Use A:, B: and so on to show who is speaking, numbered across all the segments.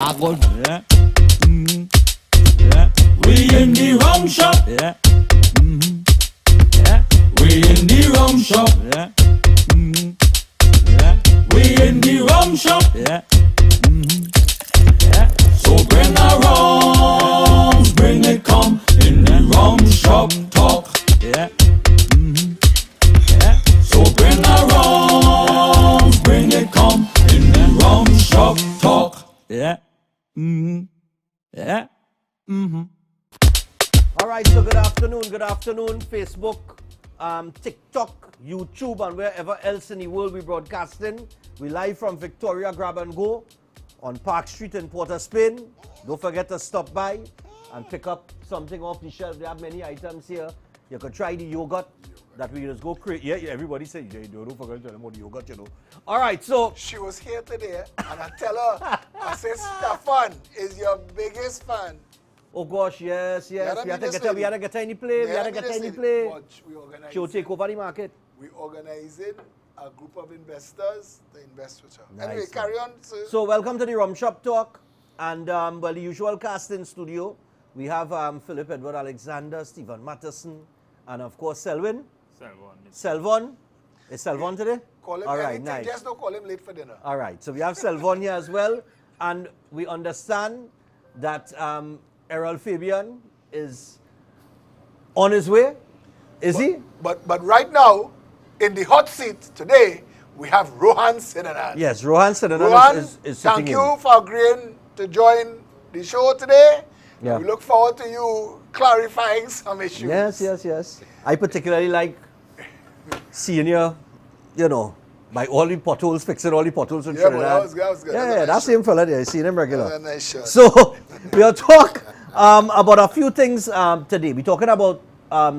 A: Good. Yeah. Yeah. We in the rum shop. Yeah. Yeah. We in the rum shop. Yeah. Yeah. We in the rum shop. Yeah. Yeah. So bring a rum, bring it come in the rum shop talk. Yeah. Yeah. So bring a rum, bring it come in the rum shop talk. Yeah. Yeah.
B: All right, so good afternoon, Facebook, TikTok, YouTube, and wherever else in the world we broadcasting. We live from Victoria Grab and Go on Park Street in Port of Spain. Don't forget to stop by and pick up something off the shelf. They have many items here. You can try the yogurt that we just go create. Yeah, everybody say, don't forget to tell them about the yogurt, you know. All right, so.
C: She was here today, and I tell her, I said, Stephan is your biggest fan.
B: Oh gosh, yes. We had to get her in the play. She'll take over the market.
C: We organizing a group of investors to invest with her.
B: Nice.
C: Anyway, carry on.
B: So welcome to the Rum Shop Talk. And well, the usual cast in studio. We have Phillip, Edward Alexander, Stephan Matterson, and of course Selvon. Selvon. Is Selvon today?
C: Call him
B: all right,
C: anything,
B: nice.
C: Just don't call him late for dinner.
B: All right, so we have Selvon here as well. And we understand that Errol Fabian is on his way. Is he?
C: But right now, in the hot seat today, we have Rohan Sidanan.
B: Yes, Rohan Sidanan
C: Rohan,
B: is sitting
C: thank you for agreeing to join the show today.
B: Yeah.
C: We look forward to you clarifying some issues.
B: Yes. I particularly like seeing you, by all the potholes, fixing all the potholes in Trinidad.
C: That was good.
B: Yeah, that's the same fella there. I seen him regular.
C: That's a nice shot.
B: So, we'll talk about a few things today. We're talking about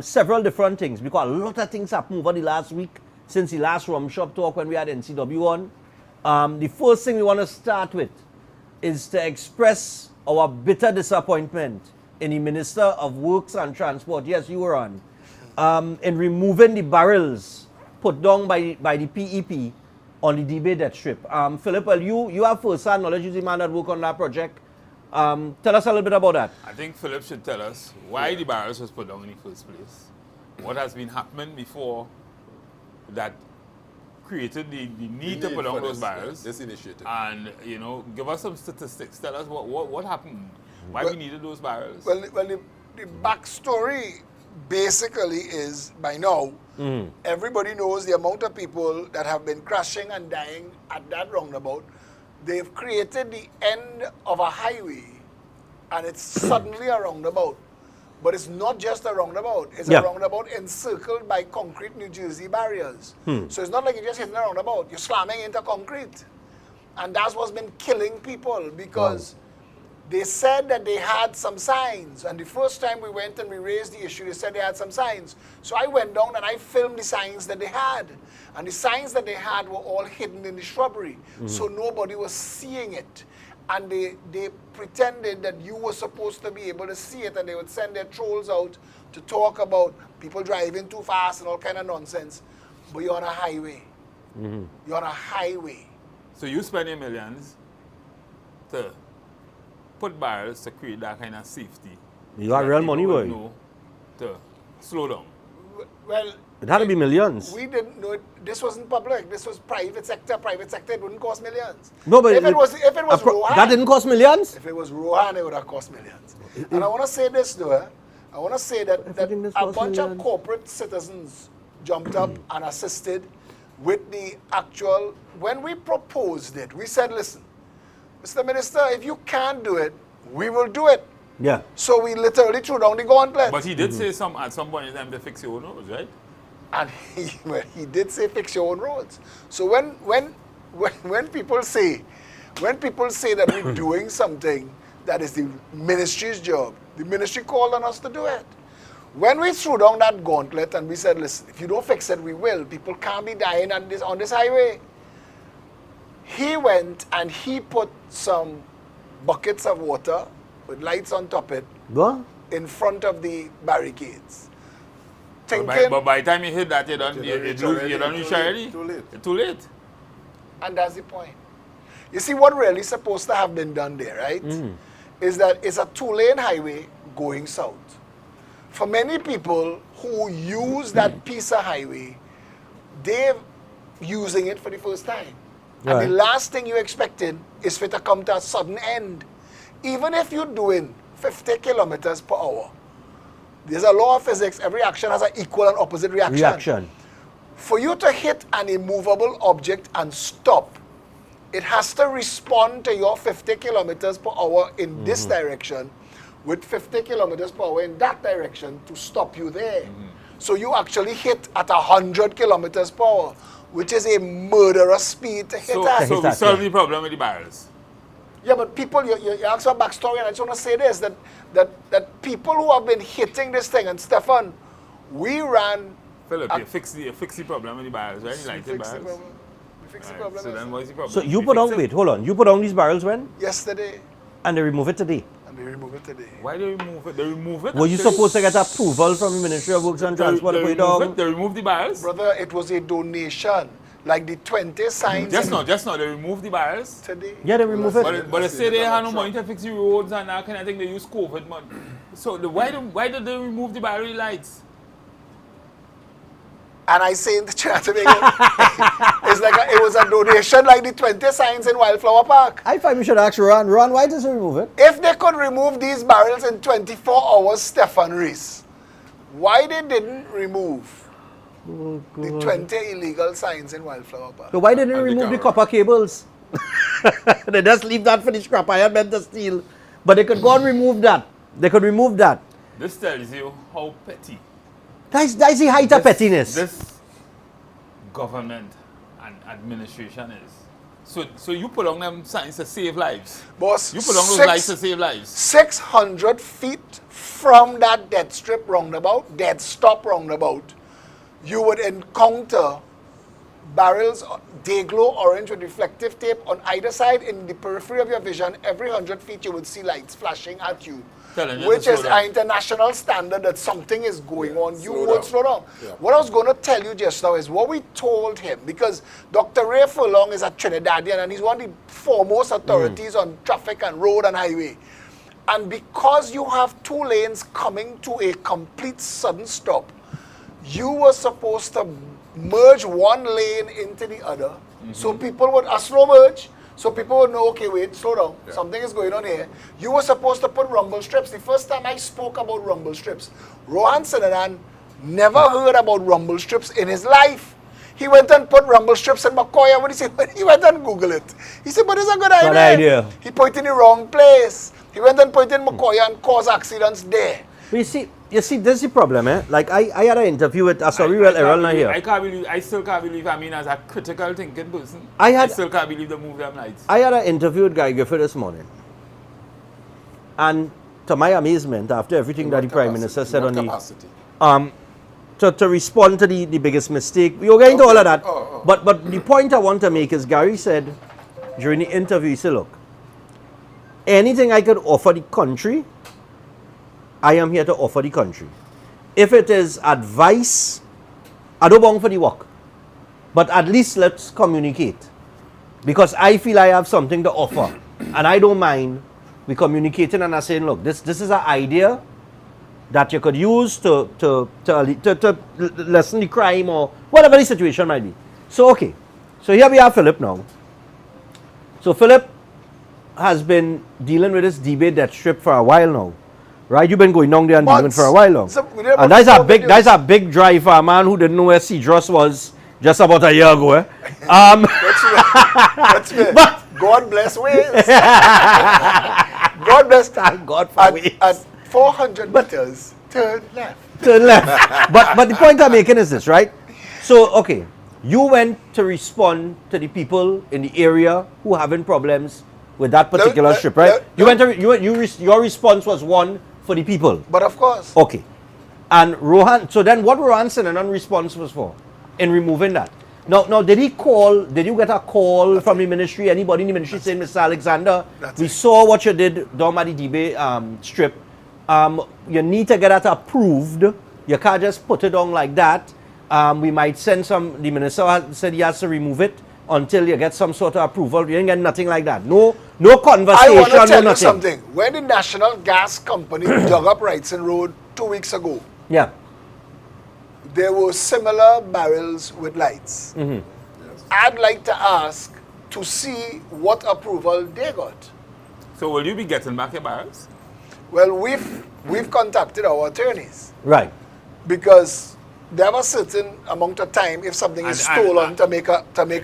B: several different things because a lot of things happened over the last week since the last Rum Shop Talk when we had NCW on. The first thing we want to start with is to express our bitter disappointment in the Minister of Works and Transport, yes, you were on, in removing the barrels put down by the PEP on the debate death strip. Phillip, well, you have first-hand knowledge, you're the man that worked on that project. Tell us a little bit about that.
D: I think Phillip should tell us why the barrels was put down in the first place. What has been happening before that created the need to put down those barrels.
E: This initiative.
D: And, give us some statistics. Tell us what happened. Why we needed those barrels.
C: Well, the backstory basically is, by now, everybody knows the amount of people that have been crashing and dying at that roundabout. They've created the end of a highway, and it's suddenly a roundabout. But it's not just a roundabout. It's a roundabout encircled by concrete New Jersey barriers. So it's not like you're just hitting a roundabout. You're slamming into concrete. And that's what's been killing people because they said that they had some signs. And the first time we went and we raised the issue, they said they had some signs. So I went down and I filmed the signs that they had. And the signs that they had were all hidden in the shrubbery. So nobody was seeing it. And they pretended that you were supposed to be able to see it, and they would send their trolls out to talk about people driving too fast and all kind of nonsense. But you're on a highway. You're on a highway.
D: So you spend your millions to put barrels to create that kind of safety.
B: You got real money, boy.
D: Know to slow down.
C: Well,
B: It had to be millions.
C: we didn't know it. This wasn't public. This was private sector. Private sector, it wouldn't cost millions.
B: No, but
C: if it was Rohan,
B: that didn't cost millions?
C: if it was Rohan, it would have cost millions. And I want to say this, though. I want to say that a bunch of corporate citizens jumped up and assisted with the actual. When we proposed it, we said, listen, Mr. Minister, if you can't do it, we will do it.
B: Yeah.
C: So we literally threw down the gauntlet.
D: But he did say at some point in time to fix your own roads, right?
C: And he did say fix your own roads. So when people say that we're doing something that is the ministry's job, the ministry called on us to do it. When we threw down that gauntlet and we said, listen, if you don't fix it, we will. People can't be dying on this highway. He went and he put some buckets of water with lights on top of it in front of the barricades.
D: But by the time you hit that, you don't reach already.
E: Too late.
D: Too late.
C: And that's the point. You see what really supposed to have been done there, right? Is that it's a 2-lane highway going south. For many people who use that piece of highway, they're using it for the first time.
B: Right.
C: And the last thing you're expecting is for it to come to a sudden end. Even if you're doing 50 kilometers per hour, there's a law of physics, every action has an equal and opposite reaction. For you to hit an immovable object and stop, it has to respond to your 50 kilometers per hour in this direction with 50 kilometers per hour in that direction to stop you there. So you actually hit at 100 kilometers per hour, which is a murderous speed to hit at.
D: So we solve the problem with the barrels.
C: Yeah, but people, you ask for a backstory, and I just want to say this, that people who have been hitting this thing, and Stephan, we ran...
D: Phillip, you fix the problem with the barrels, right? You like the barrels?
C: We fix the
D: Right,
C: problem.
D: so then what's the problem?
B: So you
D: We
B: put
D: fix
B: on,
D: it.
B: wait, hold on. You put on these barrels when?
C: Yesterday,
B: And they remove it today.
C: and they remove it today.
D: Why do they remove it? They remove it.
B: Were you
D: until-
B: supposed to get approval from the Ministry of Works and Transport to put it down?
D: They remove the barrels.
C: Brother, it was a donation. Like the 20 signs
D: Just not. They remove the barrels.
C: today.
B: Yeah, they remove
D: But,
B: it.
D: but they say they have no money to fix the roads and that kind of thing. They use COVID money. So why did they remove the barrel lights?
C: And I say in the chat today, it's like it was a donation like the 20 signs in Wildflower Park.
B: I find we should ask Ron. Ron, why does he remove it?
C: If they could remove these barrels in 24 hours, Stephan Reis, why they didn't remove the 20 illegal signs in Wildflower Park?
B: So why didn't they
D: And the
B: remove the
D: camera.
B: copper cables? They just leave that for the scrap iron meant to steal. But they could go and remove that. They could remove that.
D: This tells you how petty
B: That's the height of pettiness.
D: this government and administration is. So you put on them signs to save lives.
C: Boss,
D: You put on those lights to save lives.
C: 600 feet from that dead strip roundabout, dead stop roundabout, you would encounter barrels, day glow orange with reflective tape on either side. In the periphery of your vision, every 100 feet you would see lights flashing at you,
D: Telling you
C: which
D: to
C: is
D: slow down.
C: an international standard that something is going on. You
E: slow
C: would
E: down.
C: slow down.
E: Yeah.
C: What I was going to tell you just now is what we told him, because Dr. Ray Furlong is a Trinidadian and he's one of the foremost authorities on traffic and road and highway. And because you have 2 lanes coming to a complete sudden stop, you were supposed to merge one lane into the other. So people would, a slow merge, so people would know, okay, wait, slow down, something is going on here. You were supposed to put rumble strips. The first time I spoke about rumble strips, Rohan Sinanan never heard about rumble strips in his life. He went and put rumble strips in McCoy. What he said? He went and Googled it. He said, but it's a good idea.
B: Good idea.
C: He put it in the wrong place. He went and put it in McCoy and caused accidents there.
B: But you see, this is the problem, eh? Like I had an interview with Asari Errol not here.
D: I still can't believe, I mean, as a critical thinking person,
B: I
D: still can't believe they move them lights.
B: I had an interview with Guy Gifford this morning. And to my amazement, after everything that the Prime Minister said on the
E: capacity.
B: to respond to the biggest mistake. We were getting to all of that.
E: Oh.
B: But the point I want to make is Gary said during the interview, he said, look, anything I could offer the country, I am here to offer the country. If it is advice, I don't want for the work. But at least let's communicate. Because I feel I have something to offer. And I don't mind we communicating and I saying, look, this is an idea that you could use to lessen the crime or whatever the situation might be. So, okay. So here we have Phillip now. So Phillip has been dealing with this debate that strip for a while now. Right? You've been going down there and dealing
C: Months.
B: for a while now.
C: So we did
B: And
C: about
B: that's
C: 4 videos.
B: a big drive for a man who didn't know where Cedros was just about a year ago. Eh?
C: That's me. God bless Wales. God bless.
B: Thank God for Wales.
C: At 400 meters, turn left.
B: To the left. But the point I'm making is this, right? So, okay, you went to respond to the people in the area who having problems with that particular strip, right? Your response was one for the people.
C: But of course,
B: Okay. And Rohan, so then what Rohan Sinanan response was for in removing that? Now, did you get a call from the ministry, anybody in the ministry saying, Mr. Alexander,
C: That's
B: we
C: it.
B: saw what you did down at the DB strip. You need to get that approved. You can't just put it on like that. We might send the minister said he has to remove it. until you get some sort of approval. You didn't get nothing like that. No
C: I
B: conversation,
C: want to
B: no
C: tell you
B: nothing.
C: something. When the National Gas Company dug up Wrightson Road 2 weeks ago,
B: Yeah.
C: there were similar barrels with lights. I'd like to ask to see what approval they got.
D: So will you be getting back your barrels?
C: Well, we've contacted our attorneys
B: Right.
C: because there was a certain amount of time if something is
D: And-
C: stolen to make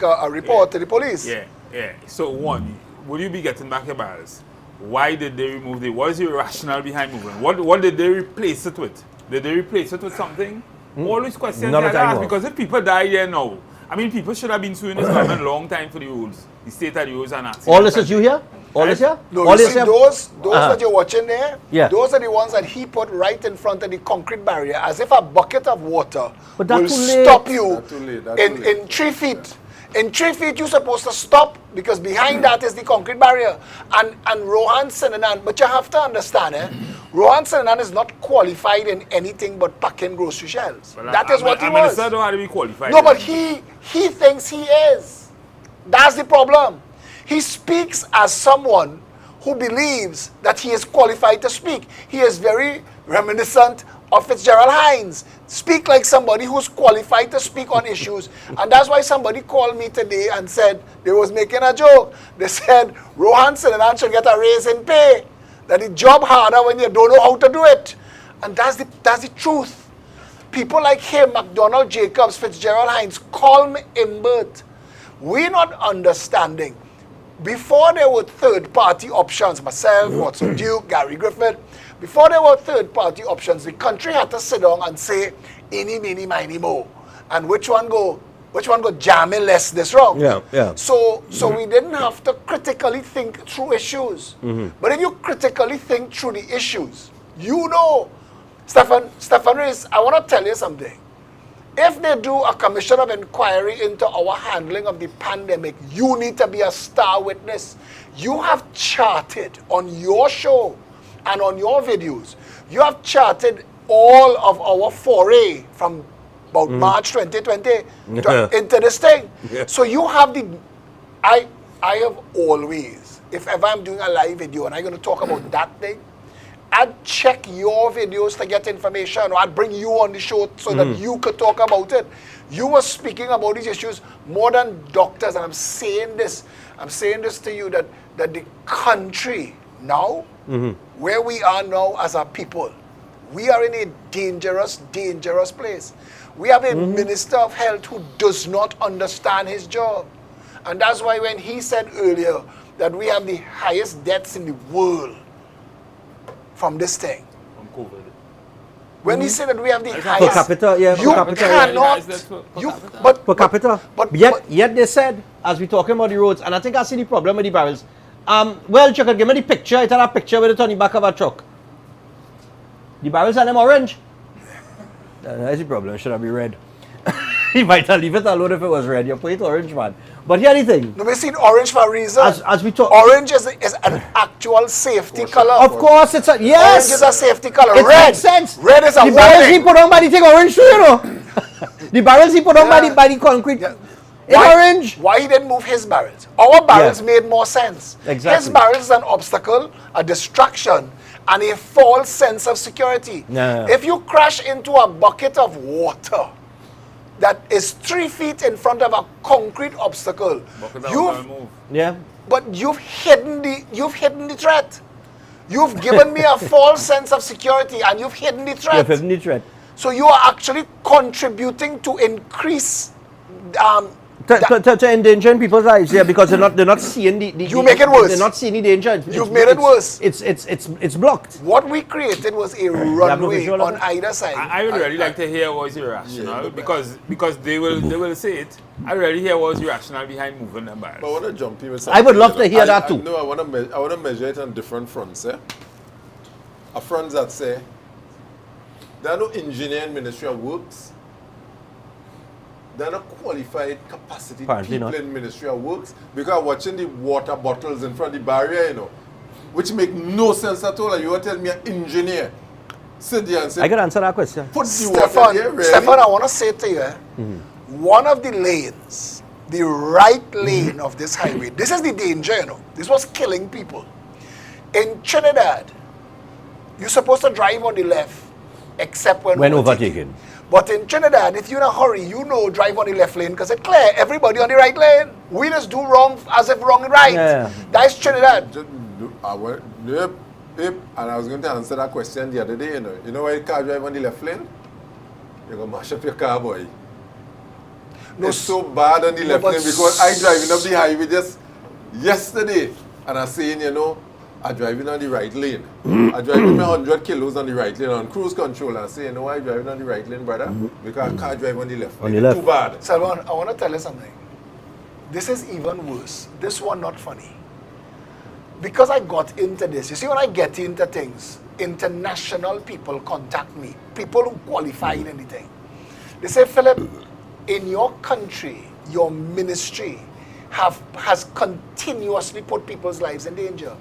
C: a report to the police.
D: Yeah, yeah. So one, will you be getting back your barrels? Why did they remove it? What is your rationale behind moving? What did they replace it with? Did they replace it with something? All these questions
B: None
D: I
B: of that
D: ask
B: more.
D: because if people die there now, I mean people should have been suing this government long time for the roads, the state of the roads and accidents.
B: All this is you here? All this here?
C: No,
B: All
C: you
B: this
C: see
B: here?
C: those that you're watching there,
B: Yeah.
C: those are the ones that he put right in front of the concrete barrier as if a bucket of water
B: But that's
C: will
B: too late.
C: stop you
E: That's too late, that's too late.
C: in 3 feet. In 3 feet, you're supposed to stop because behind that is the concrete barrier. And Rohan Sinanan, but you have to understand, Rohan Sinanan is not qualified in anything but packing grocery shelves.
D: Well,
C: That is what he
D: a
C: was.
D: minister don't have to be qualified.
C: No, but he thinks he is. That's the problem. He speaks as someone who believes that he is qualified to speak. He is very reminiscent of Fitzgerald Hines. Speak like somebody who's qualified to speak on issues. And that's why somebody called me today and said they was making a joke. They said Rohan Sinanan should get a raise in pay. That it's job harder when you don't know how to do it. And that's the truth. People like him, McDonald Jacobs, Fitzgerald Hines, Colm Imbert, we're not understanding. Before there were third-party options, myself, Watson Duke, Gary Griffith, before there were third-party options, the country had to sit down and say, eeny, meeny, miny, mo. And which one go jamming less this wrong?
B: Yeah, yeah.
C: So we didn't have to critically think through issues. But if you critically think through the issues, you know, Stephan Reis, I want to tell you something. If they do a commission of inquiry into our handling of the pandemic, you need to be a star witness. You have charted on your show and on your videos, you have charted all of our foray from about March 2020 into this thing.
B: Yeah.
C: So you have I have always, if ever I'm doing a live video and I'm going to talk about that thing, I'd check your videos to get information, or I'd bring you on the show so that you could talk about it. You were speaking about these issues more than doctors, and I'm saying this to you that the country now, where we are now as a people, we are in a dangerous, dangerous place. We have a minister of health who does not understand his job. And that's why when he said earlier that we have the highest deaths in the world from this thing.
D: From COVID.
C: When he said that we have the
B: Per
C: highest,
B: capita, yeah,
C: you
B: per capita.
C: cannot,
D: Is that per
C: you,
D: capita?
C: but,
B: Per capita.
C: but
B: Yet they said, as we talking about the roads, and I think I see the problem with the barrels. Well, Chuck, give me the picture. It's a picture with it on the back of a truck. The barrels are them orange. That's the problem. Should I be red? You might have leave it alone if it was red. You put it orange, man. But here the thing.
C: no, we seen orange for a reason.
B: As we talk,
C: Orange is an actual safety color.
B: of course, it's a yes.
C: Orange is a safety color.
B: It
C: Red
B: makes sense.
C: Red is a
B: the barrels he
C: warning.
B: put on by the thing orange too, you know. The barrels he put on by the concrete.
C: Yeah.
B: It's orange.
C: Why he didn't move his barrels? Our barrels made more sense.
B: Exactly.
C: His barrels is an obstacle, a distraction, and a false sense of security.
B: Yeah.
C: If you crash into a bucket of water that is 3 feet in front of a concrete obstacle,
B: Yeah.
C: you've hidden the threat. You've given me a false sense of security and you've hidden the
B: Yeah,
C: threat.
B: 50 threat.
C: So you are actually contributing to increase
B: To endangering people's lives, yeah, because they're not seeing the
C: You make it worse.
B: They're not seeing the danger.
C: You've made it worse.
B: It's blocked.
C: What we created was a runway
B: visual of
C: on
B: it?
C: either side.
D: I would really like to hear what's your rationale because they will say it. I really hear what's your rationale behind moving them barrels.
E: But I want to jump in with
B: I would love to hear
E: I
B: that too.
E: No, I want to measure it on different fronts. A front that say there are no engineer in Ministry of Works. There are no qualified capacity
B: Apparently
E: people
B: not.
E: in Ministry of Works because watching the water bottles in front of the barrier, which make no sense at all. And you want to tell me an engineer sit there and say,
B: I can answer that question.
E: put the water
C: Stephan,
E: there, really?
C: Stephan, I want to say to you, one of the lanes the right lane of this highway. This is the danger, you know. This was killing people. In Trinidad, you're supposed to drive on the left, except when
B: overtaken.
C: But in Trinidad, if you're in a hurry, you know drive on the left lane because it's clear. Everybody on the right lane. We just do wrong as if wrong and right.
B: Yeah.
C: That's Trinidad.
E: And I was going to answer that question the other day, you know. You know why you car drive on the left lane? You're going to mash up your car, boy.
C: No,
E: It's so bad on the left
C: but
E: lane because I driving up the highway just yesterday and I'm saying, you know, I'm driving on the right lane. I'm driving 100 kilos on the right lane on cruise control and I say, you know why I'm driving on the right lane, brother? Because I can't drive on the left
B: On
E: lane.
B: the left.
E: Too bad.
C: Salman, I want to tell you something. This is even worse. This one not funny. Because I got into this, you see, when I get into things, international people contact me, people who qualify in anything. They say, Philip, in your country, your ministry has continuously put people's lives in danger.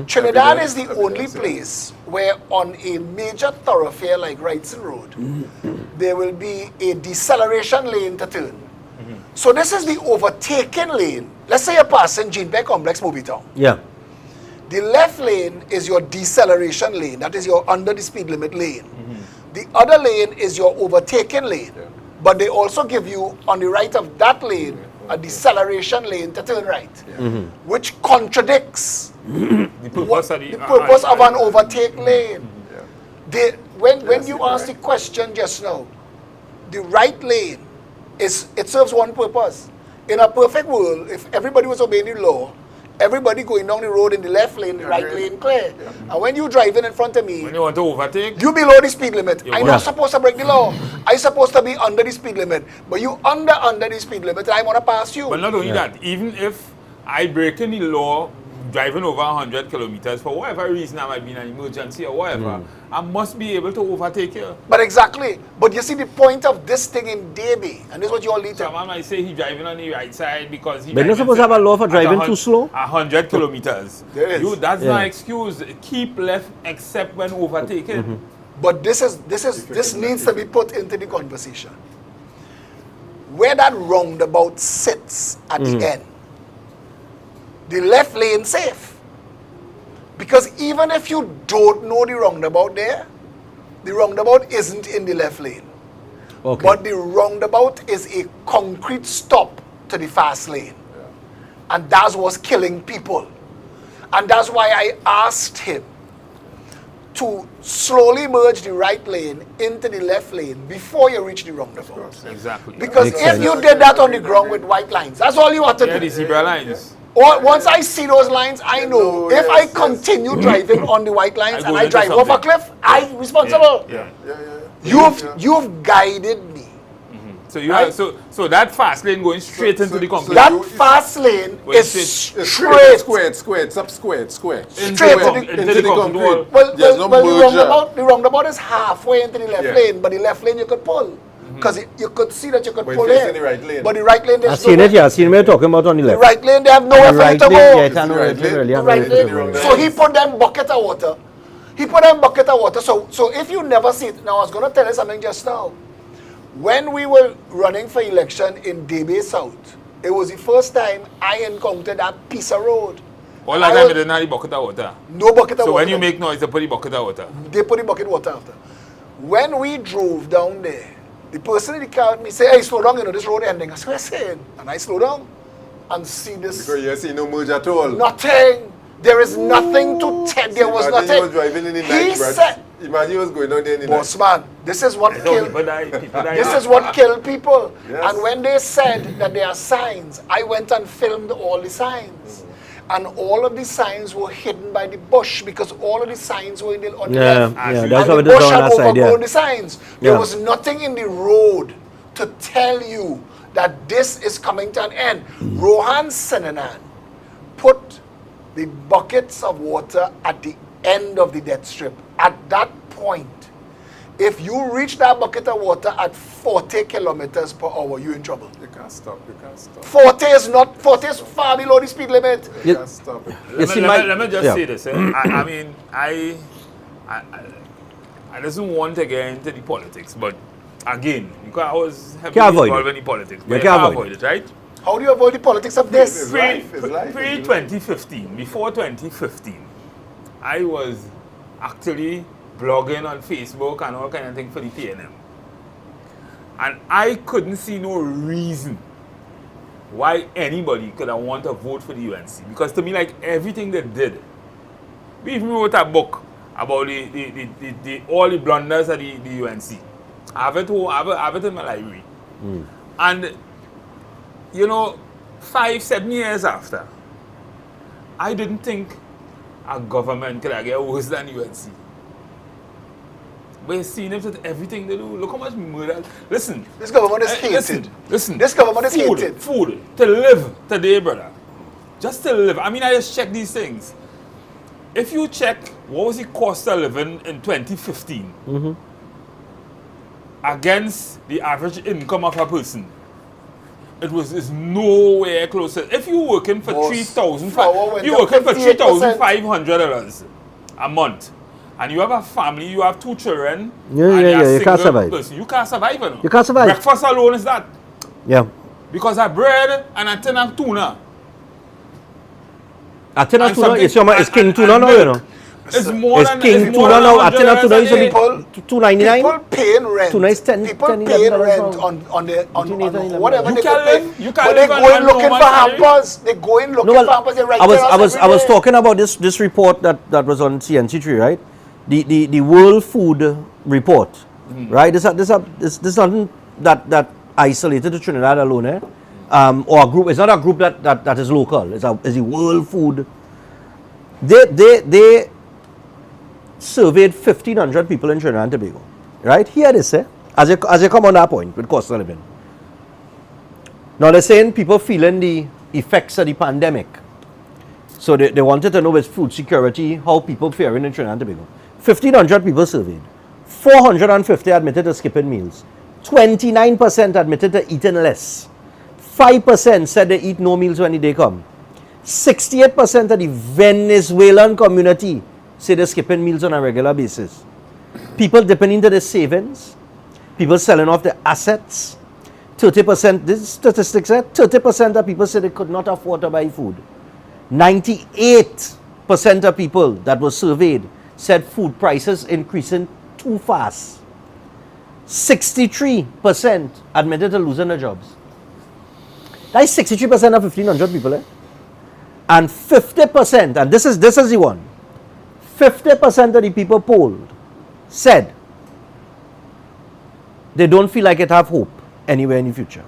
C: Trinidad is the only place where on a major thoroughfare like Reis Road, there will be a deceleration lane to turn. So this is the overtaken lane. Let's say you're passing Jean Beck Complex, Movie Town.
B: Yeah.
C: The left lane is your deceleration lane. That is your under the speed limit lane. The other lane is your overtaken lane. But they also give you, on the right of that lane, a deceleration lane to turn right. Which contradicts
D: The purpose of
C: the purpose of an overtake lane. When you asked the question just now, the right lane, it serves one purpose. In a perfect world, if everybody was obeying the law, everybody going down the road in the left lane, the right lane clear. And when you driving in front of me,
D: When you want to overtake,
C: you below the speed limit. I'm
B: Yeah.
C: not supposed to break the law. I'm supposed to be under the speed limit. But you under the speed limit, and I want to pass you.
D: but not only that, even if I break in the law, driving over 100 kilometers, for whatever reason I might be in an emergency or whatever, I must be able to overtake you.
C: But exactly. But you see the point of this thing in Davie, and this is what you all need to.
D: Someone might say he's driving on the right side because he
B: But you're not supposed to have a law for driving too slow?
D: 100 kilometers.
C: There is.
D: That's
B: Yeah.
D: not an excuse. Keep left except when overtaken.
C: But this needs to be put into the conversation. Where that roundabout sits at the end, the left lane safe. Because even if you don't know the roundabout there, the roundabout isn't in the left lane.
B: Okay.
C: But the roundabout is a concrete stop to the fast lane. And that's what's killing people. And that's why I asked him to slowly merge the right lane into the left lane before you reach the roundabout.
D: Exactly.
C: Because
B: Makes
C: if
B: sense.
C: you did that on the ground with white lines, that's all you have to
D: Yeah,
C: do.
D: the zebra lines.
C: Or once I see those lines, I know if I
E: yes,
C: continue driving on the white lines
D: I
C: and
D: go
C: I
D: into
C: drive off a
D: something.
C: cliff, I'm responsible.
D: Yeah.
C: You've guided me.
D: So you
C: Right.
D: have, so that fast lane going straight into the concrete.
C: That
E: you-
C: fast lane
D: Well,
C: is
D: it's
C: straight.
E: Square, square, square.
D: Into
C: straight
D: the,
C: to the
D: concrete wall.
C: Well,
E: There's no merger.
C: the roundabout is halfway into the left
E: Yeah.
C: lane, but the left lane you could pull. Because you could see that you could
E: But
C: pull
E: it's
C: in.
E: in the right lane.
C: But the right lane,
B: I've
C: there's
B: seen it, yeah. I've seen what you're talking about on the
C: The
B: left.
C: right lane, they have nowhere
B: The
C: for you
B: right
C: to
B: lane, yeah,
C: go.
B: it's on the
E: the
B: right
E: right
B: lane,
E: lane.
B: really,
C: The
B: I'm
C: right
B: right
C: lane.
B: to go.
C: So he put them bucket of water. He put them bucket of water. So if you never see it, now I was going to tell you something just now. When we were running for election in Davie South, it was the first time I encountered that piece of road.
D: All that time you didn't have the bucket of water.
C: No bucket of
D: So
C: water.
D: when you make noise, you put the bucket of water.
C: They put the bucket water after. When we drove down there, the person in the car with me said, hey, slow down, you know, this road ending. I said, what are you saying? And I slow down and see this.
E: Because you see no merge at all.
C: Nothing. There is nothing to tell. There was
E: Imagine
C: nothing.
E: you was driving in the
C: He
E: night, Brad.
C: said,
E: Imagine you was going down there in the
C: boss
E: night.
C: man, this is what
D: So
C: killed.
D: people die. People die.
C: This is what killed people.
E: Yes.
C: And when they said that there are signs, I went and filmed all the signs. And all of the signs were hidden by the bush because all of the signs were on the
B: Yeah,
C: left.
B: yeah,
D: And
B: that's
C: And
B: how
C: the
B: it is
C: bush
B: on
C: had
B: that side,
C: overgrown
B: yeah.
C: the signs. There
B: Yeah.
C: was nothing in the road to tell you that this is coming to an end. Rohan Sinanan put the buckets of water at the end of the death strip. At that point, if you reach that bucket of water at 40 kilometers per hour, you're in trouble.
E: You can't stop. You can't stop.
C: 40 is far below the speed limit.
E: You
B: Yeah.
E: can't stop.
B: You see,
D: Let me just
B: yeah.
D: say this. I mean, I doesn't want to get into the politics, but again, because I was heavily
B: Can't avoid
D: involved
B: it.
D: in the politics,
B: You
D: but you
B: can't
D: can't
B: avoid
D: avoid it, right?
C: How do you avoid the politics of this?
D: Pre-2015, before 2015, I was actually blogging on Facebook and all kind of things for the PNM. And I couldn't see no reason why anybody could have want to vote for the UNC. Because to me, like, everything they did, we even wrote a book about all the blunders of the UNC. I have it in my library. And, you know, 5-7 years after, I didn't think a government could get worse than UNC. We're seeing it with everything they do. Look how much murder. Listen.
C: This government is hated.
D: Listen.
C: This government is hated.
D: Food. To live today, brother. Just to live. I mean, I just check these things. If you check what was the cost of living in 2015 against the average income of a person, it's nowhere closer. If you're working for $3,500 a month, and you have a family, you have 2 children,
B: you can't survive.
D: Person, you can't survive. You know?
B: You can't survive.
D: Breakfast alone is that.
B: Yeah.
D: Because of bread and a tin of tuna.
B: A tin of tuna, it's king tuna now, you know.
D: It's more
B: it's
D: than
B: king tuna now. A tin of tuna is only $2.99.
C: People paying rent.
B: Tuna is
C: People paying rent on whatever
D: you
C: they
D: can
C: could pay.
D: live. You can
C: But
D: live
C: they
D: on
C: go in
D: one
C: looking
D: normal
C: for
D: salary.
C: hampers. They go in looking for hampers. They write
B: I
C: us
B: was talking about this report that was on CNC3, right? The World Food Report, right? This is nothing that isolated to Trinidad alone, eh? Or a group. It's not a group that is local. It's the World Food. They surveyed 1,500 people in Trinidad and Tobago, right? Here it is, eh? As you come on that point with cost of living. Now they're saying people feeling the effects of the pandemic. So they wanted to know with food security, how people faring in Trinidad and Tobago. 1,500 people surveyed. 450 admitted to skipping meals. 29% admitted to eating less. 5% said they eat no meals when the day come. 68% of the Venezuelan community say they're skipping meals on a regular basis. People dipping into their savings. People selling off their assets. 30%, this statistics said, 30% of people said they could not afford to buy food. 98% of people that were surveyed said food prices increasing too fast. 63% admitted to losing their jobs. That is 63% of 1,500 people, eh? And 50%, and this is the one, 50% of the people polled said they don't feel like it have hope anywhere in the future.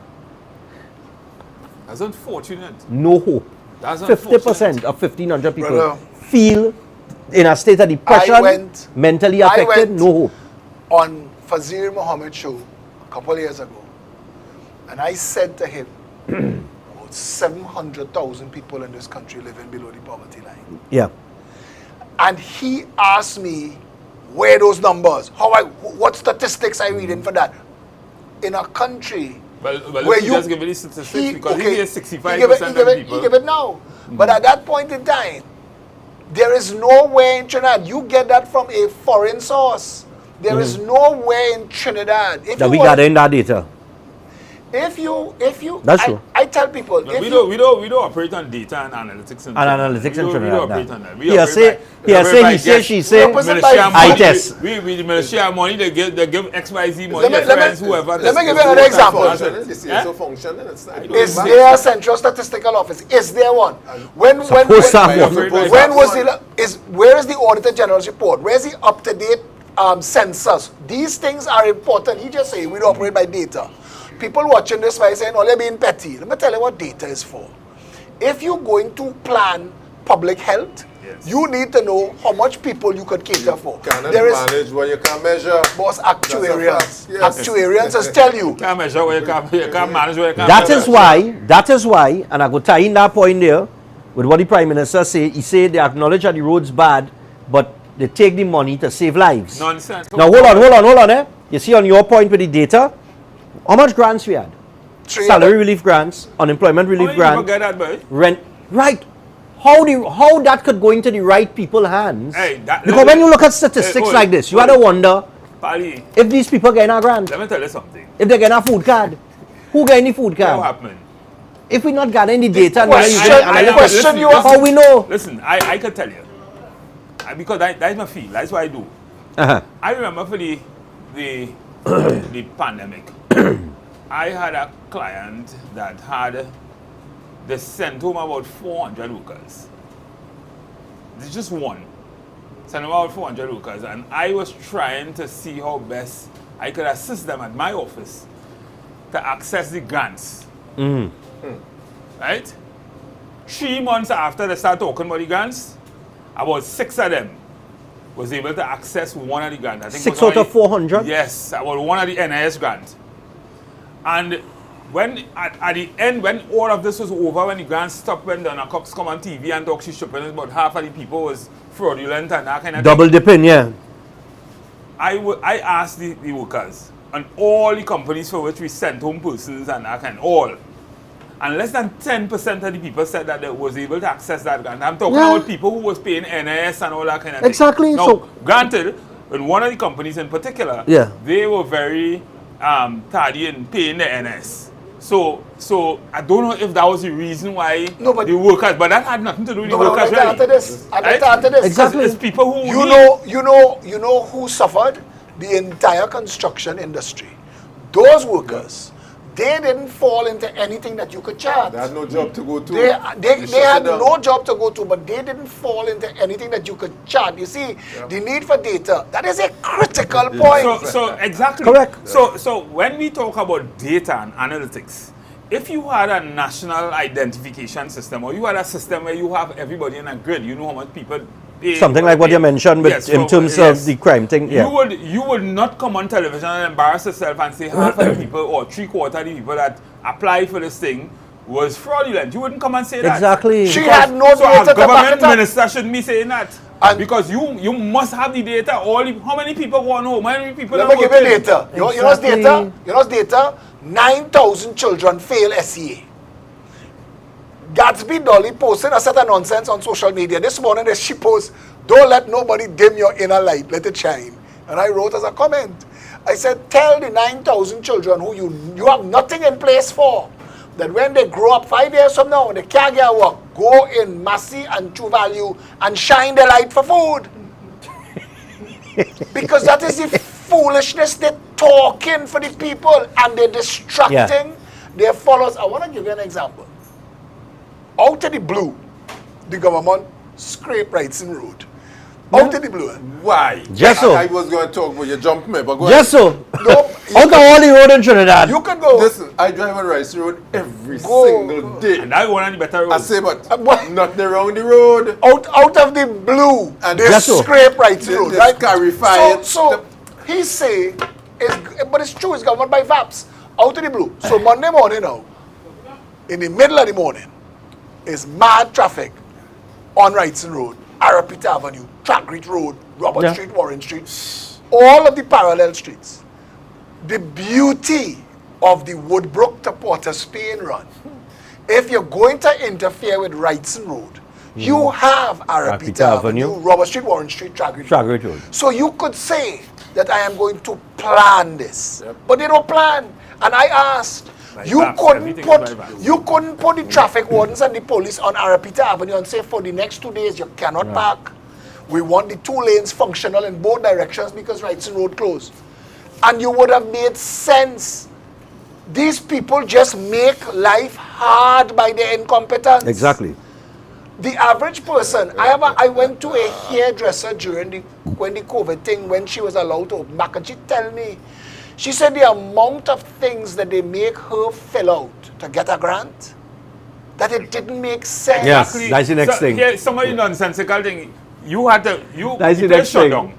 D: That's unfortunate.
B: No hope.
D: That's
B: 50% of 1,500 people
C: Brother,
B: feel in a state of depression, mentally affected, no hope.
C: On Fazir Muhammad show a couple of years ago, and I said to him, about 700,000 people in this country living below the poverty line.
B: Yeah.
C: And he asked me, where those numbers? What statistics I reading for that? In a country
D: Well,
C: where
D: you just give me these statistics because he gave 65%
C: he give
D: of people.
C: He give it now. But at that point in time, there is nowhere in Trinidad. You get that from a foreign source. There is nowhere in Trinidad.
B: That we got in that data.
C: If you,
B: That's true.
C: I tell people,
D: No, we don't operate on data and analytics.
B: And analytics in
D: We
B: Trinidad.
D: don't operate on that. We
B: Here
D: operate
B: say,
D: by-
B: here
D: we
B: say,
D: operate
B: he
D: by
B: say,
D: guess.
B: she say,
C: Represent
D: Militia
C: by-
B: I
D: money,
B: test.
D: We the militia money, they give XYZ money,
C: Let me-
D: their friends, whoever.
C: let me give you another example.
E: Functioning, it's not.
C: is there a central statistical office? Is there one? When
B: Supposed to have one.
C: was where is the Auditor General's report? Where is the up-to-date census? These things are important. He just say we don't operate by data. People watching this by saying, oh, they're being petty. Let me tell you what data is for. If you're going to plan public health, you need to know how much people you could cater for.
E: Cannot manage what you can measure.
C: Boss, actuarians.
E: Yes.
C: Actuarians just tell you.
D: You can't measure what you can't manage what you can't
B: That
D: measure.
B: is why, and I go tie in that point there with what the Prime Minister say. He say they acknowledge that the road's bad, but they take the money to save lives.
D: Nonsense.
B: Now hold on, eh? You see on your point with the data, how much grants we had? Salary relief grants, unemployment relief
D: How many people
B: grants,
D: get that, boy?
B: rent. Right. How that could go into the right people's hands?
D: Hey,
B: Because when you look at statistics like this, you have to wonder
D: Pali,
B: if these people get a grant,
D: let me tell you something.
B: if they get a food card, who get any food
D: What
B: card?
D: happened?
B: if we're not gathering the data, and
C: question you
B: how we know?
D: Listen, I could tell you. Because that's my feel. That's what I do. I remember for the pandemic, I had a client that they sent home about 400 workers. There's just one. Sent home about 400 workers. And I was trying to see how best I could assist them at my office to access the grants. Right? 3 months after they started talking about the grants, about 6 of them was able to access one of the grants. I think
B: 6 out of 400?
D: Yes, about one of the NIS grants. And when at the end, when all of this was over, when the grants stopped, when Donna Cox come on TV and talk she's shipping, about half of the people was fraudulent and that kind of
B: Double
D: thing.
B: dipping, yeah.
D: I asked the workers and all the companies for which we sent home persons and that kind, all. And less than 10% of the people said that they was able to access that grant. I'm talking about people who was paying NIS and all that kind of thing.
B: Exactly.
D: Now,
B: So
D: granted, in one of the companies in particular, they were very tardy in paying the NIS. So I don't know if that was the reason why the workers, but that had nothing to do with the workers.
B: Exactly.
D: It's people who
C: you know who suffered? The entire construction industry. Those workers, they didn't fall into anything that you could charge.
E: They had no job to go to.
C: They had no job to go to, but they didn't fall into anything that you could charge. You see, the need for data, that is a critical point.
D: So exactly.
B: Correct.
D: So when we talk about data and analytics, if you had a national identification system, or you had a system where you have everybody in a grid, you know how much people pay.
B: Something like what you mentioned with, in terms of the crime thing. Yeah.
D: You would not come on television and embarrass yourself and say half of the people or 3/4 of the people that apply for this thing was fraudulent. You wouldn't come and say that.
B: Exactly.
C: She had no data
D: a
C: to back
D: government
C: it up.
D: minister shouldn't be saying that.
C: And
D: because you must have the data. How many people want to know? How many people
C: let
D: are
C: me give you
D: working?
C: data. You know what's data? You know what's data? 9,000 children fail SCA. Gatsby Dolly posted a set of nonsense on social media. This morning she posts, "Don't let nobody dim your inner light, let it shine." And I wrote as a comment, I said, tell the 9,000 children who you have nothing in place for, that when they grow up 5 years from now, when they can't get work, go in Massey and True Value and shine the light for food. Because that is the foolishness. They're talking for the people and they're distracting their followers. I want to give you an example. Out of the blue, the government scrape Wrightson Road. Out of the blue.
E: Why?
B: Just so.
E: I was going to talk, but you jumped me. But go
B: Just
E: ahead.
B: so.
C: No,
B: Out of all the road in Trinidad.
C: you can go.
E: Listen, I drive on Rice Road every single day.
D: And that one of the better roads.
E: I say, but
C: what?
E: nothing around the road.
C: Out of the blue,
E: And
C: they
B: Just so.
C: scrape Wrightson Road,
E: They
C: right?
E: clarify it.
C: So he say, but it's true, it's governed by VAPs. Out of the blue. So Monday morning now, in the middle of the morning, is mad traffic on Wrightson Road, Arapita Avenue, Trackgate Road, Robert Street, Warren Street, all of the parallel streets. The beauty of the Woodbrook to Port of Spain run, if you're going to interfere with Wrightson Road, you have Arapita Avenue, Robert Street, Warren Street, Trackgate Road. So you could say that I am going to plan this, but they don't plan. And I asked, you couldn't put the traffic wardens and the police on Arapita Avenue and say for the next 2 days you cannot park. We want the 2 lanes functional in both directions because Wrightson Road closed. And you would have made sense. These people just make life hard by their incompetence.
B: Exactly.
C: The average person, I went to a hairdresser during when the COVID thing, when she was allowed to open back, and she tell me, she said the amount of things that they make her fill out to get a grant, that it didn't make sense.
B: Yes, that's the next thing.
D: Here's some of the nonsensical thing. You had to,
B: That's the next
D: shut
B: thing.
D: down.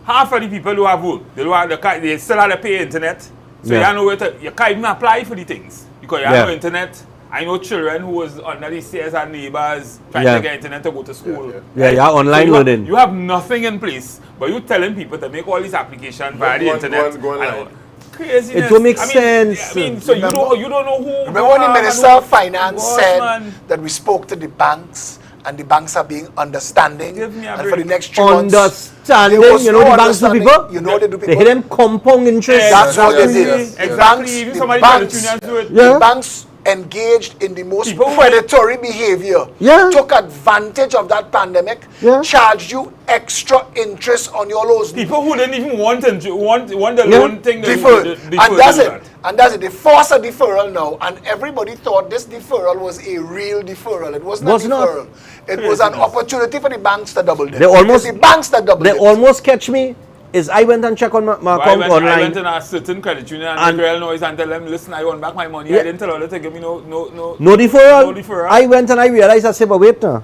D: Half of the people who have work, they still have to pay internet. So you know you can't even apply for the things. Because you have no internet. I know children who was under the stairs and neighbors trying to get internet to go to school.
B: Yeah, online learning.
D: You have nothing in place, but you're telling people to make all these applications via the internet.
E: Go online.
D: Craziness.
B: It don't make sense.
D: I mean, so you don't know who.
C: Remember when the Minister of Finance said that we spoke to the banks and the banks are being understanding,
D: Give me a
C: and
D: break.
C: for the next 3 months,
B: Understanding,
C: there was
B: you know
C: no
B: the banks do
C: understanding.
B: people?
C: You know what they do people?
B: They hit them compound interest.
C: That's what they did.
E: Yes,
C: The
D: Exactly.
C: banks,
D: Even
C: the
D: somebody
C: banks,
D: tell the unions do it.
B: Yeah.
C: the banks engaged in the most
D: People who-
C: predatory behavior,
B: Yeah.
C: took advantage of that pandemic,
B: Yeah.
C: charged you extra interest on your loans.
D: People who didn't even want the
B: Yeah.
D: loan thing.
C: Deferred.
D: deferred
C: And that's
D: to
C: it.
D: that.
C: And that's it. They force a deferral now, and everybody thought this deferral was a real deferral. It was not
B: Was not.
C: deferral. It was an opportunity for the banks to double dip.
B: They almost-
C: It's the banks that double
B: They
C: dip.
B: almost catch me. Is I went and checked on my
D: I
B: account
D: went,
B: online.
D: I went and asked certain credit union and
B: And-
D: make real noise and tell them, listen, I want back my money.
B: Yeah.
D: I didn't tell her to give me no
B: No deferral.
D: No deferral.
B: I went and I realized, I said, but wait now.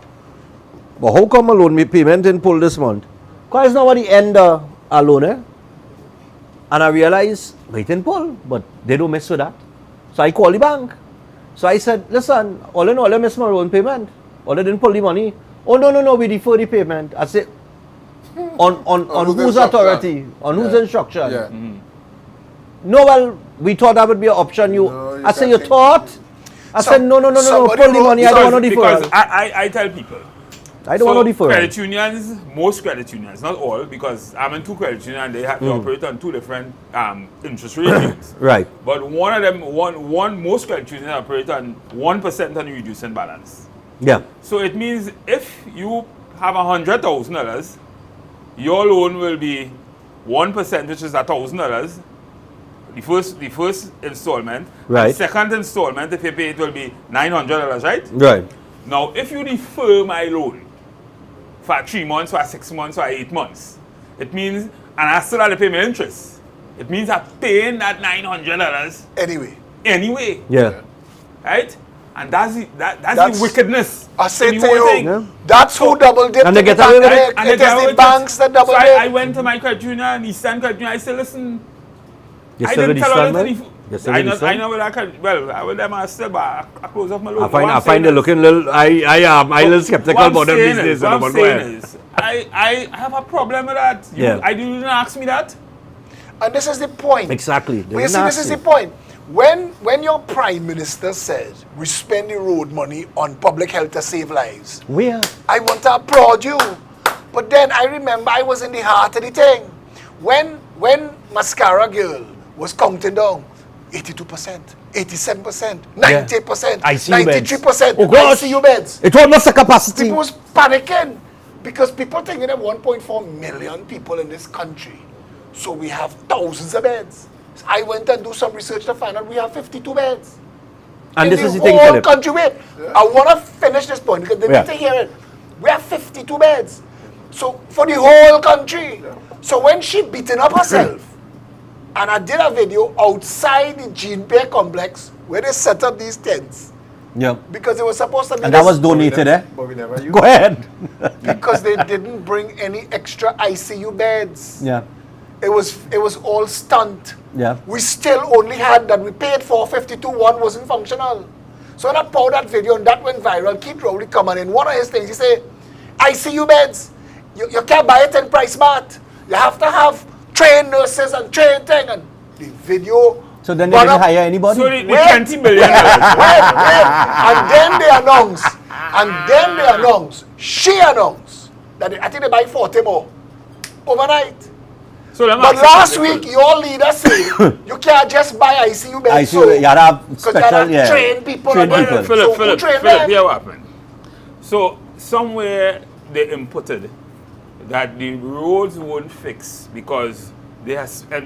B: But how come a loan payment didn't pull this month? Because it's not at the end a loan, eh? And I realized, wait and pull, but they don't mess with that. So I called the bank. So I said, listen, all in all, I missed my loan payment. All they didn't pull the money. Oh, no, we defer the payment. I said, on
E: whose
B: whose
E: instruction?
B: authority? On whose
E: Yeah.
B: instruction?
E: Yeah.
B: No, well, we thought that would be an option.
E: No, you
B: I said,
E: can't
B: you
E: think-
B: thought? I
C: So-
B: said, no, pull
C: somebody
B: the
C: wrote-
B: money. I don't want to
D: because
B: defer.
D: I tell people.
B: I don't want to defer.
D: Credit unions, most credit unions, not all, because I'm in two credit unions and they operate on two different interest regimes.
B: Right.
D: But one of them, most credit unions operate on 1% on the reducing balance.
B: Yeah.
D: So it means if you have $100,000, your loan will be 1%, which is $1,000. The first installment.
B: Right.
D: The second installment, if you pay it, will be $900, right?
B: Right.
D: Now, if you defer my loan for 3 months, for 6 months, for 8 months, it means, and I still have to pay my interest, it means I'm paying that $900
C: Anyway,
B: Yeah.
D: right? And that's
C: That's-
D: the wickedness.
C: I say
D: in
C: to
D: the whole
C: you,
D: thing.
B: Yeah.
C: that's who double dipped.
B: And they
C: in
B: get
C: the
B: away with it.
C: pandemic.
D: And
C: It
D: they
C: is
D: get away
C: the
D: with
C: banks
D: it.
C: that double
D: So
C: dip.
D: I went to my credit union, Eastern Credit Union, I said, listen,
B: You
D: I
B: still
D: didn't
B: with
D: tell her
B: Eastern,
D: that
B: man? You still
D: I
B: with
D: know
B: Eastern?
D: where I can, well, I will them I still, but I close off my loan.
B: I
D: But what I'm
B: find
D: saying
B: they
D: is-
B: looking little. I little skeptical
D: what I'm
B: about them
D: saying
B: these days.
D: is, what I'm
B: but go
D: saying
B: ahead.
D: is, I have a problem with that.
B: Yeah.
D: I didn't ask me that.
C: And this is the point.
B: Exactly. They
C: Well, you
B: didn't
C: see, this
B: ask
C: is
B: you.
C: the point. When your prime minister says we spend the road money on public health to save lives,
B: Where?
C: I want to applaud you. But then I remember I was in the heart of the thing. When Mascara Girl was counting down 82%, 87%, 90%,
B: ICU beds.
C: 93%,
B: Oh, gosh.
C: ICU beds.
B: It almost a capacity.
C: People was panicking because people thinking that 1.4 million people in this country. So we have thousands of beds. So I went and do some research to find out we have 52 beds.
B: And
C: in
B: this is the
C: the
B: thing,
C: whole
B: Philip.
C: country. Wait, I want to finish this point because they
B: Yeah.
C: need to hear it. We have 52 beds. So for the whole country. So when she beating up herself, and I did a video outside the Gene Bear complex where they set up these tents
B: Yeah.
C: because it was supposed to be
B: And that
C: this-
B: was donated, eh?
E: But we never use
B: Go ahead.
C: because they didn't bring any extra ICU beds.
B: Yeah.
C: It was all stunt.
B: Yeah.
C: We still only had that we paid for 52, one wasn't functional. So when I poured that video and that went viral, Keith Rowley coming in, one of his things, he said, ICU beds, you can't buy it in price mart. You have to have trained nurses and trained thing. And the video.
B: So then they
C: run
B: didn't
C: up-
B: hire anybody?
D: So the
C: Wait.
D: 20 million.
C: wait. And then they announced, she announced, that I think they buy 40 more overnight.
D: So let me
C: But
D: ask you
C: last
D: something.
C: week, your leader said you can't just buy ICU beds.
B: ICU, you have
C: because you
B: special,
C: have
B: yeah.
C: trained people.
B: Trained
C: and
B: people.
C: so who
D: Philip,
C: trained them?
D: here what happened. So somewhere they inputted that the roads won't fix because they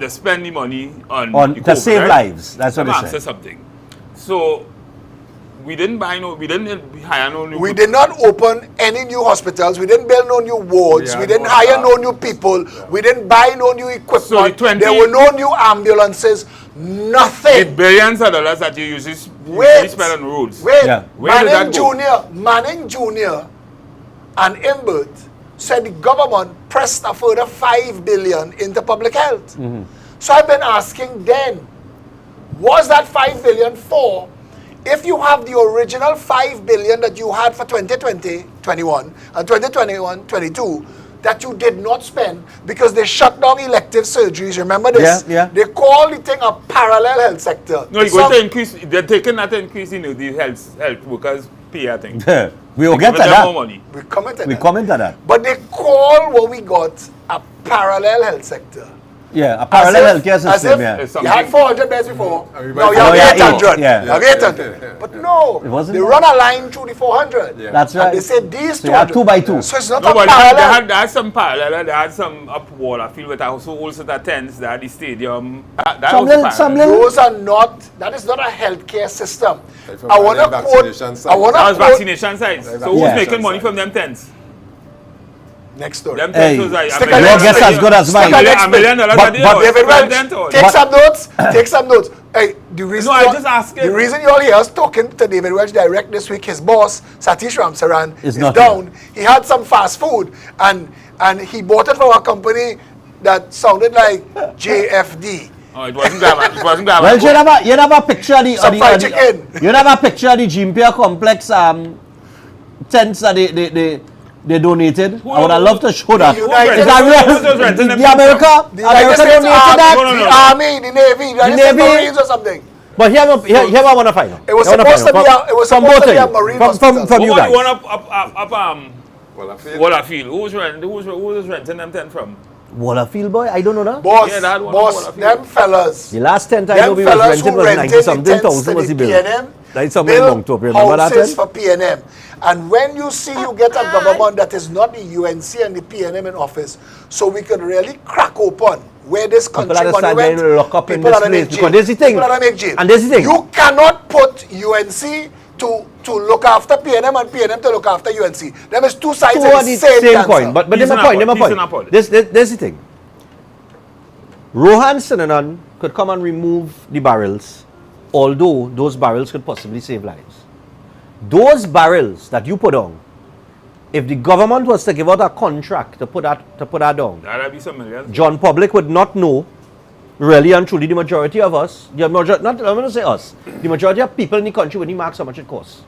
D: spend the money on the
B: To
D: COVID,
B: save
D: right?
B: lives. That's what
D: Let me
B: they
D: ask you
B: said.
D: something. So we didn't hire no new
C: We did not open any new hospitals. We didn't build no new wards.
E: Yeah,
C: we didn't
E: no
C: hire
E: staff.
C: no new people. We didn't buy no new equipment.
D: So the 20
C: there were no new ambulances.
D: the
C: Nothing.
D: billions of dollars that you usually
C: Wait.
D: spend on roads.
C: Wait.
B: Yeah.
D: Where did that go?
C: Manning Jr. and Imbert said the government pressed a further $5 billion into public health. So I've been asking then, was that $5 billion for? If you have the original $5 billion that you had for 2020, 21, and 2021, 22, that you did not spend because they shut down elective surgeries. Remember this?
B: Yeah, yeah.
C: They call the thing a parallel health sector.
D: No, you're going to increase, they're taking that increase in the health workers pay, I think.
B: We will get to
D: Give them more
B: that.
D: money.
C: We commented
B: We
C: that.
B: comment on that.
C: But they call what we got a parallel health sector.
B: Yeah, a parallel healthcare
C: As if
B: system, yeah.
D: It's
C: you had
D: something-
C: 400 beds before,
E: And we
C: now
E: went
C: you have
B: to- Yeah,
C: 800.
B: yeah.
C: You have 800. But no,
B: wasn't
C: they
B: that.
C: run a line through the 400.
E: Yeah.
B: That's
C: And
B: right.
C: they say these
B: So you had
C: 200.
B: 2 by 2.
C: So it's not
D: No,
C: a
D: but
C: parallel.
D: they had some parallel. They had some up Waterfield with also all sort of tents. They had the stadium. That
B: Some
D: was
B: little-
D: parallel.
B: some little-
C: Those are not, that is not a healthcare system.
E: Like from
C: I want to
E: the
C: quote,
E: vaccination
C: I
E: side.
C: want
D: That
C: to
D: was
C: quote,
D: vaccination sites. So who's
B: Yeah.
D: making money from them tents?
C: next story.
D: Them
B: Hey,
D: tents was like
C: stick
D: $1 million
C: your guess
B: as good as mine.
C: Stick
D: $1 million
B: But-
D: a day.
B: but
D: or
C: David
D: $1
C: Welch,
D: million or-
C: take some notes. Take some notes. Hey, the reason
D: No, I
C: you all-
D: just asking.
C: the reason you all hear us talking to David Welch direct this week, his boss Satish Ramsaran
B: Is
C: is
B: not
C: down. He had some fast food and he bought it from a company that sounded like JFD.
D: Oh, it wasn't glamour. It wasn't glamour.
B: Well, you never a picture of the,
C: Some fried chicken.
B: you never a picture of the Gimpia complex tents that they donated. I would have loved to show that.
C: The United
B: Is that real?
D: Who was renting them
B: The America
C: The United
B: America
C: States
B: donated
C: Army,
B: that.
D: No, no,
C: the
D: no.
C: Army, the Navy, the United States
B: Navy.
C: Marines or something.
B: But here I want to find out.
C: It was
B: Here I wanna
C: supposed to
B: find
C: be
B: out.
C: a- it was
B: From
C: supposed
B: both
C: to be
B: of
C: a
B: you.
C: Marine
B: From
C: hospital.
B: you
D: What
B: guys.
D: one up
E: Well, I feel
D: Waterfield? Who was renting them tent from?
B: Waterfield boy, I don't know that.
C: Boss,
D: Yeah, that one
C: boss,
D: was a
C: them fellas.
B: The last tent I know
C: Them
B: we was
C: fellas
B: rented
C: who
B: was
C: rented
B: 90 something
C: the tents
B: thousand
C: to
B: was the
C: the
B: bill.
C: PNM,
B: That's somewhere in
C: build
B: Moncton. Remember that
C: houses
B: tent?
C: for PNM. And when you see you get a government that is not the UNC and the PNM in office, so we can really crack open where this country
B: People are
C: money
B: start
C: went,
B: getting locked up in
C: people
B: this
C: are to
B: place
C: make
B: because
C: jail.
B: there's the thing.
C: People are to make jail.
B: And there's the thing.
C: You cannot put UNC to look after PNM and PNM to look after UNC. Them is two sides
B: Two
C: of
B: are
C: the
B: the
C: same
B: same
C: cancer.
B: coin. But
D: Peace
B: there's a
D: and
B: point,
D: apple,
B: there's a
D: peace and apple.
B: point. There's the thing. Rohan Sinanan could come and remove the barrels, although those barrels could possibly save lives. Those barrels that you put on, if the government was to give out a contract to put that down,
D: That'd be some millions.
B: John Public would not know, really and truly, the majority of us, I'm going to say us, the majority of people in the country wouldn't mark how much it costs.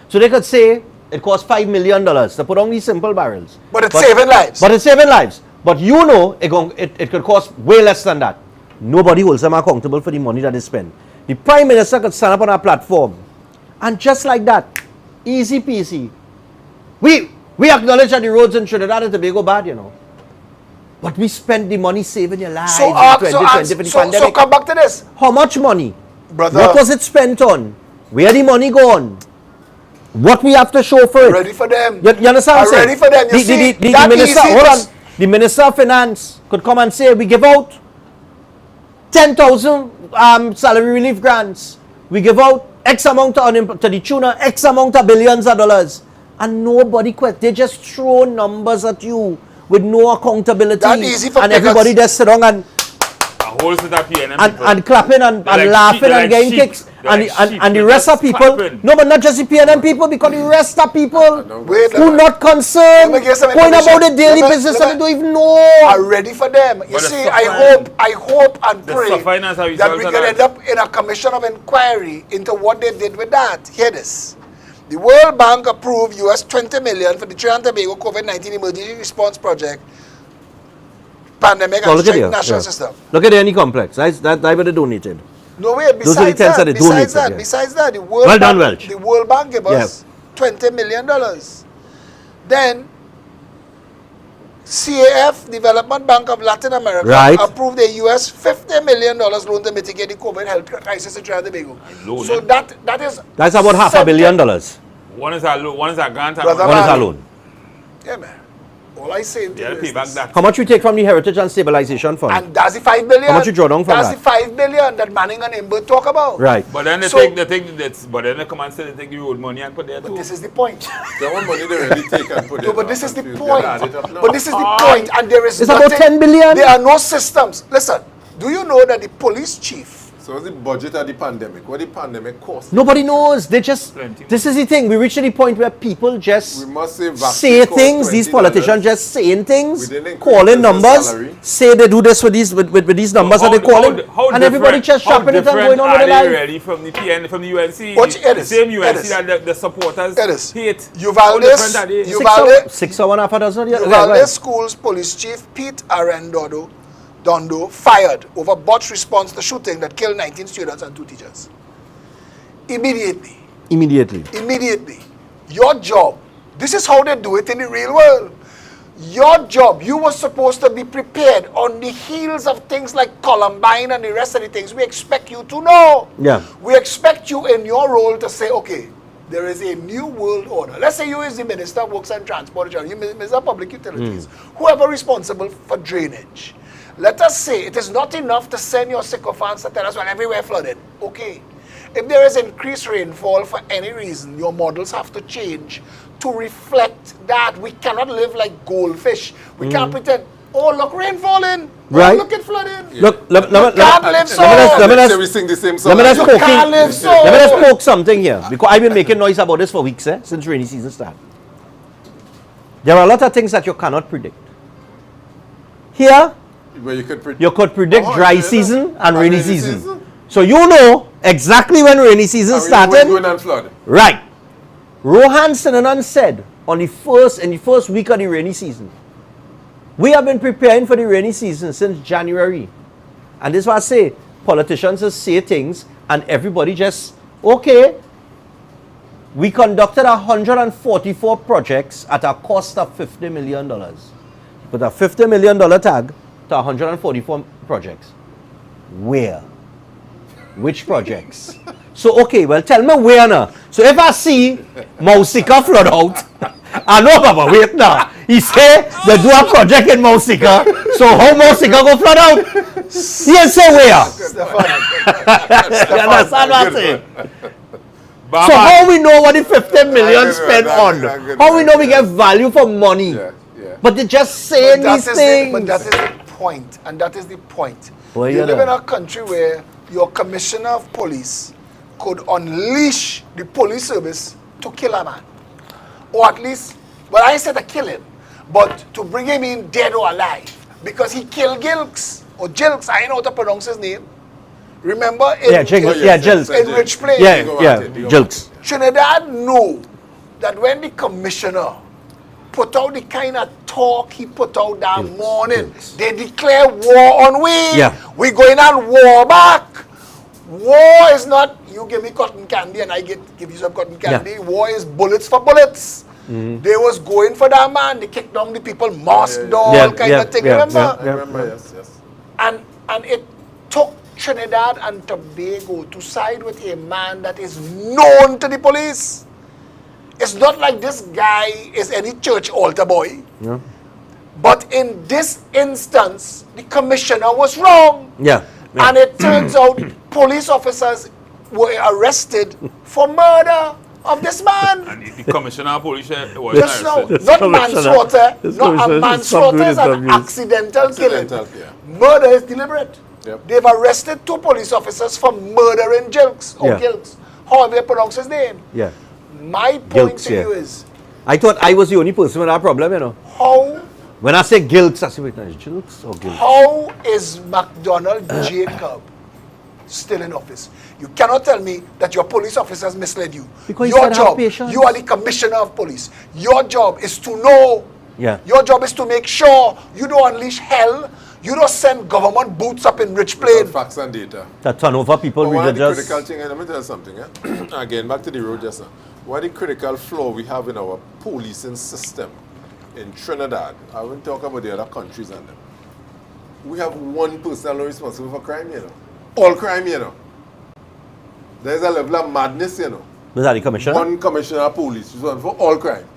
B: So they could say it costs $5 million to put on these simple barrels.
C: But it's saving lives.
B: But it's saving lives. But you know it could cost way less than that. Nobody holds them accountable for the money that they spend. The Prime Minister could stand up on a platform and just like that, easy peasy, we acknowledge that the roads in Trinidad and Tobago bad, you know. But we spend the money saving your lives
C: So,
B: in
C: so
B: 2020 for the pandemic.
C: come back to this.
B: How much money?
C: Brother.
B: What was it spent on? Where the money gone? What we have to show for it?
C: Ready for them.
B: You understand what I'm
C: I'm
B: saying?
C: ready for them. You see,
B: the
C: that
B: minister,
C: easy
B: hold
C: to
B: on. The Minister of Finance could come and say, we give out 10,000 salary relief grants. We give out X amount to the tune of X amount of billions of dollars. And nobody quit. They just throw numbers at you with no accountability.
C: That easy for
B: and
C: pickers.
B: everybody just sit down and
D: A whole set of PNM people.
B: and clapping and
D: They're like
B: laughing
D: sheep, they're
B: and
D: like
B: getting
D: sheep.
B: kicks.
D: They're
B: And,
D: like
B: and,
D: sheep.
B: and the
D: They're
B: rest of
D: just
B: people,
D: clapping.
B: no, but not just the PNM people, because the rest of people
C: Wait,
B: who not concerned,
C: let me get some
B: going
C: information.
B: about the daily
C: Let me-
B: business
C: let
B: and
C: me-
B: don't even know.
C: Are ready for them. You
D: But the
C: see,
D: suffering-
C: I hope and
D: the
C: pray
D: suffering has a
C: that
D: result
C: we
D: of
C: can
D: that.
C: end up in a commission of inquiry into what they did with that. Hear this. The World Bank approved US $20 million for the Trinidad and Tobago COVID-19 Emergency Response Project, Pandemic
B: So
C: and
B: look at
C: Strength
B: here.
C: National
B: Yeah.
C: System.
B: Look at any complex. That's what they donated.
C: No way.
B: Those are the
C: Besides
B: tents that
C: that,
B: they donated, yeah.
C: besides that, the World
B: Well done,
C: Bank,
B: Welch.
C: the World Bank gave us $20 million. Then CAF, Development Bank of Latin America,
B: Right.
C: approved a US $50 million loan to mitigate the COVID health crisis in Trinidad and Tobago.
D: Loan,
C: So
D: eh?
C: that is
B: That's about $500 million.
D: One is a grant. and
C: Brother
B: One is
C: man.
B: a loan.
C: Yeah, man. All I say to
D: Yeah,
C: you
D: pay
C: is
D: back
C: this.
D: that.
B: How much we take from the Heritage and Stabilization Fund?
C: And that's the $5 billion.
B: How much you draw down from
C: That's
B: that?
C: the $5 billion that Manning and Imber talk about.
B: Right.
D: But then they
C: So-
D: take that's. But then they come and say they take the road money and put there
C: But
D: too.
C: this is the point.
E: that one money they really take and put
C: No,
E: it
C: but
E: now.
C: this is the
E: Confused.
C: point.
E: They add it up now.
C: But this is the point, and there is
B: It's about
C: nothing-
B: 10 billion.
C: There are no systems. Listen, do you know that the police chief,
E: So what's the budget of the pandemic? What the pandemic cost?
B: Nobody knows. They just,
D: Plenty.
B: this is the thing. We reach to the point where people just
E: We must say vaccine
B: say
E: cost
B: things, these
E: $20.
B: politicians just saying things,
E: We didn't increase
B: calling
E: the
B: numbers,
E: salary.
B: say they do this with these with these numbers that they calling, and everybody just shopping it and going on with their life.
D: Really from the PN, from the UNC,
C: Watch
D: the
C: Edis,
D: same UNC
C: Edis.
D: that the supporters
C: Edis.
D: hate.
C: Uvalde-
D: How different are they?
C: Uvalde-
B: 6 or 1.5 dozen. Yeah,
C: Uvalde
B: right.
C: School's police chief Pete Dondo fired over botched response to shooting that killed 19 students and 2 teachers. Immediately.
B: Immediately.
C: Your job, this is how they do it in the real world. Your job, you were supposed to be prepared on the heels of things like Columbine and the rest of the things. We expect you to know.
B: Yeah.
C: We expect you in your role to say, okay, there is a new world order. Let's say you is the Minister of Works and Transport, you Minister of Public Utilities, whoever responsible for drainage. Let us say it is not enough to send your sycophants to tell us, well, everywhere flooded. Okay. If there is increased rainfall for any reason, your models have to change to reflect that. We cannot live like goldfish. We can't pretend, oh, look, rain falling.
B: Right.
C: Oh, look, it flooding.
B: Yeah. Look,
C: You can't live so.
E: We sing the same song.
B: Let me just
C: You
B: poke
C: can't live so.
B: Let me just poke something here, because I've been making noise about this for weeks, since rainy season started. There are a lot of things that you cannot predict. Here,
E: Where you could
B: you could predict
E: Oh,
B: dry
E: yeah.
B: season and rainy season. So you know exactly when rainy season started.
E: Going and flood.
B: Right. Rohan Sinanan said in the first week of the rainy season, we have been preparing for the rainy season since January. And this is what I say, politicians just say things and everybody just, okay. We conducted 144 projects at a cost of $50 million. Put a $50 million tag to 144 projects. Where? Which projects? So, okay, well, tell me where now. So, if I see Mausika flood out, I know, Baba, wait now. He say they do a project in Mausika, so how Mausika go flood out? He say where? You understand what I'm saying? So, how we know what the 50 million spent on? How we know we get value for money?
E: Yeah.
B: But they just saying these things.
C: But that is the point, and that is the point.
B: Well,
C: you
B: you
C: live
B: know.
C: in a country where your commissioner of police could unleash the police service to kill a man. Or at least, well, I said to kill him, but to bring him in dead or alive. Because he killed Gilks, or Jilks, I don't know how to pronounce his name. Remember? In,
B: Jilks.
C: in Rich Plain.
B: Jilks.
C: Trinidad know that when the commissioner put out the kind of talk he put out that morning, they declare war on we.
B: Yeah.
C: We going on war back. War is not, you give me cotton candy and I give you some cotton candy.
B: Yeah.
C: War is bullets for bullets. They was going for that man. They kicked down the people, masked all kind of thing. Remember?
E: I remember, yes.
C: And it took Trinidad and Tobago to side with a man that is known to the police. It's not like this guy is any church altar boy.
B: Yeah.
C: But in this instance, the commissioner was wrong.
B: Yeah.
C: And it turns out police officers were arrested for murder of this man.
D: And the commissioner of police was
C: Just now,
D: arrested.
C: not manslaughter, not a manslaughter is an accidental killing. Murder is deliberate.
E: Yep.
C: They've arrested 2 police officers for murdering Gilks, or Gilks, however you pronounce his name.
B: Yeah.
C: My point
B: Gilks,
C: to you is,
B: I thought I was the only person with that problem, you know.
C: how
B: When I say Gilks, I say, wait, no, is Jilks or Gilks?
C: How is McDonald Jacob still in office? You cannot tell me that your police officers misled you.
B: Because he
C: your
B: said have
C: job,
B: patience.
C: you are the commissioner of police. Your job is to know.
B: Yeah.
C: Your job is to make sure you don't unleash hell. You don't send government boots up in Rich Plain.
E: Facts and data.
B: That turn over people
E: One of the
B: religious.
E: critical thing, and let me tell you something. Again, back to the road just now. One of the critical flaw we have in our policing system in Trinidad, I won't talk about the other countries and them. We have one person responsible for crime, you know. All crime, you know. There's a level of madness, you know.
B: Was that the commissioner?
E: One commissioner of police responsible for all crime.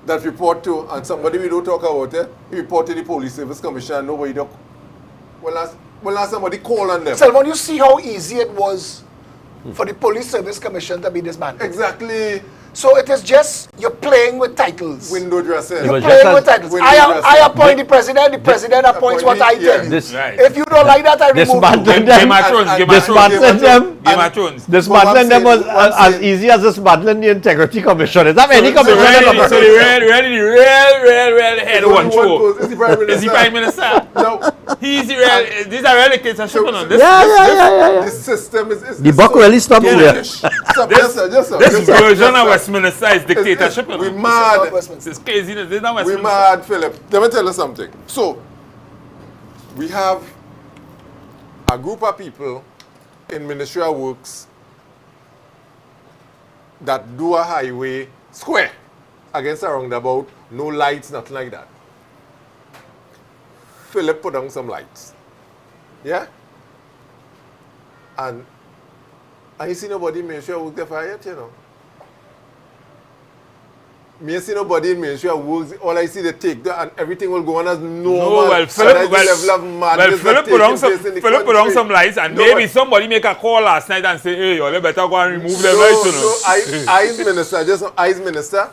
E: That report to, and somebody we don't talk about it, he report to the police service commissioner, nobody don't. Well, somebody call on them.
C: Salmon, you see how easy it was for the police service commission to be disbanded.
E: Exactly.
C: So it is just, you're playing with titles.
E: Window dressing.
B: It was
C: Playing
B: just
C: with titles. I appoint the president appoints what I tell you.
B: This-
D: Right.
C: If you don't like that, I remove you.
B: Dismantling
D: Game
B: them.
D: of Thrones, Game of
B: Dismantling
D: Thrones.
B: them.
D: Game of Thrones.
B: Dismantling them was
E: What I'm
B: as
E: saying-
B: easy as dismantling the integrity commission. Is that any
D: So
B: commission?
D: the real head one show.
E: Is the prime minister?
D: Is the prime minister?
E: No.
D: He's the real. These are real dictatorship on this.
B: Yeah.
E: This system is
B: The buck really stops there.
E: Stop, yes, sir.
D: This version of Westminster is dictatorship.
E: We mad.
D: This is craziness. This is not
E: We
D: Westminster.
E: mad, Philip. Let me tell you something. So, we have a group of people in Ministry of Works that do a highway square against a roundabout No lights, nothing like that. Phillip put on some lights. Yeah? And I see nobody in Ministry of Works there for yet, you know. Me see nobody in Ministry of Works. All I see they take that and everything will go on as normal.
D: No, well, Phillip put on some lights and maybe somebody make a call last night and say, hey, you better go and remove them lights, you know.
E: Eyes Minister, just Eyes Minister,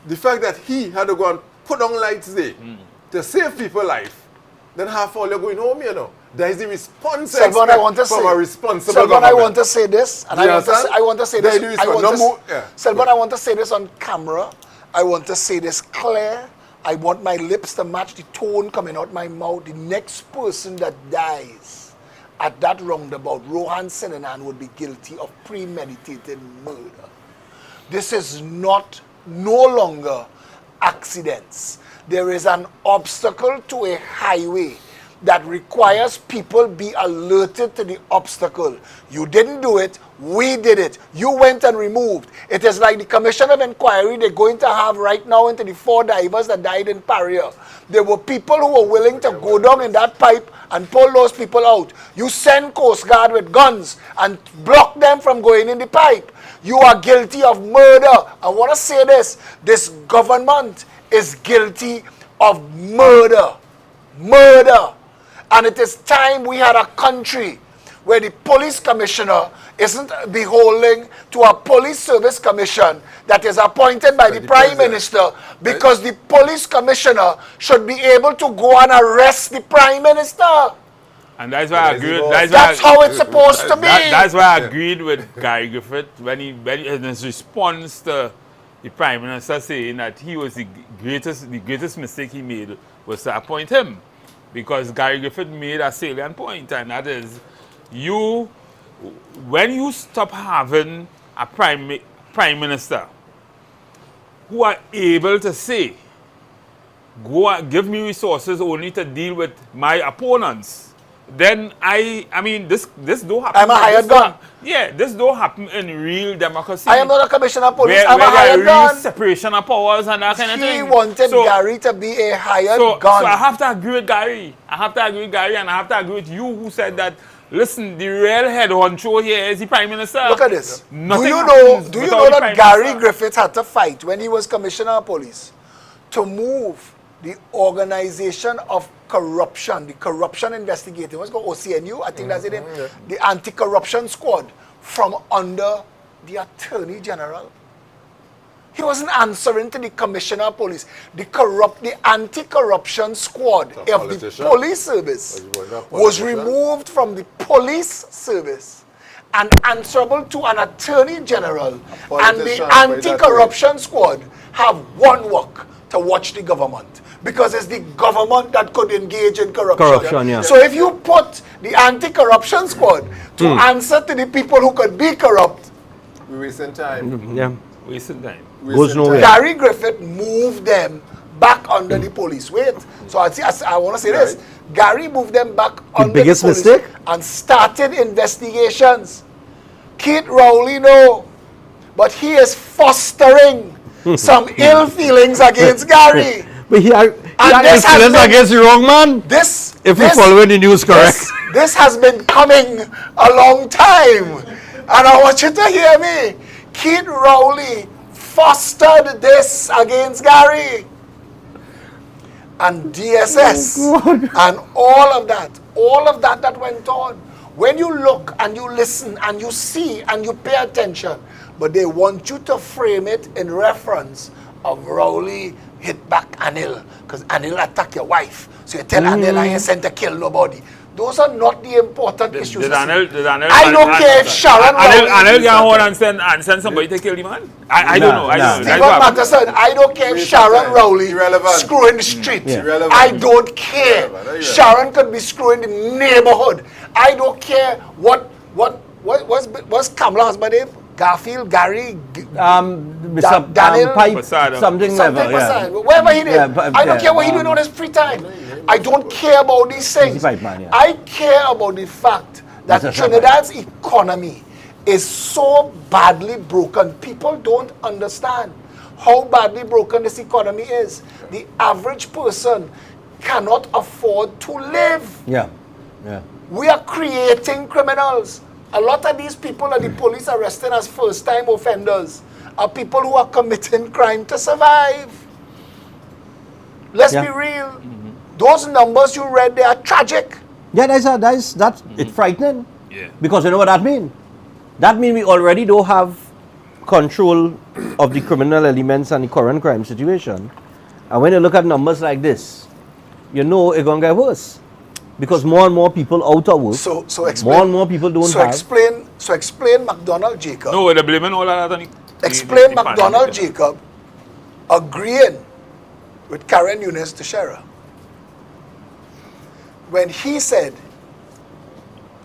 E: the fact that he had to go and put on lights there to save people's life, then half all you're going home, you know. That is the response from a responsible government.
C: I want to say this, and I want to say this. Selvon, I want to say this on camera. I want to say this clear. I want my lips to match the tone coming out my mouth. The next person that dies at that roundabout, Rohan Sinanan, would be guilty of premeditated murder. This is no longer accidents. There is an obstacle to a highway that requires people be alerted to the obstacle. You didn't do it, we did it. You went and removed. It is like the commission of inquiry they're going to have right now into the 4 divers that died in Paria. There were people who were willing to go down in that pipe and pull those people out. You send Coast Guard with guns and block them from going in the pipe. You are guilty of murder. I want to say this. This government is guilty of murder. Murder. And it is time we had a country where the police commissioner isn't beholden to a police service commission that is appointed by the prime minister, because the police commissioner should be able to go and arrest the prime minister.
D: And that's why I agreed.
C: That's how it's supposed to be.
D: That's why I agreed with Gary Griffith when in his response to the prime minister saying that he was the greatest mistake he made was to appoint him. Because Gary Griffith made a salient point, and that is, when you stop having a prime minister who are able to say, give me resources only to deal with my opponents, then I mean, this don't happen.
C: I'm a hired gun.
D: Yeah, this don't happen in real democracy.
C: I am not a commissioner of police.
D: I'm
C: a hired gun.
D: Separation of powers and that kind of thing.
C: He wanted Gary to be a hired gun.
D: So I have to agree with Gary. And I have to agree with you who said that, listen, the real head honcho here is the Prime Minister.
C: Look at this.
D: Nothing
C: do you know that Gary Griffith had to fight when he was Commissioner of Police to move the organization of corruption, the corruption investigating, what's called OCNU, I think that's it, the anti-corruption squad, from under the Attorney General. He wasn't answering to the Commissioner of Police. The anti-corruption squad of the police service was removed from the police service and answerable to an Attorney General. And the anti-corruption squad have one work: to watch the government. Because it's the government that could engage in corruption.
B: Yeah.
C: So if you put the anti-corruption squad to answer to the people who could be corrupt,
E: we wasting time.
B: Yeah.
D: Wasting time.
B: Goes nowhere.
C: Gary Griffith moved them back under the police. Wait. So I want to say this. Gary moved them back under the police
B: mistake?
C: and started investigations. Keith Rowley, no. But he is fostering some ill feelings against Gary.
B: But he had influence against the wrong man. If we follow the news correct.
C: This has been coming a long time. And I want you to hear me. Keith Rowley fostered this against Gary. And DSS. And all of that that went on. When you look and you listen and you see and you pay attention, but they want you to frame it in reference of Rowley hit back Anil, because Anil attacked your wife. So you tell Anil I ain't sent to kill nobody. Those are not the important issues.
D: I
C: don't care if Sharon
D: Anil can hold and send somebody to kill the man. I don't know.
C: Stephen Matteson, I don't care if Sharon Rowley screwing the street. I don't care. Sharon could be screwing the neighborhood. I don't care what's Kamala's husband name? Garfield, Gary, Daniel,
B: Pipe, something
C: whatever he did. I don't care what he did on his free time. I don't care about these things. I care about the fact that Trinidad's economy is so badly broken. People don't understand how badly broken this economy is. The average person cannot afford to live.
B: Yeah. Yeah.
C: We are creating criminals. A lot of these people that the police are arresting as first-time offenders are people who are committing crime to survive. Let's
B: Yeah.
C: be real. Those numbers you read, they are tragic.
B: Yeah, that's it's frightening.
D: Yeah.
B: Because you know what that means? That means we already don't have control of the criminal elements and the current crime situation. And when you look at numbers like this, you know it's going to get worse. Because more and more people out of work,
C: So explain.
B: more and more people don't have.
C: Explain McDonald Jacob.
D: No, they're blaming all of that on
C: Explain
D: the
C: McDonald
D: pandemic.
C: Jacob agreeing with Karen Eunice Teixeira when he said,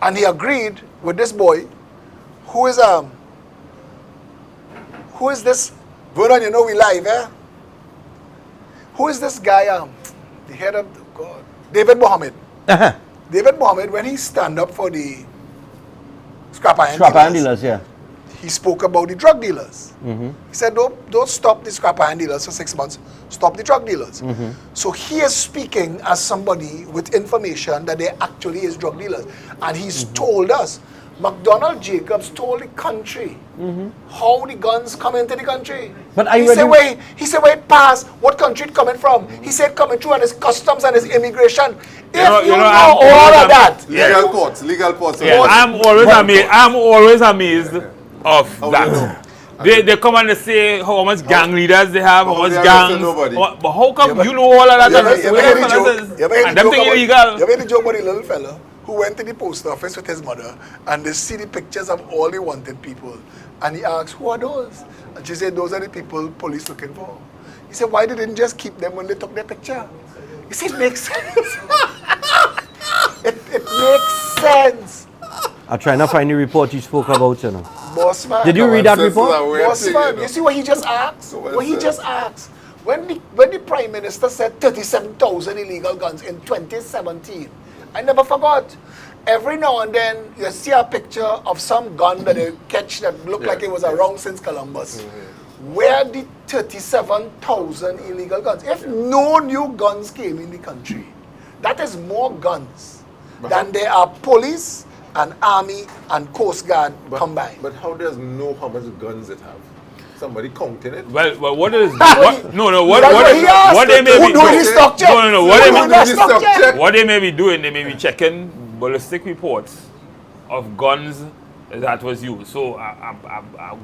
C: and he agreed with this boy, who is this? Vernon, you know we live, eh? Who is this guy? The head of God, David Mohammed.
B: Uh-huh.
C: David Mohammed, when he stand up for the scrap iron
B: dealers, yeah.
C: he spoke about the drug dealers. He said, don't stop the scrap iron dealers for 6 months. Stop the drug dealers. So he is speaking as somebody with information that there actually is drug dealers. And he's told us, McDonald Jacobs told the country how the guns come into the country.
B: But
C: he said where it passed, what country it coming from. He said coming through and his customs and his immigration. If you know all of that.
E: Legal ports.
D: Yeah, I'm always amazed of
E: How
D: that.
E: do you know?
D: They come and they say how much gang leaders they have, how much
E: they
D: gangs.
E: arrested nobody?
D: But how come you know all of that? And them thing illegal.
C: You made the joke about the little fella who went to the post office with his mother and they see the pictures of all the wanted people. And he asked, who are those? And she said, those are the people police looking for. He said, why they didn't just keep them when they took their picture? You see, it makes sense. it makes sense.
B: I'm trying to find the report you spoke about, you know.
C: Boss man.
B: Did you read that report?
C: Boss man, you see what he just asked? What he just asked. When the Prime Minister said 37,000 illegal guns in 2017, I never forgot. Every now and then, you see a picture of some gun that they catch that looked like it was around since Columbus. Where the 37,000 illegal guns? If no new guns came in the country, that is more guns than there are police and army and coast guard combined.
E: But how does know how much guns it have? Somebody counting it?
D: Well, what is
C: he asked.
D: what they may be
C: Who do the stock check?
D: No,
C: Who do the stock check?
D: what they may be doing, they may be checking ballistic reports of guns that was used. So a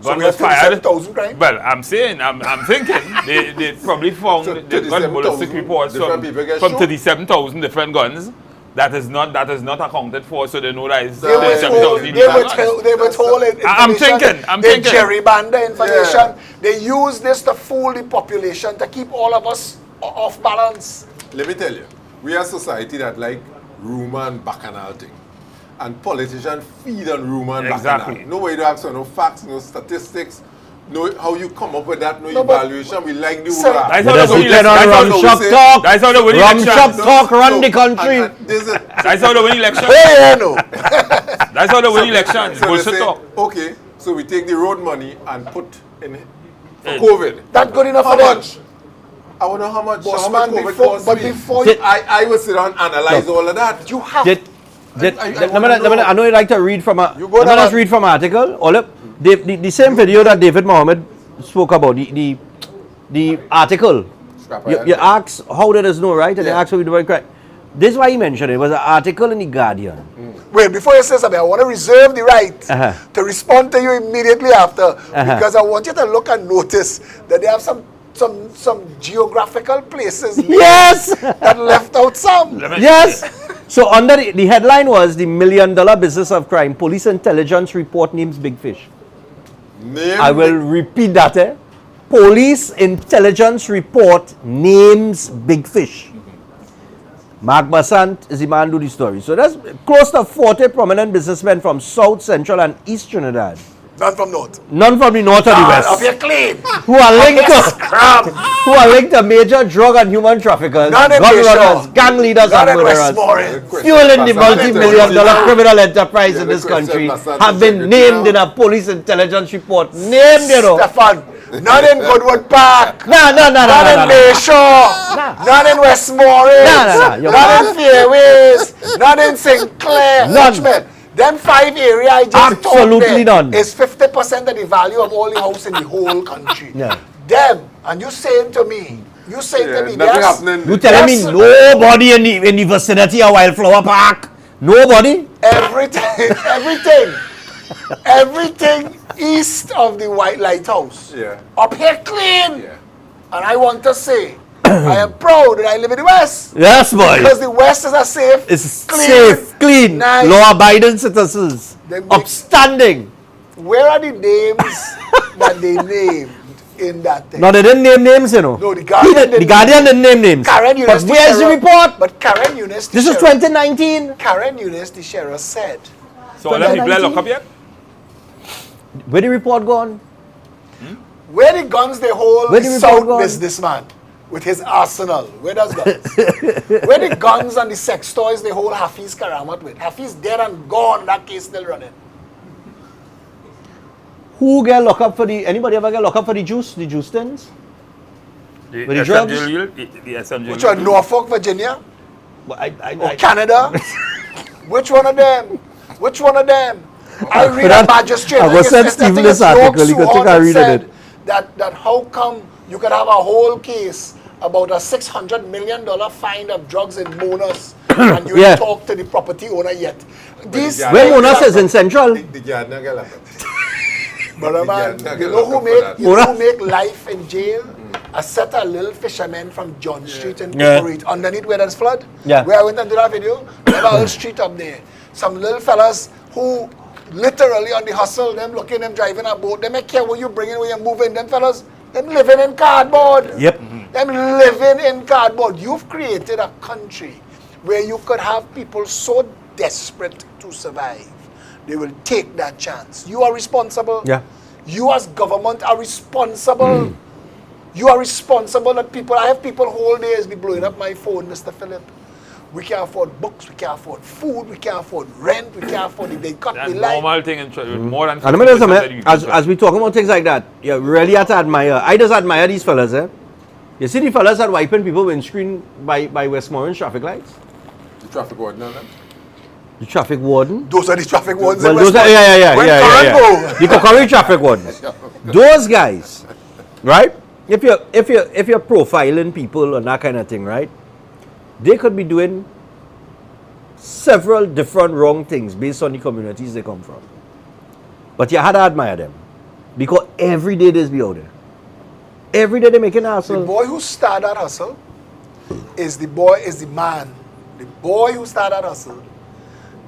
D: gun
C: we
D: was
C: have
D: fired.
C: 37,000 crime?
D: Well, I'm thinking they probably found
E: So
D: they got ballistic
E: 37,000
D: reports
E: different people get
D: from
E: shot?
D: 37,000 different guns. That is not accounted for, so they know that it's
C: They were told,
D: 37,000
C: they were told
D: I'm
C: information.
D: thinking.
C: They gerrymander information. They use this to fool the population, to keep all of us off balance.
E: Let me tell you, we are a society that like rumor and bacchanal thing. And politicians feed on rumor and
D: Exactly.
E: bacchanal. No way to ask for no facts, no statistics, no how you come up with that, no
C: No, but-
E: evaluation. We like the
C: Sir,
E: word.
D: That's
B: Let us
D: how the
B: depend on
E: that's
B: rum
E: how we
B: shop
E: say-
B: talk.
D: That's how the winning
B: Rum
D: election.
B: shop talk run the country.
E: This is,
D: That's how the winning election.
C: Hey, no.
D: That's how the winning election.
E: so they
D: Bullshit
E: say,
D: talk.
E: okay, so we take the road money and put in for
D: Hey.
E: COVID.
C: That good enough
E: How
C: for them?
E: much? I wonder how much.
C: Boss
E: how much
C: man,
E: COVID
C: before,
E: cost
C: but
E: me.
C: before
B: Did-
C: you,
E: I will sit down and analyze all of that.
C: you have
B: I know you like to read from a.
C: You go
B: Let me
C: down
B: just
C: and-
B: read from an article. The same video that David Mohammed spoke about, the article.
E: Scrap
B: You
E: iron.
B: ask how did us know, right? And they
E: Yeah.
B: ask how we do it correct. This is why he mentioned it. It was an article in the Guardian.
C: Wait, before you say something, I want to reserve the right
B: Uh-huh.
C: to respond to you immediately after, because I want you to look and notice that they have some geographical places
B: Yes!
C: that left out some.
B: Yes! So under the headline was the $1 million business of crime. Police intelligence report names Big Fish.
E: Name
B: I will repeat that. Police intelligence report names Big Fish. Mark Bassant is the man who do the story. So that's close to 40 prominent businessmen from South, Central, and East Trinidad.
C: None from North.
B: None from the north or the
C: Up
B: west.
C: here clean.
B: Who are linked to
C: Scrub.
B: who are linked to major drug and human traffickers,
C: None in
B: gun
C: Bayshore.
B: runners, gang leaders,
C: None
B: and
C: in
B: murderers.
C: Westmoreland.
B: Fueling the multi-million dollar criminal enterprise
E: Yeah,
B: in
E: the
B: this
E: question
B: country
E: Bassant
B: have
E: is
B: been
E: secretary
B: named
E: now.
B: in a police intelligence report. Named, you know.
C: Stephan, none in Goodwood Park,
B: No.
C: none in Bayshore, none in Westmoreland,
B: You're
C: none in Fairways, none in Sinclair.
B: None.
C: Watch me. Them 5 areas I just
B: Absolutely
C: told
B: none.
C: is 50% of the value of all the house in the whole country.
B: Yeah.
C: Them, and you saying to me,
E: Nothing
C: yes,
E: happening.
B: You telling me
C: Yes.
B: nobody in the vicinity of Wildflower Park? Nobody?
C: everything east of the White Lighthouse.
E: Yeah.
C: Up here clean.
E: Yeah.
C: And I want to say, I am proud that I live in the West.
B: Yes, boy.
C: Because the West is a safe,
B: It's
C: clean,
B: safe, clean,
C: nice.
B: law-abiding citizens.
C: They make-
B: Upstanding.
C: Where are the names that they named in that thing?
B: No, they didn't name names, you know.
C: No, the Guardian
B: The
C: didn't.
B: Guardian didn't name names.
C: Karen
B: But
C: Eunice
B: where's the
C: Teixeira-
B: report?
C: But Karen Eunice
B: This is
C: Teixeira-
B: 2019.
C: Karen Eunice Teixeira said,
D: So all the people are locked up yet?
B: Where the report gone?
C: where the guns they hold
B: Where
C: the
B: the
C: South
B: report gone?
C: businessman with his arsenal? Where does guns? Where the guns and the sex toys they hold Hafiz Karamat with? Hafiz dead and gone, that case still running.
B: Who get locked up for the... Anybody ever get locked up for the juice? The juice thins?
D: The
B: With the drugs?
D: The SMJ.
C: Which one, Norfolk, Virginia?
B: Well,
C: Or Canada? Which one of them? Which one of them? I read
B: that-
C: a magistrate.
B: I was sent
C: I
B: Stephen
C: think
B: this
C: it's York
B: article, you can
C: Suhan
B: take a read of
C: said
B: it.
C: That how come you could have a whole case about a $600 million fine of drugs in Monas and you
B: Yeah.
C: ain't talk to the property owner yet. These
E: Yeah.
B: Where
C: things
B: Monas
C: are-
B: is in Central?
E: The gardener get locked up.
C: Brother man,
E: Yeah,
C: you know who
E: look
C: make
E: up for
C: you know
B: that.
C: who make life in jail? A set of little fishermen from John Street in
B: Yeah.
C: Kukurit, underneath where there's flood.
B: Yeah.
C: Where I went and did that video, there's a little street up there. Some little fellas who literally on the hustle, them looking, them driving a boat, they make care what you bringing, where you're moving. Them fellas, them living in cardboard.
B: Yep.
C: Them living in cardboard. You've created a country where you could have people so desperate to survive, they will take that chance. You are responsible.
B: Yeah.
C: You as government are responsible. You are responsible that people, I have people whole days be blowing up my phone, Mr. Phillip. We can't afford books, we can't afford food, we can't afford rent, we can't afford the they cut
D: That's
C: the light.
D: normal thing in more than
B: And let me tell you
D: 50% of the
B: something,
D: people.
B: as we talk about things like that, you really have to admire. I just admire these fellas, eh? You see the fellas that wiping people windscreen by Westmoreland traffic lights?
E: The traffic warden on them.
B: The traffic warden?
C: Those are the traffic ones
B: Well,
C: in
B: those are,
C: Westport. When current go.
B: The Kokori traffic wardens. Those guys, right? If you're profiling people and that kind of thing, right? They could be doing several different wrong things based on the communities they come from. But you had to admire them. Because every day there's be out there. Every day they making a
C: The
B: hustle.
C: boy who started that hustle is the man. The boy who started that hustle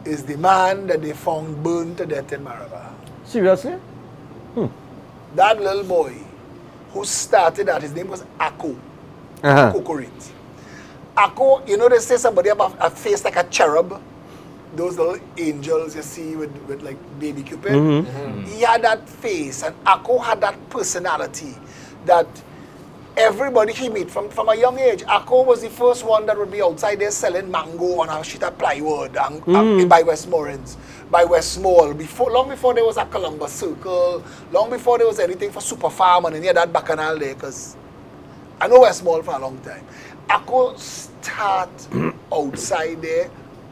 C: is the man that they found burned to death in Maraba.
B: Seriously?
C: That little boy who started that, his name was Akko.
B: Uh-huh.
C: Kukurit. Akko, you know they say somebody have a face like a cherub? Those little angels you see with like baby Cupid? He had that face, and Akko had that personality that everybody he meet from a young age. Akko was the first one that would be outside there selling mango on a sheet of plywood and, by Westmorelands, by West Mall. Long before there was a Columbus Circle, long before there was anything for Super Farm and any of that bacchanal there, because I know West Mall for a long time. Akko start outside there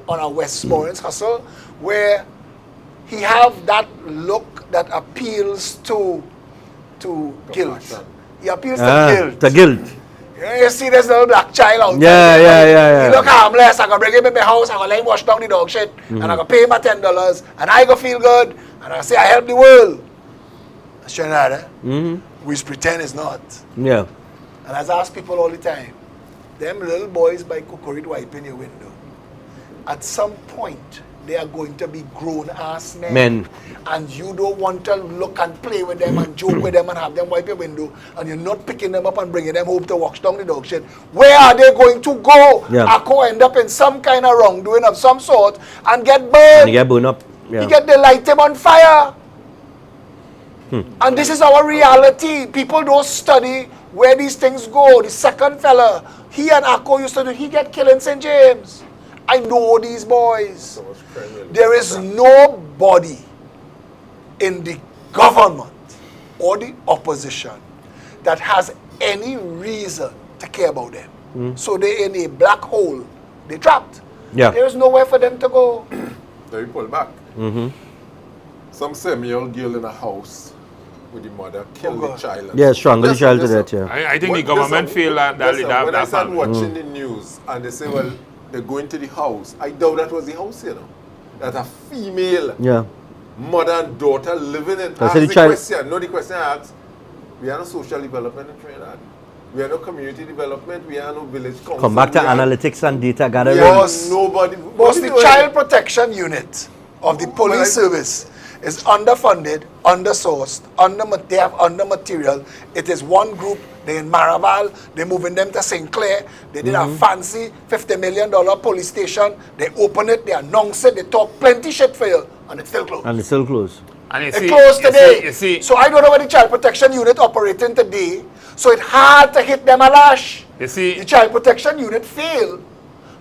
C: on a Westmorelands hustle where he have that look that appeals to guilt. He appeals to guilt.
B: The guilt.
C: You see this little black child out
B: Yeah,
C: there.
B: yeah.
C: He look harmless. I go bring him in my house. I go let him wash down the dog shit. And I go pay him $10. And I go feel good. And I say I help the world. That's Trinidad, eh? We pretend it's not.
B: Yeah.
C: And as I ask people all the time, them little boys by Kukurit wiping your window, at some point, they are going to be grown-ass men. And you don't want to look and play with them and joke with them and have them wipe your window, and you're not picking them up and bringing them home to wash down the dog shit. Where are they going to go?
B: Yeah.
C: Akko end up in some kind of wrongdoing of some sort and get
B: And
C: burned.
B: you get burned up. Yeah.
C: They light him on fire. And this is our reality. People don't study where these things go. The second fella, he and Akko used to do, he get killed in St. James. I know these boys. There is nobody in the government or the opposition that has any reason to care about them. So they're in a black hole. They're trapped.
B: Yeah.
C: There is nowhere for them to go.
E: They pull back. Some 7-year-old girl in a house with the mother killed the
C: God.
E: child.
B: Yeah, strangle the child to
E: Listen,
B: death, yeah.
D: I think
E: What-
D: the government
E: listen,
D: feel that
E: listen, when I
D: that
E: start
D: family.
E: watching the news and they say, well, they're going to the house, I doubt that was the house, you know. That a female
B: Yeah.
E: mother and daughter living in.
B: That's
E: Ask
B: the
E: the
B: child-
E: question. No, the question I asked, we are no social development in Trinidad. We are no community development. We are no village council.
B: Come back to
E: we are-
B: analytics and data
E: We
B: gathering.
E: are
C: Boss-
E: nobody.
C: Boss, the
E: What
C: Child Protection Unit of the police
E: Well,
C: service is underfunded, undersourced, they have under material. It is one group. They're in Maraval. They're moving them to St. Clair. They did a fancy $50 million police station. They open it. They announce it. They talk plenty shit for you, and it's still closed.
B: And it's still closed.
D: And you
C: It
D: see,
C: closed today.
D: You see,
C: So I don't know where the Child Protection Unit operating today. So it hard to hit them a lash.
D: you see,
C: The Child Protection Unit failed.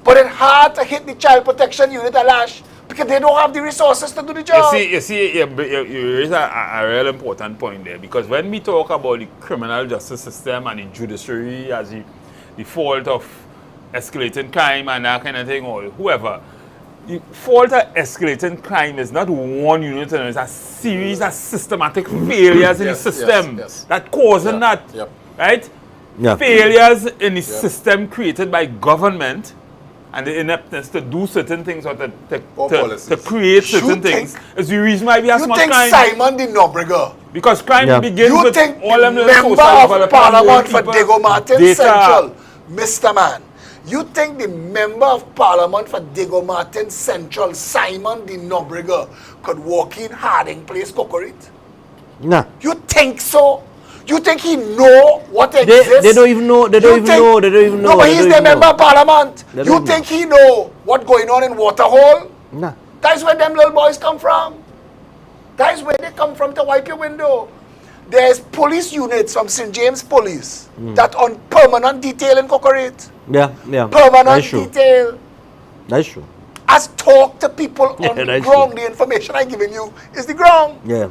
C: But it hard to hit the Child Protection Unit a lash because they don't have the resources to do the job.
D: you raise a real important point there, because when we talk about the criminal justice system and the judiciary as the fault of escalating crime and that kind of thing, or whoever, the fault of escalating crime is not one unit, it's a series of systematic failures in the
E: Yes,
D: system
E: yes.
D: that causing
E: Yeah,
D: that,
E: yep.
D: right?
B: Yeah.
D: Failures in the system created by government and the ineptness to do certain things or
E: Or
D: to
E: policies.
D: create
C: You
D: certain
C: think-
D: things is the reason why we have so
C: You
D: much
C: think
D: crime.
C: Simon the Nobrega,
D: Because crime
B: Yeah.
D: begins
C: you
D: with
C: think
D: all
C: the
D: them little
C: member
D: social
C: of
D: development,
C: Parliament for
D: people,
C: Diego Martin
D: data.
C: Central, Mr. Man, you think the member of Parliament for Diego Martin Central, Simon the Nobrega, could walk in Harding Place, Cocorite?
B: Nah.
C: You think so? You think he know what exists?
B: They don't even know. They don't
C: You
B: even know. They don't even know.
C: No, but
B: they
C: he's
B: don't
C: the
B: even
C: member
B: know.
C: of Parliament.
B: They
C: You
B: don't
C: think he know what going on in Waterhole?
B: Nah.
C: That's where them little boys come from. That's where they come from to wipe your window. There's police units from St. James Police that on permanent detail in Cocorite.
B: Yeah, yeah.
C: Permanent
B: That's true.
C: detail.
B: That's true.
C: As talk to people
B: Yeah,
C: on the
B: that's
C: ground.
B: true.
C: The information I'm giving you is the ground.
B: Yeah.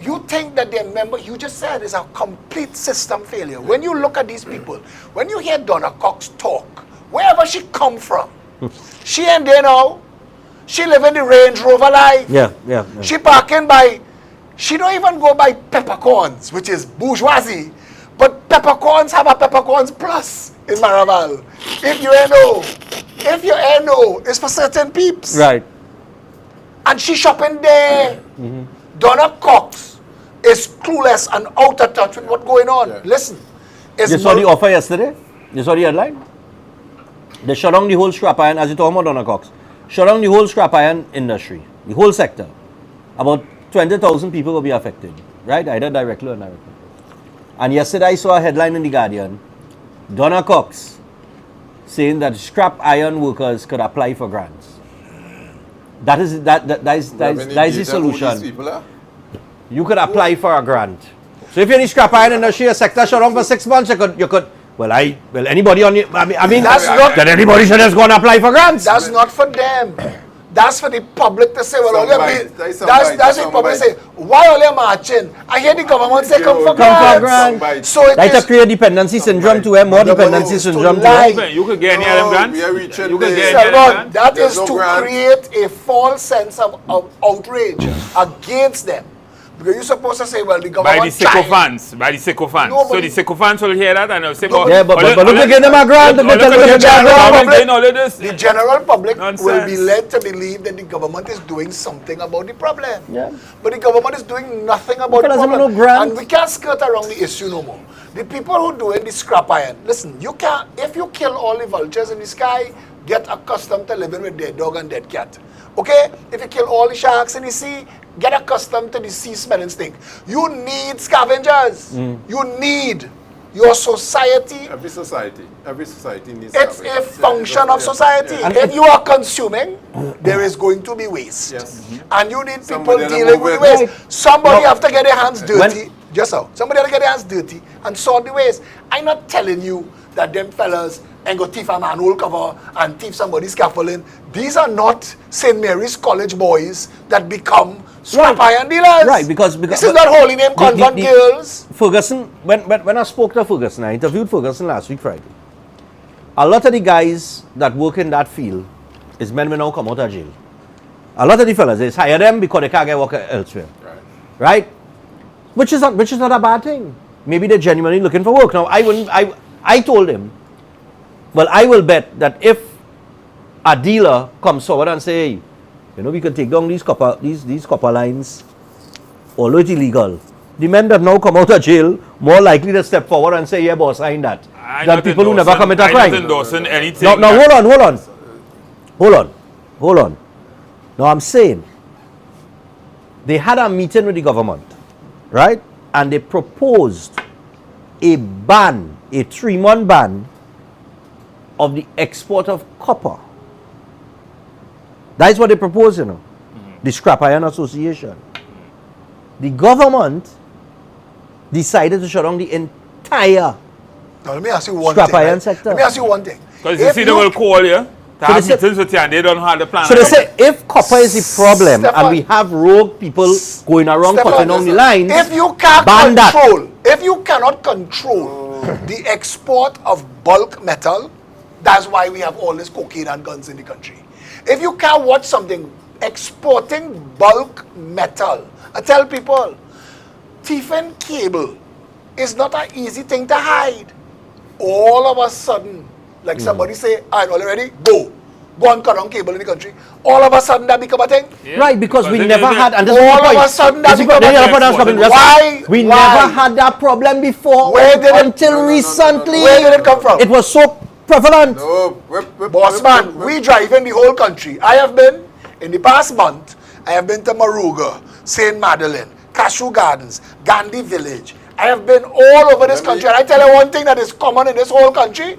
C: You think that their member, you just said, is a complete system failure. When you look at these people, when you hear Donna Cox talk, wherever she come from, she ain't there now. She live in the Range Rover life.
B: Yeah, yeah. yeah.
C: She parking by, she don't even go by peppercorns, which is bourgeoisie. But peppercorns have a peppercorns plus in Maraval. If you ain't know, it's for certain peeps.
B: Right.
C: And she shopping there. Donna Cox is clueless and out of touch with what's going on.
E: Yeah.
C: Listen. It's
B: You saw the
C: mul-
B: offer yesterday? You saw the headline? They shut down the whole scrap iron, as you talking about Donna Cox. Shut down the whole scrap iron industry, the whole sector. About 20,000 people will be affected, right? Either directly or indirectly. And yesterday I saw a headline in The Guardian, Donna Cox saying that scrap iron workers could apply for grants. That is
E: We have any
B: the
E: data who these
B: solution.
E: people are?
B: You could apply for a grant. So if you're in the scrap iron industry, a sector shut down for 6 months, you could. Well, anybody on you. I mean,
C: That's not-
B: that anybody should just go and apply for grants.
C: That's not for them. That's for the public to say, well, all
E: Soundbite.
C: that's the public say, why all you marching? I hear the government say, come for
B: Come for
C: grants.
B: grants.
C: So it
B: Like to
C: is,
B: create dependency syndrome to where more
E: Nobody
B: dependency
E: wants to
B: syndrome to
C: lie.
B: where.
D: You could get any of them
E: No,
D: grants.
E: we are reaching
D: You could
E: the-
D: get any of them
C: Salman,
D: grants.
C: that
E: There's
C: is
E: no
C: to
E: grant.
C: create a false sense of outrage against them. Because you're supposed to say, well, the
D: By
C: government
D: the sycophants, by the sycophants. So
C: Nobody-
D: the sycophants will hear that and they'll say,
C: Nobody-
B: Yeah, but look at them a grant. Look at them
C: the
B: a
C: general
B: grant.
C: public-
D: all of this.
C: The general public will be
D: Nonsense.
C: led to believe that the government is doing something about the problem.
B: Yeah.
C: But the government is doing nothing about the
B: Because there's
C: problem.
B: no grant.
C: And we can't skirt around the issue no more. The people who doing the scrap iron, listen, you can't, if you kill all the vultures in the sky, get accustomed to living with dead dog and dead cat. Okay? If you kill all the sharks in the sea, get accustomed to the sea smelling stink. You need scavengers. You need your society.
E: Every society needs.
C: It's a
E: scavengers.
C: function
E: Yeah,
C: of society.
E: yeah.
C: If you are consuming, there is going to be waste.
E: Yes.
C: And you need people
E: Somebody
C: dealing with the
E: move it.
C: waste. Somebody
B: No.
C: have to get their hands dirty.
B: When-
C: Just so. Somebody have to get their hands dirty and sort the waste. I'm not telling you that them fellas and go thief a manhole cover and thief somebody's scaffolding. These are not St. Mary's College boys that become scrap iron dealers.
B: Right, because
C: this is not holy name convent girls.
B: Ferguson, when I spoke to Ferguson, I interviewed Ferguson last week Friday. A lot of the guys that work in that field is men when now come out of jail. A lot of the fellas, they hire them because they can't get work elsewhere. Right? Which is not a bad thing. Maybe they're genuinely looking for work. Now I told him, well, I will bet that if a dealer comes forward and say, hey, you know, we can take down these copper lines, although it's illegal, the men that now come out of jail more likely to step forward and say, yeah, boss, sign that, than people who never commit a crime.
D: I'm not endorsing anything.
B: Now hold on. Now I'm saying, they had a meeting with the government, right? And they proposed a ban, a 3-month ban of the export of copper. That is what they proposed, you know. The Scrap Iron Association. The government decided to shut down the entire
C: Now, let me ask you one
B: scrap
C: thing.
B: iron
C: Right?
B: sector.
C: Let me ask you one thing.
D: Because you see, they will call you to have
B: they say-
D: meetings with you and they don't have the plan.
B: So they say if copper is the problem
C: Stephan,
B: and we have rogue people going around
C: Stephan,
B: cutting down the lines,
C: if you can't
B: ban that.
C: if you cannot control the export of bulk metal, that's why we have all this cocaine and guns in the country. If you can't watch something exporting bulk metal, I tell people, thieving cable is not an easy thing to hide. All of a sudden, like somebody say, all right, all ready? Go and cut on cable in the country. All of a sudden that become a thing.
D: Yeah.
B: right? Because we
D: then
B: never
D: there's
B: had, and this
C: all
B: is the
C: of
B: point.
C: a sudden that
B: This is
C: become
B: the-
C: a
B: that's
C: thing.
B: something- that's-
C: Why?
B: We
C: Why?
B: never had that problem before
C: Where did it-
B: until recently.
C: Where did it come from?
B: It was so prevalent.
E: No,
C: Boss man, we drive in the whole country. I have been, in the past month, I have been to Maruga, St. Madeleine, Cashew Gardens, Gandhi Village. I have been all over this country. And I tell you one thing that is common in this whole country.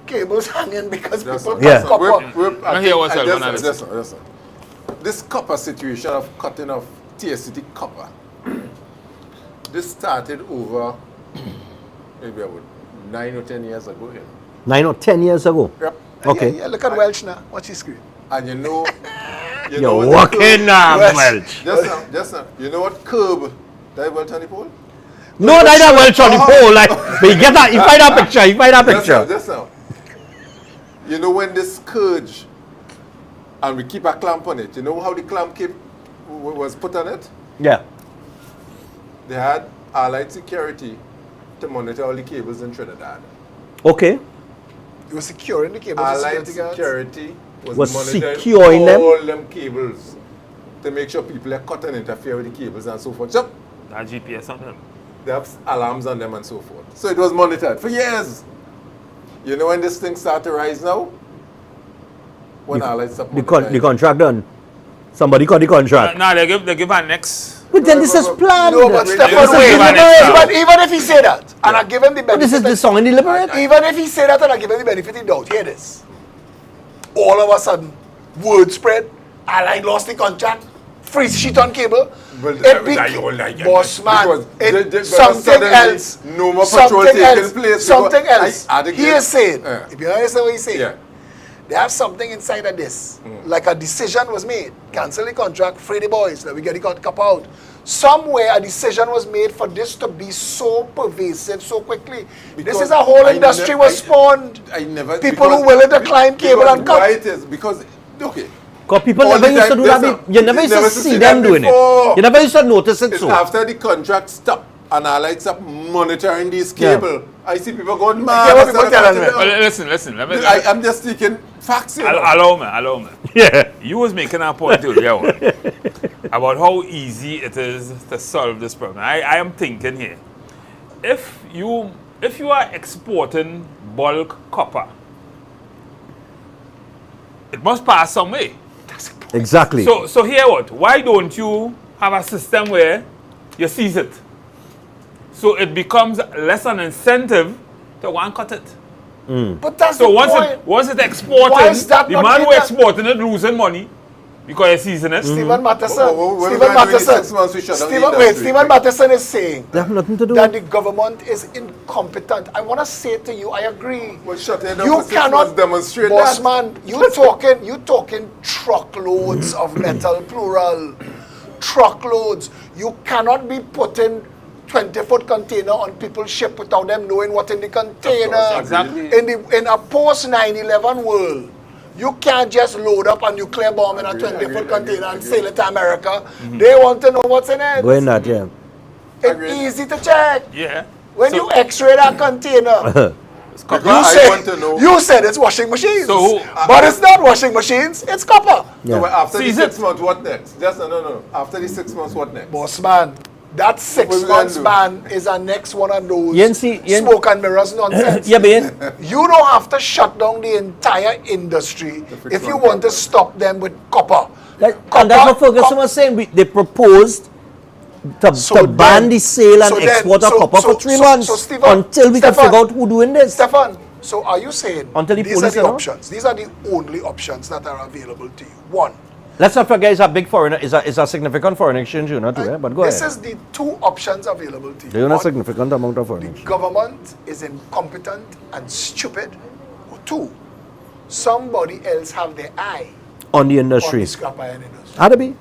C: Cables hanging because people cut
B: Yeah.
C: copper.
D: I hear what's going on.
E: Listen. This copper situation of cutting off TSCT copper, this started over maybe about 9 or 10 years ago here.
B: 9 or 10 years ago.
E: Yep.
B: Okay.
C: Yeah, look at Welsh now. Watch his screen.
E: And you know
B: You're
E: what
B: walking now,
C: Yes.
B: Welch.
E: Just now. You know what curb that Welch on the pole?
B: No, neither Welch on the pole. Like, but you get that. You find that picture. You find that picture.
E: Just now. You know when this scourge and we keep a clamp on it, you know how the clamp was put on it?
B: Yeah.
E: They had allied security to monitor all the cables in Trinidad.
B: Okay.
C: You were securing the cables.
E: Allied
C: security guards.
E: security was
B: securing
E: monitoring
B: them?
E: all them cables to make sure people are cut and interfere with the cables and so forth. So
D: That GPS on them.
E: they have alarms on them and so forth. So it was monitored for years. You know when this thing started to rise now? When Allied stopped
B: The
E: monitoring.
B: contract done. Somebody got the contract.
D: Now they give our next.
B: But then this is planned.
C: No, but
E: Wait,
C: Stephan,
E: this is
C: wait.
D: deliberate.
C: But even if he say that, and I give him the
B: But
C: benefit,
B: this song in deliberate.
C: even if he say that and I give him the benefit of the doubt, hear this. All of a sudden, word spread, Allied lost the contract, free sheet on cable.
E: Well,
C: It
E: that
C: be-
E: you all like it.
C: boss man,
E: Because
C: it,
E: suddenly
C: something else.
E: no more patrol
C: Something
E: taking
C: else.
E: place.
C: Something
E: because
C: else.
E: I
C: He is saying,
E: Yeah.
C: if you understand what he's saying,
E: Yeah.
C: they have something inside of this. Like a decision was made. Cancel the contract, free the boys, let me get the cup out. Somewhere a decision was made for this to be so pervasive so quickly.
E: Because
C: this is a whole
E: I
C: industry
E: ne-
C: was
E: I-
C: spawned.
E: I never
C: People who willing to climb cable
E: because
C: and cut.
E: why it is because okay.
B: Because people
E: All
B: never
E: the
B: used to
E: time,
B: do that.
E: listen,
B: You never
E: you
B: used to see them
E: that
B: doing it.
E: before.
B: You never used to notice it
E: It's
B: so.
E: after the contract stopped and Allied stopped monitoring these
B: Yeah.
E: cable. I see people going
C: hear
E: mad.
C: what
E: instead
C: people
E: of
C: telling
E: cutting
C: me.
E: down.
D: Listen. Let me.
E: I'm just speaking facts here.
D: Allow me.
B: Yeah.
D: You was making a point earlier on about how easy it is to solve this problem. I am thinking here, if you are exporting bulk copper, it must pass some way.
B: Exactly.
D: So here what? Why don't you have a system where you seize it? So it becomes less an incentive to go and cut it.
C: But that's
D: So
C: the
D: once
C: point.
D: it exported,
C: Why is that
D: the
C: not
D: man
C: in
D: who
C: that-
D: exporting it losing money. Because you're seasoned.
C: Stephen Matheson.
E: What
C: Stephen
E: we gonna do in
C: Matheson.
E: 6 months we shut down the
C: Stephen, wait,
E: industry?
C: Stephen Matheson is saying
B: They have nothing to do.
C: that the government is incompetent. I want to say to you, I agree.
E: Well, shut it down
C: You
E: for 6 months,
C: cannot
E: demonstrate
C: boss
E: that.
C: man. You talking truckloads of metal, plural, truckloads. You cannot be putting 20-foot container on people's ship without them knowing what in the container.
D: Exactly.
C: In a post 9/11 world, you can't just load up a nuclear bomb in a 20-foot container and sail it to America. They want to know what's in it.
B: Go in that, yeah.
C: It's easy to check.
D: Yeah.
C: When you X-ray that container,
E: Because I want to know.
C: you said it's washing machines,
D: So,
C: but it's not washing machines. It's copper.
E: No, but after the
D: Season.
E: 6 months, what next? Just no. After the 6 months, what next?
C: Boss man, that 6
E: What we gonna
C: months
E: do?
C: ban is our next one of those
B: Yen-
C: smoke and mirrors nonsense.
B: Yeah, Ben.
C: You don't have to shut down the entire industry
E: fix
C: if you
E: one
C: want to
E: copper.
C: stop them with copper.
B: And that's what Ferguson was saying. They proposed to ban the sale and export of copper for 3 months
C: Stephan,
B: until we can
C: Stephan,
B: figure out who doing this.
C: Stephan, so are you saying
B: Until the
C: these are
B: police
C: the
B: are out?
C: options? These are the only options that are available to you. One,
B: Let's not forget, it's a big foreign, is a significant foreign exchange unit too, eh? But go
C: this
B: ahead.
C: is the two options available to you.
B: They're not
C: One,
B: significant amount of foreign
C: the
B: exchange.
C: government is incompetent and stupid. Or two, somebody else have their eye
B: On the
C: on
B: industry.
C: the scrap iron industry.
B: How to be?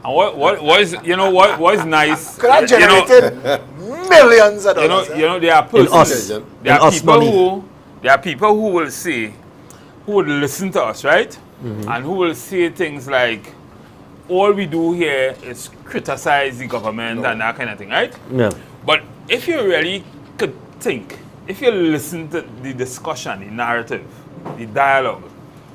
D: And what is, you know, what is nice?
C: Could have
D: you know,
C: generated millions of dollars.
D: you know, there are persons,
B: us.
D: there
B: In
D: are
B: us
D: people
B: money.
D: there are people who will say, who would listen to us, right? And who will say things like, all we do here is criticize the government and that kind of thing, right?
B: Yeah.
D: But if you really could think, if you listen to the discussion, the narrative, the dialogue,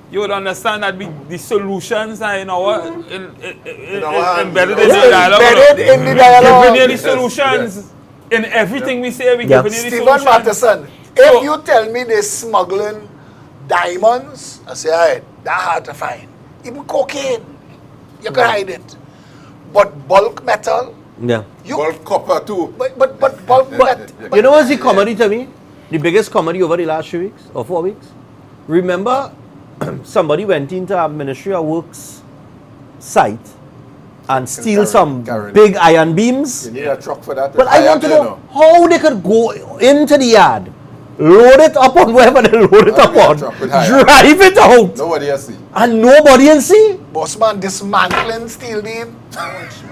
D: you would understand that the solutions are in our
E: our hands.
D: embedded in
C: It's
D: the dialogue.
C: embedded in the
D: Giving you
C: dialogue.
D: the solutions in everything we say. We
B: Yeah.
D: giving you the
C: Stephen
D: solutions.
C: Matheson, if you tell me they're smuggling diamonds, I say, all right, that's hard to find. Even cocaine, you can hide it. But bulk metal,
B: Yeah.
C: you,
E: Bulk copper too.
C: but bulk metal.
B: You know what's the comedy to me? The biggest comedy over the last 3 weeks or 4 weeks? Remember, somebody went into a Ministry of Works site and steal
E: Karen-
B: some
E: Karen.
B: big iron beams.
E: You need a truck for that.
B: But I want to know how they could go into the yard, load it up on wherever they load it
E: Oh,
B: up
E: yeah,
B: on,
E: truck with higher.
B: drive it out,
E: Nobody has seen.
B: and nobody can see.
C: Boss man, dismantling steel beam.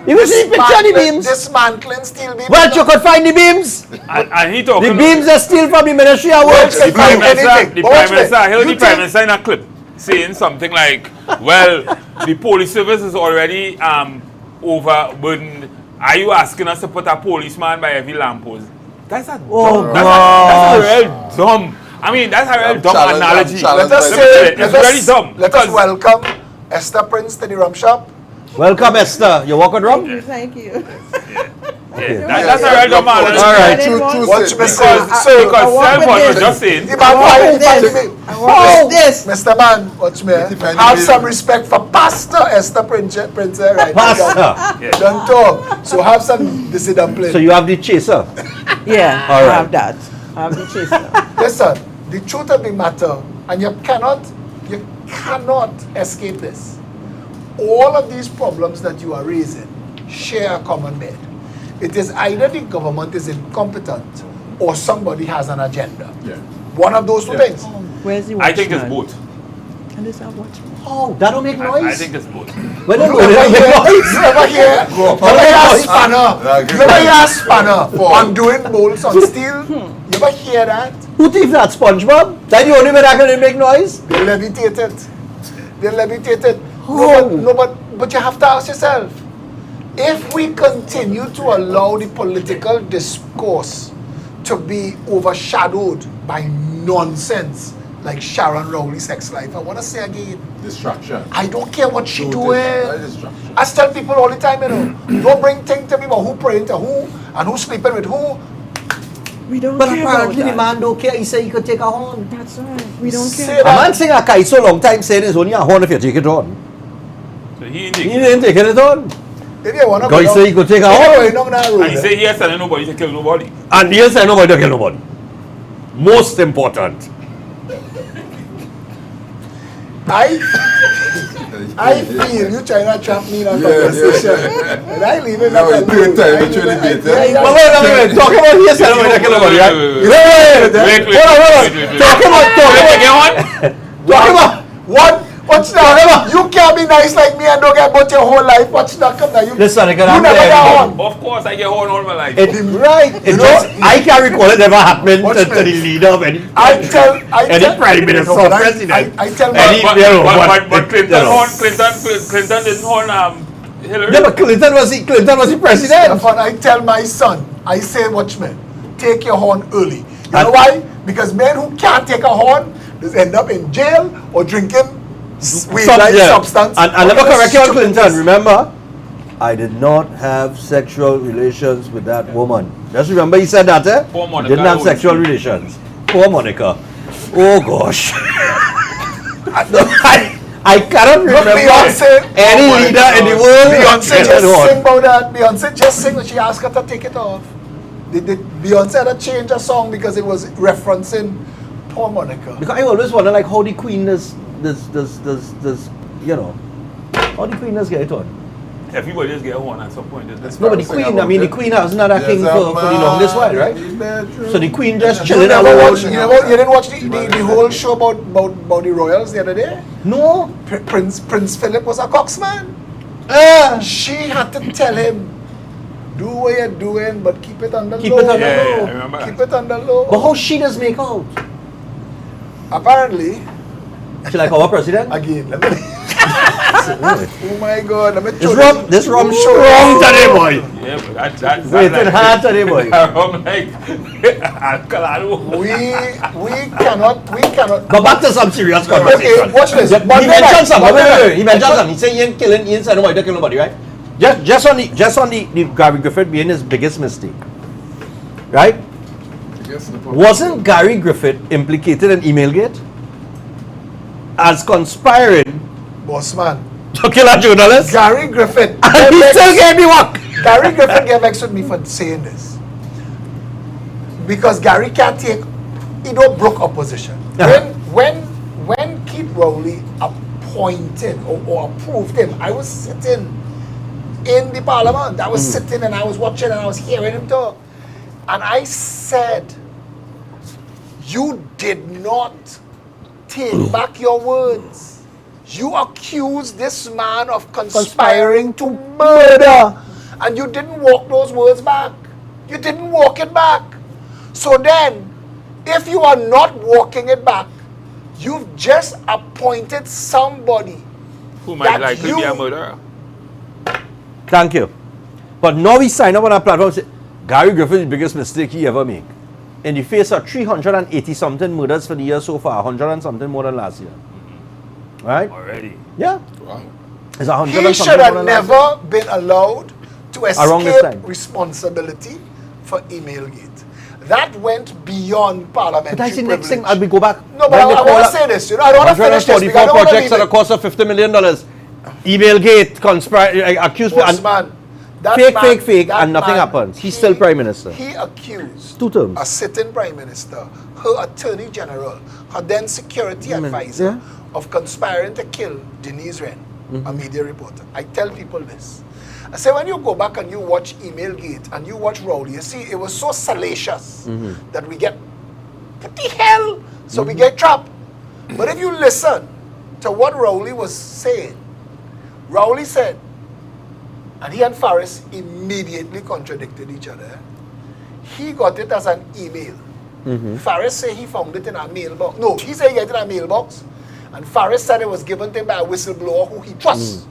B: You see the picture of the beams?
C: Dismantling steel beam.
B: Well, you could find the beams.
D: And he
B: The
D: talking.
B: beams are still from the Ministry of Works.
C: Well,
D: The Prime Minister,
C: anything.
D: the
C: But
D: Prime
C: watch me.
D: Minister, I heard
C: You
D: the Prime
C: think-
D: Minister in a clip saying something like, well, the police service is already overburdened. Are you asking us to put a policeman by every lamppost? That's a dumb.
B: Oh,
D: that's a real dumb. I mean, that's a real
E: I'm
D: dumb
E: challenged- I'm
D: analogy.
E: challenged
C: Let us
E: by
D: Let me
C: say,
D: tell you,
C: let
D: it's
C: us-
D: very dumb.
C: Let us
D: because-
C: welcome Esther Prince to the rum shop.
B: Welcome, Esther. You walking wrong?
F: Thank you.
D: Yeah, that's a real dumb analogy.
B: All right.
C: Watch me say,
D: Because
C: so,
D: because
F: walk
D: Stephan
F: with
D: was
F: this.
D: just saying,
C: the man
F: walk
C: why
F: with
C: he fighting
F: this.
C: me.
F: I want this.
C: Mr. Man, watch me.
E: Defend
C: Have
E: the
C: some
E: bill.
C: respect for Pastor Esther Prince, right?
B: Pastor.
C: Don't talk. So have some discipline.
B: So you have the chaser.
F: Yeah,
B: All
F: I
B: right.
F: have that. I have the chaser.
C: Listen, the truth of the matter, and you cannot escape this. All of these problems that you are raising share a common bed. It is either the government is incompetent or somebody has an agenda.
E: Yeah.
C: One of those two
E: Yeah.
C: things.
F: Where's the watchman?
D: I think it's both.
F: And this our watchman.
B: Oh, that don't make noise?
D: I think it's both.
B: When
C: You ever hear a spanner? You ever hear a spanner on doing bolts on steel? You ever hear that?
B: Who thinks that, SpongeBob? That's the only way that can make noise?
C: They levitate it. They levitate it.
B: Oh.
C: But you have to ask yourself, if we continue to allow the political discourse to be overshadowed by nonsense like Sharon Rowley's sex life, I want to say again,
E: Distraction.
C: I don't care what she
E: Total
C: doing.
E: distraction.
C: I tell people all the time, you know, don't bring things to me about who praying to who and who sleeping with who.
F: We don't
B: But
F: care
B: apparently
F: about
B: the
F: that.
B: man don't care. He said he could take a horn.
F: That's right. We don't
C: Say
F: care.
B: A
C: that.
B: man sing a kite so long time saying it's only a horn if you take it on.
D: So he
B: He
D: indicated.
B: didn't take it on.
C: If you want to
B: God say he could take a
C: you
B: horn.
C: know that
D: And
C: road,
D: he
C: eh?
D: said he has telling nobody to kill nobody.
B: And yes, I nobody to kill nobody. Most important.
C: I feel you trying to trap me in a conversation. And I leave it
E: No,
C: alone.
E: it's third time you
C: I
E: try to
C: leave it-
E: debate,
C: I-
E: eh?
C: I-
B: Wait. Talk about here, son. We're talking about, right? Wait. Hold on. Talk about.
C: Watch that. You can't be nice like me and don't get about your whole life. Watch that. Come now. You
B: Listen, I can
C: you
B: have
C: never
B: the-
C: get on.
D: Of course, I get horn all my life.
B: Right.
C: You know,
B: I can't recall it ever happening
C: Watch
B: to the
C: this.
B: leader of any
C: I tell
B: prime minister
C: No,
B: or
C: but
B: president.
C: I tell
B: Any-
C: my
B: you know,
D: But Clinton
B: you know.
D: horn, Clinton didn't horn Hillary.
B: Yeah, but Clinton was the president.
C: Stephan, I tell my son, I say, watchman, take your horn early. You know
B: And-
C: why? Because men who can't take a horn just end up in jail or drinking weed-like substance.
B: And
C: or
B: let me
C: just
B: correct you on
C: stupidness.
B: Clinton. Remember, I did not have sexual relations with that woman. Just remember he said that, eh?
D: Poor Monica
B: Didn't have
D: always
B: sexual
D: did.
B: relations. Poor Monica. Oh gosh. I cannot remember
C: Beyonce,
B: any
C: oh my
B: leader in the
C: God.
B: world.
C: Beyonce
B: that
C: just
B: had
C: sing about that. Beyonce just sing when she asked her to take it off. Beyonce had to change a song because it was referencing poor Monica.
B: Because I always wonder like how the queen does you know, how the queen does get it on.
D: Everybody just get horn at some point. Isn't it?
B: No, but the queen, I mean the queen has not a king for the longest while, right? So
E: So
B: the queen just
C: You
B: chilling
C: never
B: alone.
C: watched, you didn't watch the whole show about the royals the other day?
B: No.
C: Prince Phillip was a coxman. She had to tell him, do what you're doing, but keep it under
B: Keep
C: low.
B: it under
D: Yeah,
B: low.
D: I remember.
C: Keep it under low.
B: But how she does make out?
C: Apparently,
B: She like our president?
C: again, let me. Oh my God, let me
B: This rum strong today, boy.
D: Yeah, but that's
B: Waiting hard today, boy.
D: I'm like, Alcalado.
C: we cannot.
B: Go back to some serious
C: Okay,
B: conversation.
C: watch this.
B: He
C: Monday
B: mentioned
C: night,
B: something.
C: Monday night.
B: He mentioned something. He said he ain't killing, he ain't saying nobody, don't kill nobody, right? Just on the Gary Griffith being his biggest mistake, right? Wasn't Gary Griffith implicated in Emailgate as conspiring
C: Boss man,
B: to kill a journalist?
C: Gary Griffith.
B: And he still gave me work.
C: Gary Griffith get vexed with me for saying this. Because Gary can't take, he don't broke opposition. When Keith Rowley appointed or approved him, I was sitting in the parliament. I was sitting and I was watching and I was hearing him talk. And I said, you did not take back your words. You accused this man of conspiring to murder. And you didn't walk those words back. You didn't walk it back. So then, if you are not walking it back, you've just appointed somebody
D: Who might
C: that
D: likely be a
C: you-
D: murderer.
B: Thank you. But now we sign up on our platform and say, Gary Griffith is the biggest mistake he ever made. In the face of 380 something murders for the year so far, 100 and something more than last year. Right?
D: Already.
B: Yeah.
E: Wow.
B: It's 100
C: He
B: and something
C: should
B: more
C: have
B: than last year.
C: never been allowed to
B: Around this
C: escape
B: time.
C: responsibility for Emailgate. That went beyond parliamentary
B: But that's the next thing.
C: privilege.
B: We go back.
C: No, but I want to say this. You know, I don't want to finish this. because I
B: 144
C: don't wanna
B: projects
C: leave
B: at a
C: it.
B: cost of $50 million. Emailgate, accused
C: Boss
B: and
C: man, that
B: fake,
C: that
B: and nothing
C: man,
B: happens. He's still Prime Minister.
C: He accused
B: 2 terms.
C: a sitting Prime Minister, her Attorney General, her then security advisor,
B: yeah.
C: of conspiring to kill Denise Wren, a media reporter. I tell people this. I say when you go back and you watch Emailgate and you watch Rowley, you see it was so salacious that we get, what the hell? So we get trapped. But if you listen to what Rowley was saying, Rowley said, and he and Faris immediately contradicted each other. He got it as an email. Faris said he found it in a mailbox. No, he said he got it in a mailbox. And Faris said it was given to him by a whistleblower who he trusts.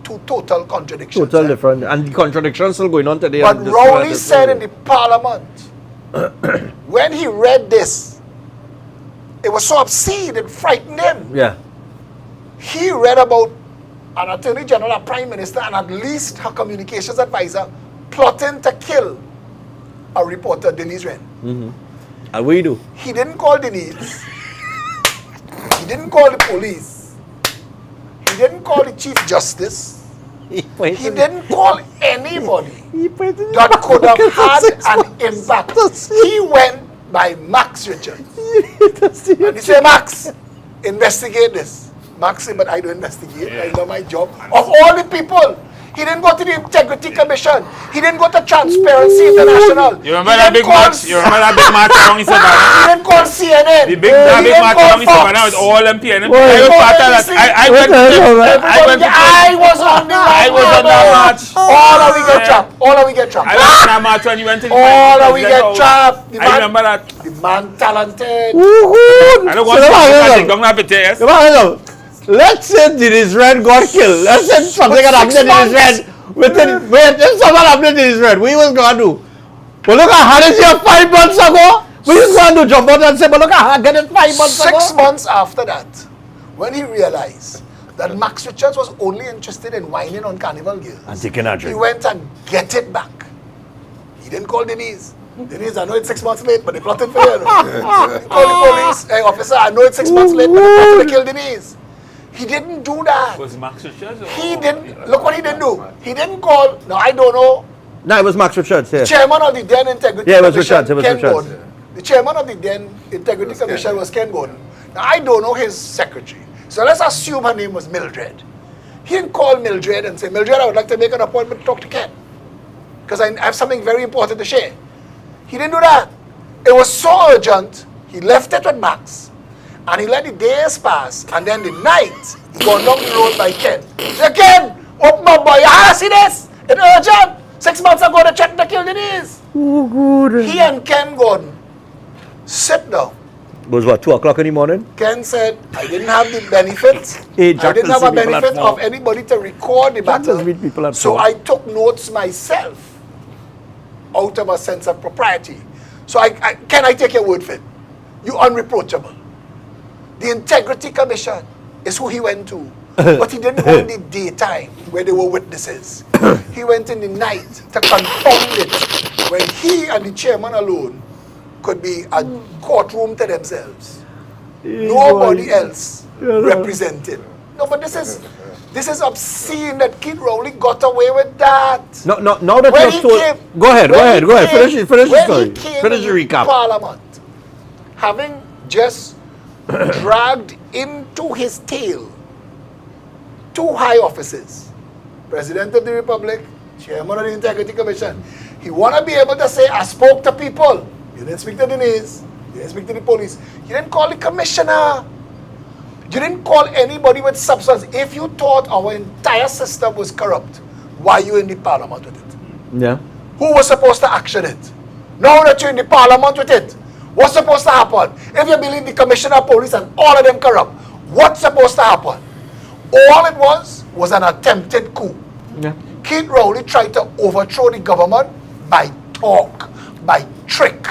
C: Two total contradictions.
B: Total different. And the contradictions still going on today.
C: But
B: and this-
C: Rowley
B: this-
C: said in the parliament, when he read this, it was so obscene, it frightened him.
B: Yeah.
C: He read about an attorney general, a prime minister, and at least her communications advisor plotting to kill a reporter, Denise Wren.
B: And we do.
C: He didn't call Denise. He didn't call the police. He didn't call the chief justice. He didn't call anybody that could have had an impact. He went by Max Richards. And he said, Max, investigate this. Max said, but I don't investigate. I know my job. Of all the people, he didn't go to the Integrity Commission. He didn't go to Transparency International.
D: You remember that big match? You remember that big match around
C: He
D: Savannah?
C: didn't call CNN.
D: The big, that
C: He
D: big
C: didn't
D: match
C: call
D: around Savannah
C: Fox.
D: with all them PNM.
B: Boy,
D: I was part of that. I went to
C: I was on the
D: I was on that match.
C: All of we get
D: Yeah.
C: trapped. All of we get trapped.
D: I went to that match when you went to the
C: All of we
D: president's
C: get
D: house.
C: trapped. The
D: I
C: man,
D: remember that.
C: the man talented.
D: I don't want to take down that picture, yes?
B: Let's say Dennis Red got killed. Let's say something had happened to Dennis Red. Wait, if something happened to Dennis Red, what he was going to do? Well, look at how this here 5 months ago. We was going to jump out and say, but look at how I got it 5 months ago.
C: 6 months after that, when he realized that Max Richards was only interested in whining on Carnival girls,
B: And taking a
C: he
B: drink.
C: went and get it back. He didn't call Denise. Denise, I know it's 6 months late, but they plotted for you. He called the police. Hey, officer, I know it's 6 months late, but they plotted to kill Denise. He didn't do that.
D: Was Max Richards?
C: He didn't. Look what he didn't do. He didn't call. Now, I don't know.
B: No, it was Max Richards, yeah.
C: Chairman of the then Integrity
B: Yeah, it was
C: Commission,
B: Richards, it was
C: Ken
B: Richards.
C: Gordon. The chairman of the then Integrity
E: Ken.
C: Commission was Ken Gordon. Now, I don't know his secretary. So let's assume her name was Mildred. He didn't call Mildred and say, Mildred, I would like to make an appointment to talk to Ken. Because I have something very important to share. He didn't do that. It was so urgent, he left it with Max. And he let the days pass. And then the night, he got down the road by Ken. He said, Ken, open my boy. Ah, see this? It's urgent. 6 months ago, they checked to kill Denise.
B: Oh, good.
C: He and Ken Gordon sit down.
B: It was what, 2 o'clock in the morning?
C: Ken said, I didn't have the benefit.
B: Hey,
C: I
B: Jack
C: didn't
B: will
C: have a
B: see people at
C: benefit
B: four.
C: of anybody to record the
B: Jack does
C: battle.
B: meet people at
C: So
B: four.
C: I took notes myself out of a sense of propriety. So can I take your word for it? You unreproachable. The Integrity Commission is who he went to. But he didn't go in the daytime where there were witnesses. He went in the night to confound it when he and the chairman alone could be a courtroom to themselves. Nobody else represented. No, but this is obscene that Kid Rowley got away with that.
B: No, now that
C: When
B: you're
C: he
B: told...
C: came-
B: Go ahead.
C: when he
B: Finish
C: came-
B: the
C: when
B: story.
C: he came
B: Finish the
C: in
B: recap.
C: Parliament, having just dragged into his tail 2 high offices, President of the Republic, Chairman of the Integrity Commission. He want to be able to say, I spoke to people. You didn't speak to Denise. You didn't speak to the police. You didn't call the commissioner. You didn't call anybody with substance. If you thought our entire system was corrupt, why are you in the Parliament with it?
B: Yeah.
C: Who was supposed to action it? Now that you're in the Parliament with it, what's supposed to happen? If you believe the Commissioner of Police and all of them corrupt, what's supposed to happen? All it was an attempted coup.
B: Yeah.
C: Kid Rowley tried to overthrow the government by talk, by trick,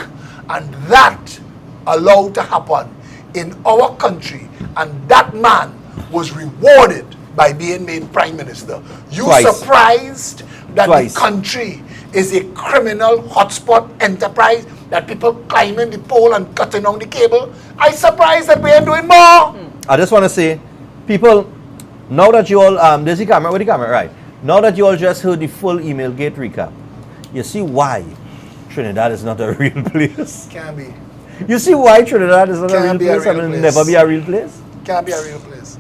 C: and that allowed to happen in our country, and that man was rewarded by being made Prime Minister. You
B: Twice.
C: surprised that
B: Twice.
C: the country is a criminal hotspot enterprise, that people climbing the pole and cutting on the cable? I surprised that we are doing more.
B: I just want to say, people, now that you all, there's the camera, with the camera, right? Now that you all just heard the full email gate recap, you see why Trinidad is not a real place.
C: Can't be.
B: You see why Trinidad is not a
C: Can't
B: real
C: be a
B: place and
C: real
B: will
C: place.
B: never be a real place?
C: Can't be a real place.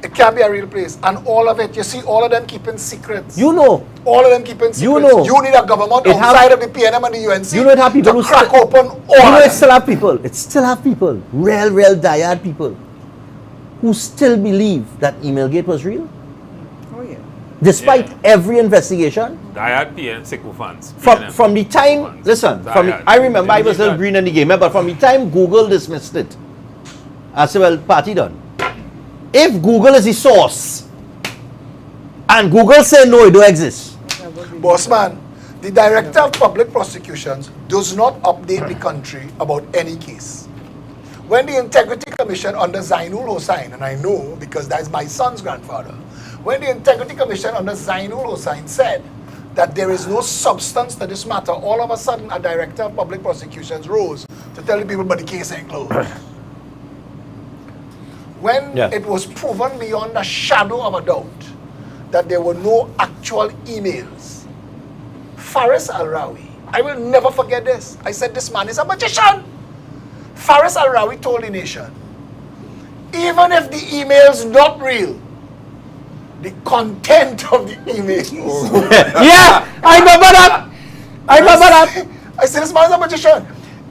C: It can't be a real place. And all of it, you see all of them keeping secrets.
B: You know.
C: All of them keeping secrets.
B: You know.
C: You need a government
B: It have-
C: outside of the PNM and the UNC
B: You know it have people
C: to
B: who
C: crack
B: still-
C: open all
B: You know
C: of
B: it
C: them.
B: still have people. It still have people. Real diehard people. Who still believe that Emailgate was real.
F: Oh, yeah.
B: Despite
D: Yeah.
B: every investigation.
D: Diehard PN sycophants.
B: From the time, listen, I remember I was still green in the game, but from the time Google dismissed it, I said, well, party done. If Google is the source, and Google say no, it don't exist.
C: Boss man, the Director of Public Prosecutions does not update the country about any case. When the Integrity Commission under Zainul Hossain, and I know because that's my son's grandfather, when the Integrity Commission under Zainul Hossain said that there is no substance to this matter, all of a sudden a Director of Public Prosecutions rose to tell the people, but the case ain't closed. When
B: Yeah.
C: it was proven beyond a shadow of a doubt that there were no actual emails, Faris Al-Rawi, I will never forget this. I said, this man is a magician. Faris Al-Rawi told the nation, even if the email's not real, the content of the email.
B: Yeah, I remember that. I remember that.
C: I said, this man's a magician.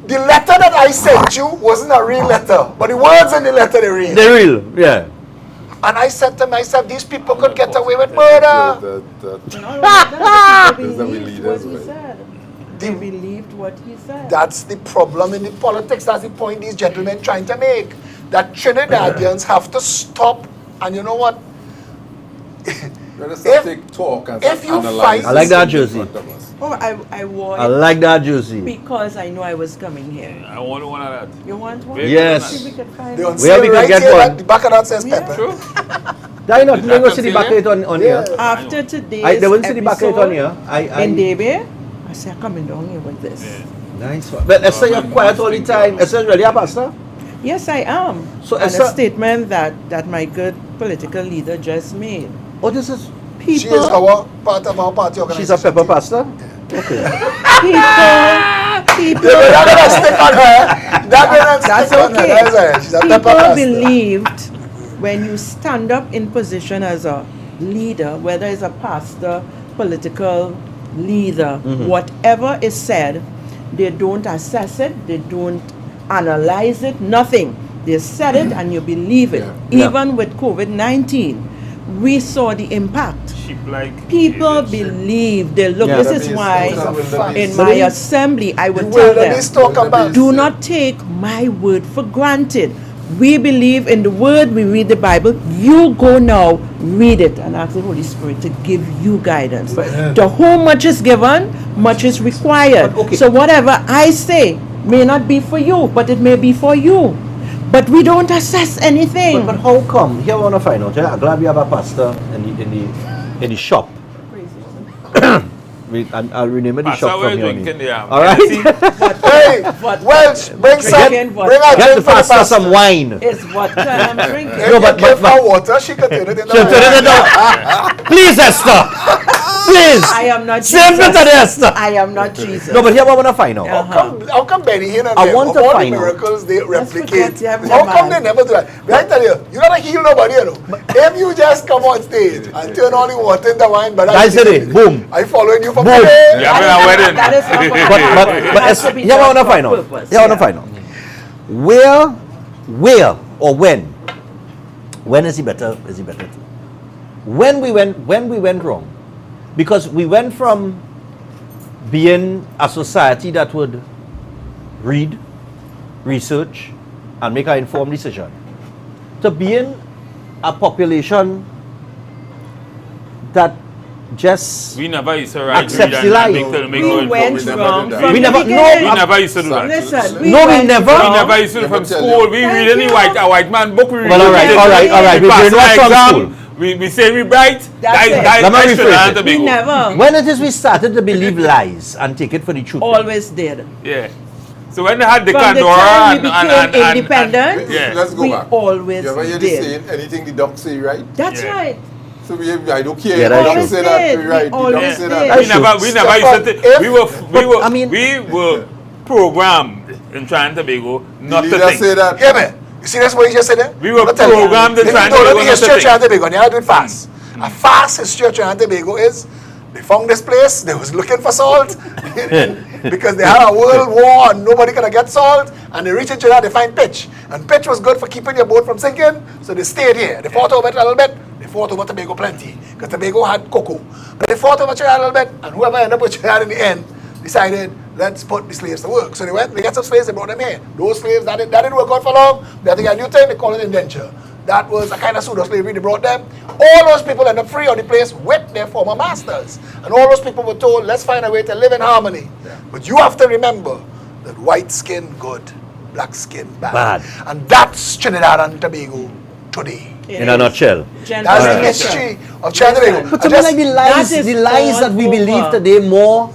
C: The letter that I sent you wasn't a real letter, but the words in the letter are real.
B: They're real, yeah.
C: And I said to myself, these people could get away with murder.
E: Those are we leaders,
F: What he
E: right?
F: said. They believed what he said.
C: That's the problem in the politics. That's the point these gentlemen trying to make. That Trinidadians have to stop. And you know what?
E: Let us not take talk and
C: if you
E: analyze
C: fight-
B: I like that
E: this in
B: jersey.
E: front of us.
F: Oh, I wore
B: I
F: it
B: like that jersey.
F: because I know I was coming here.
D: I want one of that.
F: You want one?
D: Very
B: Yes.
F: See if we can find
C: They
F: one.
C: on
B: Where
C: sale
B: we can
C: right
B: get
C: here,
B: one?
C: at the back of that says
F: Yeah.
C: pepper.
D: True.
B: Did not
D: Is
B: they
D: that
B: go see the
D: concealed
B: back of it on here?
F: After today's
B: They won't see the back of it on
F: episode
B: here.
F: in Debe, I said, I'm coming down here with this.
B: Nice one. But Esther, you're quiet all the time. Esther's really a pastor?
F: Yes, I am.
B: So
F: and
B: Esther-
F: a statement that my good political leader just made.
B: Oh, this is...
C: She is
F: People,
C: our part of our party
B: She's
C: organization.
B: a pepper pastor? Okay.
F: people,
C: That gonna stick on her. That gonna
F: that's
C: stick on her.
F: okay.
C: That is her. She's a pepper
F: People
C: pastor.
F: believed when you stand up in position as a leader, whether it's a pastor, political leader, whatever is said, they don't assess it, they don't analyze it, nothing. They said it and you believe it.
B: Yeah.
F: Even with COVID-19, we saw the impact.
D: Sheep-like
F: People
D: behavior.
F: believe, they look,
B: Yeah.
F: this
E: Wildebeest,
F: is why
E: those are wildebeest.
F: in my assembly I would
C: The
F: tell them,
C: wilderness talk about.
F: do not take my word for granted. We believe in the word, we read the Bible. You go now, read it, and ask the Holy Spirit to give you guidance. To whom much is given, much is required.
B: But okay.
F: So whatever I say may not be for you, but it may be for you. But we don't assess anything.
B: But how come? Here I want to find out. I'm glad we have a pastor in the shop. I'll rename it the
D: Pastor,
B: shop
D: we're
B: from here on
D: drinking
B: in.
D: the
B: All right.
C: Hey,
F: What-
C: Welch, bring some.
F: Drinking what?
C: Bring a
B: Get
C: drink
B: the
C: for the
B: pastor
C: pastor.
B: some wine.
F: It's what I'm drinking.
C: If
B: No,
C: you
B: but-
C: give
B: but-
C: her water, she can turn it into
B: Turn
C: wine.
B: it down. Please, Esther. Please.
F: I am not
B: Simple
F: Jesus.
B: to the Esther.
F: I am not Jesus.
B: No, but here I want to find out.
C: How come Benny Hinn and
B: I
C: them,
B: want
C: of
B: to
C: all the
B: find out.
C: miracles they replicate,
F: forget you have
C: how
F: no
C: come
F: man.
C: they never do that? But I tell you, you don't heal nobody, you know. If you just come on stage and turn all the water into wine, but
B: That's it. Boom.
C: I following you for
B: Boom.
C: free.
D: Yeah, we're a wedding.
F: That is not what
B: But
F: It has to be
B: here I want to
F: done for
B: find out.
F: purpose,
B: Here I want to
F: yeah.
B: find out. Where or when is he better? Is he better? When we went wrong, because we went from being a society that would read, research, and make an informed decision, to being a population that just
D: We never used to write
B: Accepts
D: read
B: the lie.
D: and make the make
F: We
D: no
F: went
E: we never
F: wrong
E: did that.
F: from
B: We
F: the
B: never- no,
F: beginning.
D: We never used to do that.
F: Listen,
B: No, we
F: went
B: never-
D: We
F: wrong.
D: never used to do
E: Let me
D: from
E: tell
D: school.
E: you.
D: We
F: Thank
D: read any
F: you.
D: white man book. We read
B: Well, all right,
D: it.
B: all right, all right.
D: We
B: We
D: pass
B: brainwashed
D: an
B: from
D: exam.
B: school.
D: We say we bright.
F: That's it.
B: Let me rephrase
D: Trinidad
B: it.
D: and
F: We
D: Tobago.
F: never
B: when it is we started to believe lies and take it for the truth.
F: always did.
D: Yeah. So when they had the
F: From the
D: Candora
F: time we
D: and
F: became independent,
D: yeah.
E: Let's go
F: we
E: back.
F: always
E: You ever hear the
F: did.
E: saying, anything the doc say, right?
F: That's
D: Yeah.
F: right.
E: So I don't care.
B: Yeah,
E: the
B: that's
E: doc
B: true.
E: say that,
F: Always
E: we
F: did.
E: right.
F: We
E: The doc
F: always
E: say
F: did.
E: that.
D: We
B: That's
D: never
B: true.
D: used to
C: If-
D: we were programmed in Trinidad and Tobago not
E: The
D: to
E: leader
D: think.
E: say that.
C: Yeah, man. You see that's what you just said there?
D: We were
C: I'ma tell you.
D: programmed in
C: If you
D: Trinidad
C: don't
D: and
C: know the
D: Tobago not
C: history
D: to
C: of Trinidad
D: think.
C: and Tobago, and you do it fast. A fast history of Trinidad and Tobago is they found this place, they was looking for salt because they had a world war and nobody could get salt, and they reached Trinidad, they find pitch. And pitch was good for keeping your boat from sinking, so they stayed here. They fought over it a little bit, they fought over Tobago plenty, because Tobago had cocoa. But they fought over Trinidad a little bit, and whoever ended up with Trinidad in the end decided, let's put the slaves to work. So they went, they got some slaves, they brought them here. Those slaves, that didn't work out for long. They had to get a new thing, they call it indenture. That was a kind of pseudo slavery they brought them. All those people ended up free on the place with their former masters. And all those people were told, let's find a way to live in harmony. But you have to remember that white skin good, black skin bad.
B: Bad.
C: And that's Trinidad and Tobago today.
B: In a nutshell.
C: That's the history of Trinidad and Tobago.
B: But
C: I
B: to me,
C: just-
B: like
F: that
B: the
F: is
B: lies
F: all
B: that we believe
F: over.
B: today more.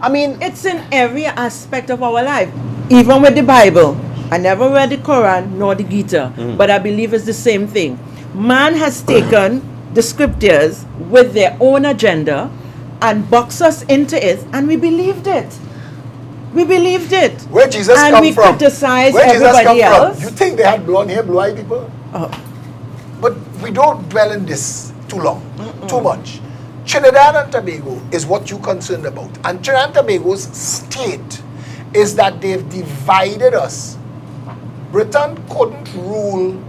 B: I mean,
F: It's in every aspect of our life. Even with the Bible. I never read the Quran nor the Gita, but I believe it's the same thing. Man has taken the scriptures with their own agenda and boxed us into it, and we believed it. We believed it.
C: Where Jesus
F: and
C: come
F: we
C: from?
F: criticize
C: Where Jesus come
F: everybody
C: from?
F: else.
C: You think they had blonde hair, blue-eyed people? But we don't dwell in this too long, too much. Trinidad and Tobago is what you're concerned about. And Trinidad and Tobago's state is that they've divided us. Britain couldn't rule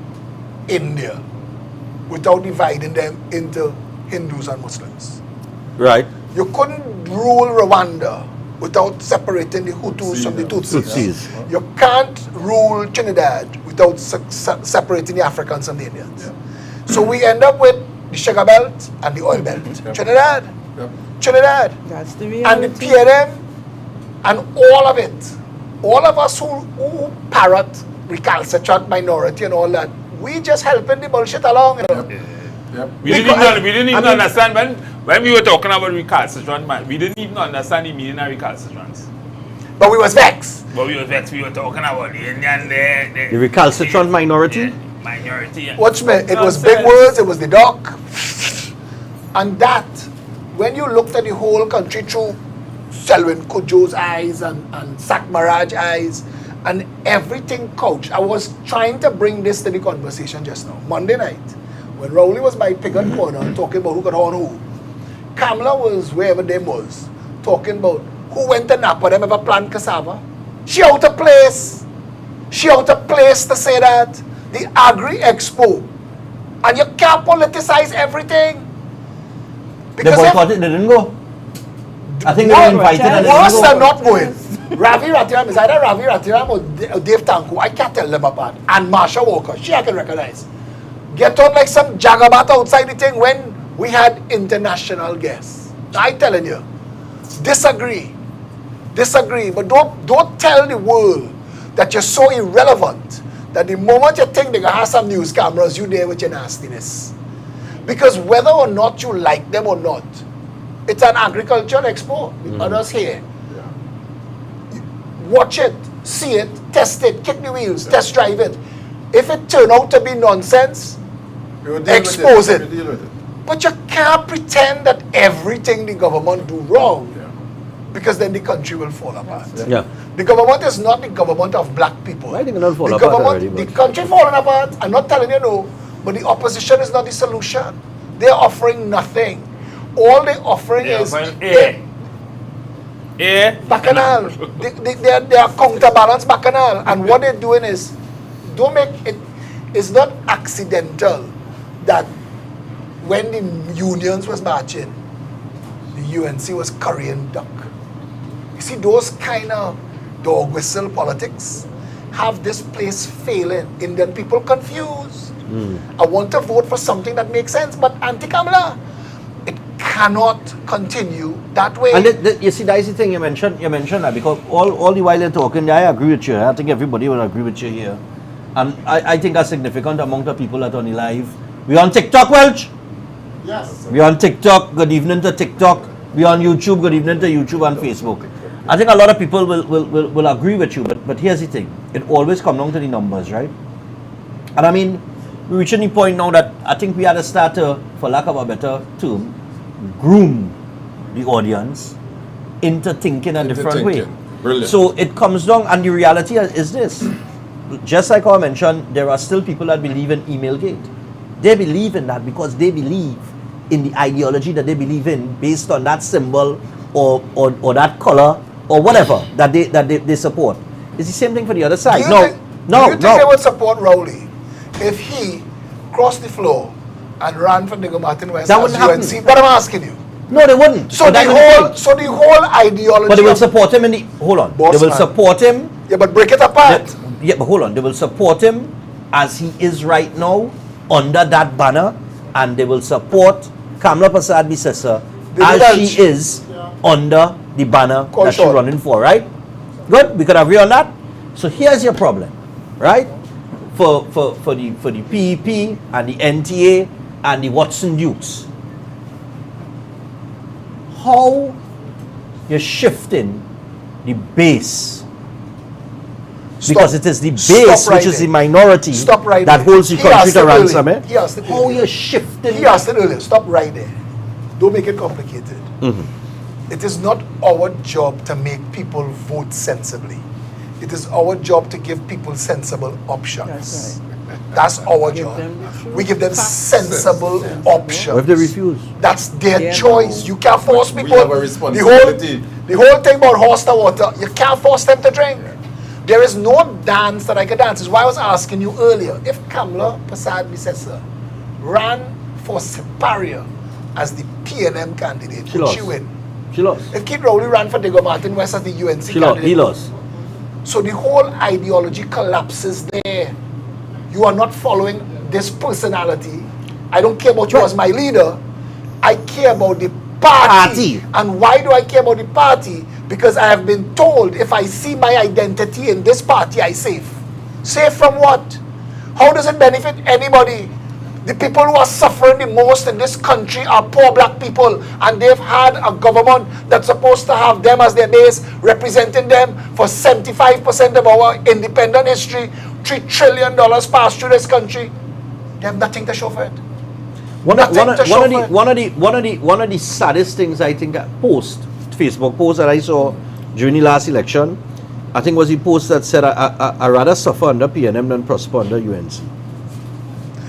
C: India without dividing them into Hindus and Muslims.
B: Right.
C: You couldn't rule Rwanda without separating the Hutus from the Tutsis.
B: Tutsis.
C: You can't rule Trinidad without separating the Africans and the Indians. So we end up with the sugar belt and the oil belt. Trinidad. Trinidad.
F: That's the
C: And the
F: reality.
C: PNM and all of it. All of us who parrot recalcitrant minority and all that, we just helping the bullshit along. You know?
D: We didn't even understand when we were talking about recalcitrant, man, we didn't even understand the meaning of recalcitrants.
C: But we was vexed.
D: But we were vexed, we were talking about the Indian,
B: The recalcitrant minority?
D: Minority.
C: Watch me, it was big words, it was the doc. And that, when you looked at the whole country through Selwyn Kujo's eyes and Sak Maraj's eyes, and everything coach, I was trying to bring this to the conversation just now. Monday night, when Rowley was by Pigott Corner talking about who got on who, Kamala was wherever them was, talking about who went to Napa, them ever plant cassava. She out of place. She out of place to say that. The Agri Expo. And you can't politicize everything.
B: They boycotted, they didn't go. I think they were invited and they
C: Worse
B: didn't
C: than
B: go.
C: not going. Ravi Ratiram is either Ravi Ratiram or Dave Tanku. I can't tell them apart. And Marsha Walker, she I can recognize. Get on like some jagabat outside the thing when we had international guests. I telling you, disagree, but don't tell the world that you're so irrelevant that the moment you think they're gonna have some news cameras, you there with your nastiness. Because whether or not you like them or not, it's an agricultural expo. The others here. Watch it, see it, test it, kick the wheels, test drive it. If it turn out to be nonsense, expose it. But you can't pretend that everything the government do wrong, because then the country will fall apart.
B: Yeah.
C: The government is not the government of black people.
B: I think it'll fall
C: the
B: apart
C: government,
B: already,
C: the
B: but-
C: country falling apart. I'm not telling you no, but the opposition is not the solution. They're offering nothing. All they're offering is bacchanal. They are counterbalance bacchanal, and what they're doing is, don't make it. It's not accidental that when the unions was marching, the UNC was currying duck. You see, those kind of dog whistle politics have this place failing. Indian people confused. I want to vote for something that makes sense, but anti-Kamala, it cannot continue that way.
B: And you see, that's the thing you mentioned that, because all the while you're talking, I agree with you. I think everybody will agree with you here. And I think a significant amount of people that are on the live. We on TikTok, Welch?
C: Yes.
B: We on TikTok. Good evening to TikTok. We on YouTube. Good evening to YouTube and Facebook. I think a lot of people will agree with you, but here's the thing. It always comes down to the numbers, right? And I mean, we're reaching the point now that I think we had to start to, for lack of a better term, groom the audience into thinking a different way.
E: Brilliant.
B: So it comes down, and the reality is this. Just like I mentioned, there are still people that believe in Emailgate. They believe in that because they believe in the ideology that they believe in based on that symbol or that color or whatever that they support. It's the same thing for the other side.
C: Do you think they would support Rowley if he crossed the floor and ran for Nigel Martin West
B: That
C: as
B: wouldn't happen.
C: UNC? But I'm asking you.
B: No, they wouldn't.
C: So
B: But that's the thing.
C: the whole ideology.
B: But they will
C: of-
B: support him in the. Hold on.
C: Boss
B: They will
C: man.
B: support him.
C: Yeah, but break it apart.
B: Yeah, but hold on. They will support him as he is right now under that banner, and they will support Kamala Prasad Bisesa
C: They
B: as
C: will
B: she is under the banner
C: Call
B: that she's
C: short.
B: running for, right? Good? We can agree on that? So here's your problem, right? For the PEP and the NTA and the Watson Dukes. How you're shifting the base, because it is the base which is the minority
C: Stop right
B: that
C: there.
B: holds the
C: He
B: country
C: asked
B: to
C: it
B: ransom.
C: earlier. He asked it
B: How
C: earlier.
B: you're shifting.
C: He asked it earlier. Stop right there. Don't make it complicated. It is not our job to make people vote sensibly. It is our job to give people sensible options.
F: That's right.
C: That's our
F: Give
C: job.
F: them the truth.
C: We give them
F: Facts.
C: sensible options.
B: What if they refuse?
C: That's their
F: Yeah,
C: choice.
F: no.
C: You can't force
E: We
C: people.
E: have a responsibility.
C: The whole thing about horse to water, you can't force them to drink. There is no dance that I can dance. Is why I was asking you earlier. If Kamala Prasad Bisesa ran for Superior as the PNM candidate,
B: She
C: would
B: lost.
C: she win?
B: She lost.
C: If Kid Rowley ran for Diego Martin West as the UNC
B: She lost.
C: candidate,
B: He lost.
C: so the whole ideology collapses there. You are not following this personality. I don't care about you
B: Right.
C: as my leader. I care about the party.
B: Party.
C: And why do I care about the party? Because I have been told if I see my identity in this party, I safe. Safe from what? How does it benefit anybody? The people who are suffering the most in this country are poor black people, and they've had a government that's supposed to have them as their base, representing them for 75% of our independent history. $3 trillion passed through this country. They have nothing to show for it.
B: One of the saddest things I think Facebook post that I saw during the last election, I think was the post that said I rather suffer under PNM than prosper under UNC.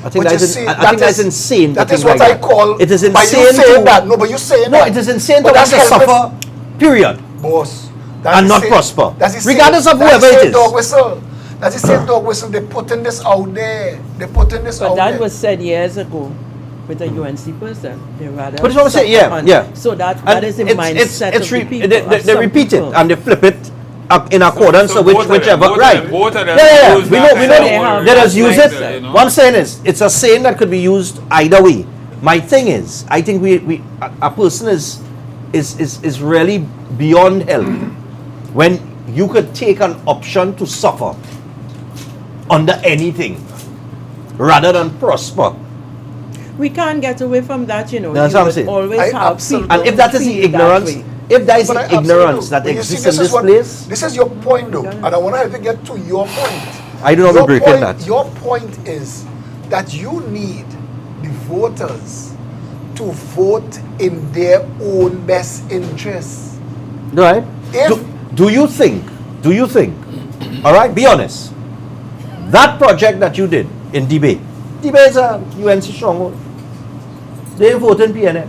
B: I think
C: But you
B: that's
C: see,
B: that's insane.
C: That
B: to
C: is
B: think
C: what
B: like
C: I call.
B: It is
C: By
B: insane
C: you saying
B: to,
C: that. No, but you saying
B: no,
C: that.
B: it is insane to
C: But
B: want to
C: that's helping-
B: suffer. Period.
C: Boss.
B: And not prosper. Regardless of
C: that's
B: whoever
C: the
B: it
C: same
B: is.
C: dog whistle. That's the same dog whistle. They're putting this out there. They're putting this
F: But
C: out
F: that
C: there.
F: was said years ago with a UNC person. They rather.
B: But it's what I'm saying,
F: suffer
B: yeah,
F: on-
B: yeah.
F: So that
B: And
F: is the
B: it's-
F: mindset
B: it's
F: of the
B: re-
F: people.
B: They
F: of some
B: repeat it
F: people.
B: and they flip it up in accordance
D: So
B: to
D: both of them,
B: whichever.
D: both of
B: Right.
D: them, both of them
B: Yeah.
D: use
B: We
D: that
B: know.
D: kind
F: of
B: They
F: word.
B: just use it.
D: Mindset, you know.
B: What I'm saying is, it's a saying that could be used either way. My thing is, I think a person is really beyond help when you could take an option to suffer under anything rather than prosper.
F: We can't get away from that, you know.
B: That's
F: You
B: what I'm
F: would
B: saying.
F: always
C: I
F: have
C: absolutely-
F: people
B: And if that is the
F: feel that
B: ignorance,
F: way.
B: if that is
C: But I
B: the ignorance
C: absolutely-
B: that
C: but you
B: exists
C: see,
B: in
C: is
B: this
C: what-
B: place,
C: This is your point, though, and I want to help you get to your point.
B: I do not
C: Your
B: break in
C: point-
B: that.
C: Your point is that you need the voters to vote in their own best interests.
B: right?
C: If-
B: Do you think, all right, be honest, that project that you did in Debate is a UNC stronghold. They vote in PNM.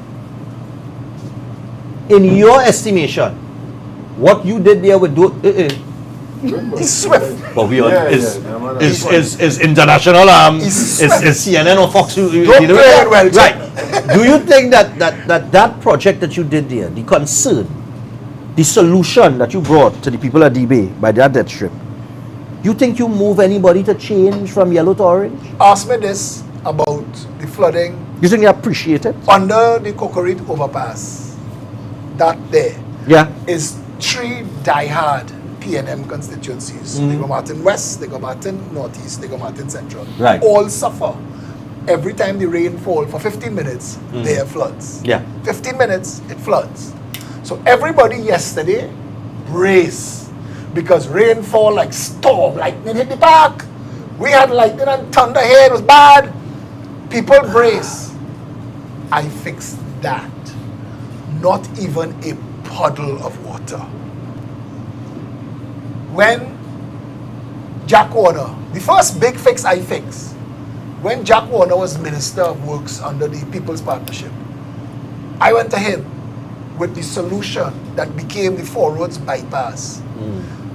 B: In your estimation, what you did there would do,
C: He's swift.
B: but we
E: Yeah,
B: is,
E: yeah, man.
B: is international,
C: He's
B: is CNN or Fox,
C: Don't play it well,
B: right? Do you think that project that you did there, the concern, the solution that you brought to the people at DB by that death strip, you think you move anybody to change from yellow to orange?
C: Ask me this about the flooding
B: You think they appreciate it?
C: under the Cocorite overpass. That there
B: Yeah.
C: is 3 diehard PNM constituencies. They go Martin West, they go Martin Northeast, they go Martin Central.
B: Right.
C: All suffer. Every time the rain falls for 15 minutes, there floods.
B: Yeah.
C: 15 minutes, it floods. So everybody yesterday brace because rain fall like storm, lightning hit the park. We had lightning and thunder here, it was bad. People brace. I fixed that. Not even a puddle of water. When Jack Warner, the first big fix I fixed, when Jack Warner was Minister of Works under the People's Partnership, I went to him with the solution that became the Four Roads bypass.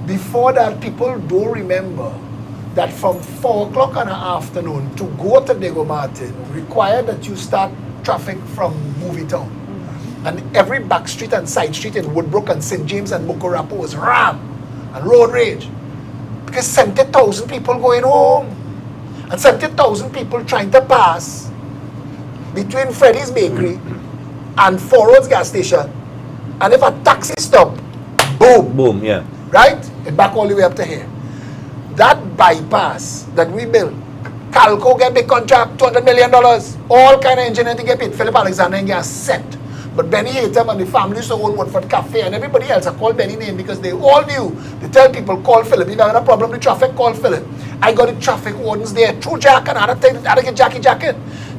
C: Before that, people don't remember that from 4 o'clock in the afternoon to go to Diego Martin required that you start traffic from Movie Town. And every back street and side street in Woodbrook and St. James and Mokorapo was ram and road rage. Because 70,000 people going home. And 70,000 people trying to pass between Freddy's Bakery and Four Roads gas station. And if a taxi stop, boom,
B: Boom, yeah.
C: right? It back all the way up to here. That bypass that we built, Calco get big contract, $200 million. All kind of engineering get paid. Phillip Alexander and get set. But Benny Hatem and the family used to own Woodford Cafe, and everybody else are called Benny name because they all knew. They tell people, call Phillip. If you have a problem with traffic, call Phillip. I got the traffic wardens there through Jack and other things. I get Jackie Jacket.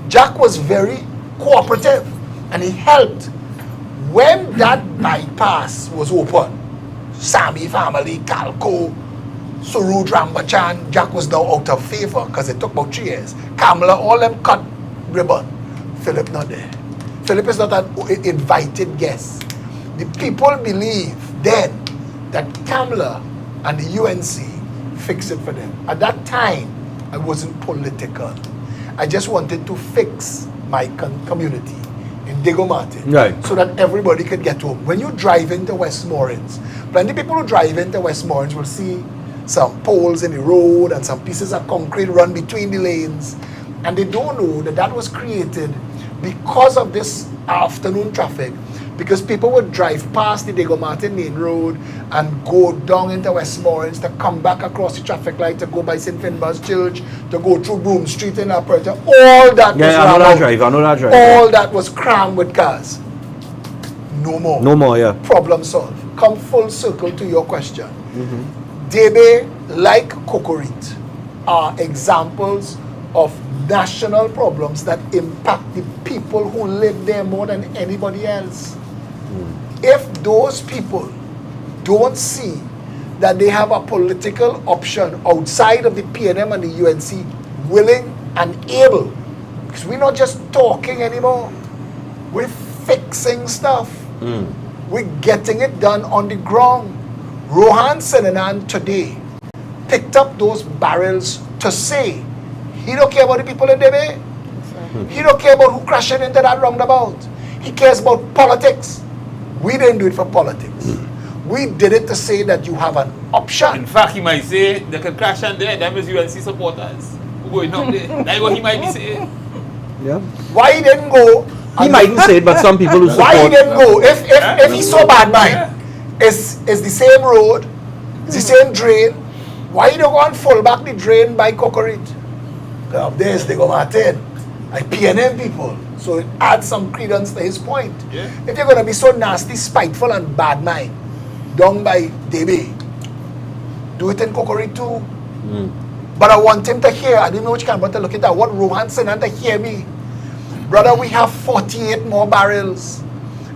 C: Jack was very cooperative and he helped. When that bypass was open, Sammy family, Calco, Surud Rambachan, Jack was now out of favor because it took about 3 years. Kamala, all them cut ribbon. Phillip not there. Phillip is not an invited guest. The people believe then that Kamala and the UNC fix it for them. At that time, I wasn't political. I just wanted to fix my community in Diego Martin,
B: right,
C: so that everybody could get home. When you drive into Westmoreland, plenty of people who drive into Westmoreland will see some poles in the road and some pieces of concrete run between the lanes, and they don't know that that was created because of this afternoon traffic, because people would drive past the Diego Martin main road and go down into Westmoreland to come back across the traffic light to go by St. Finbar's Church, to go through Broome Street in Alberta. All that was
B: I know that drive.
C: all that was crammed with cars. No more.
B: No more, yeah.
C: Problem solved. Come full circle to your question. Debe, like Cocorite, are examples of national problems that impact the people who live there more than anybody else. If those people don't see that they have a political option outside of the PNM and the UNC willing and able, because we're not just talking anymore, we're fixing stuff. We're getting it done on the ground. Rohan Senanan today picked up those barrels to say he don't care about the people in Debe. He don't care about who crashing into that roundabout. He cares about politics. We didn't do it for politics. We did it to say that you have an option.
D: In fact, he might say they can crash on there. That means UNC supporters who going up there. That's what he might be saying.
B: Yeah.
C: Why he didn't go?
B: He mightn't say it, but some people who support.
C: Why he didn't go? If he's so bad mind, it's the same road, it's the same drain. Why you don't go and fall back the drain by Cocorite? Up there is Diego Martin, like PNM people. So it adds some credence to his point.
D: Yeah.
C: If you're gonna be so nasty, spiteful, and bad mind, down by Debe, do it in Cocorite too. But I want him to hear. I don't know which kind, but to look at that. What Rohan said and to hear me, brother. We have 48 more barrels,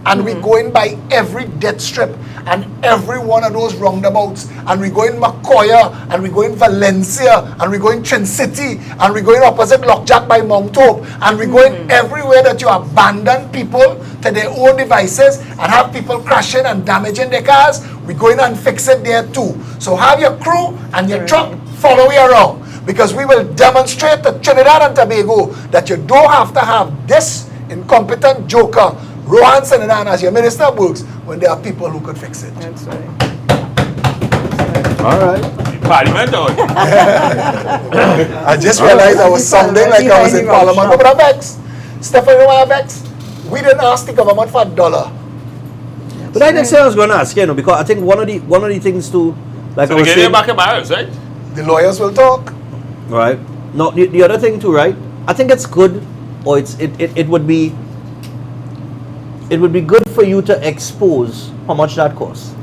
C: and we're going by every death strip and every one of those roundabouts, and we're going Macoya, and we're going Valencia, and we're going Trin City, and we're going opposite Lockjack by Mount Hope, and we're going everywhere that you abandon people to their own devices and have people crashing and damaging their cars. We're going and fix it there too. So have your crew and your truck follow you around, because we will demonstrate to Trinidad and Tobago that you don't have to have this incompetent joker Rohan Senanan as your minister of works when there are people who could fix it.
F: That's right.
B: All right.
D: Parliament or
C: I just realized I was sounding like I was in Parliament. But I'm vexed. Stephan, you know I'm vexed? We didn't ask the government for $1.
B: But I didn't say I was going to ask, you know, because I think one of the things too, like
D: so
B: I was
D: they get
B: saying,
D: back in barrels, right?
C: The lawyers will talk.
B: right? No, the other thing too, right? I think it's good, or it would be good for you to expose how much that costs.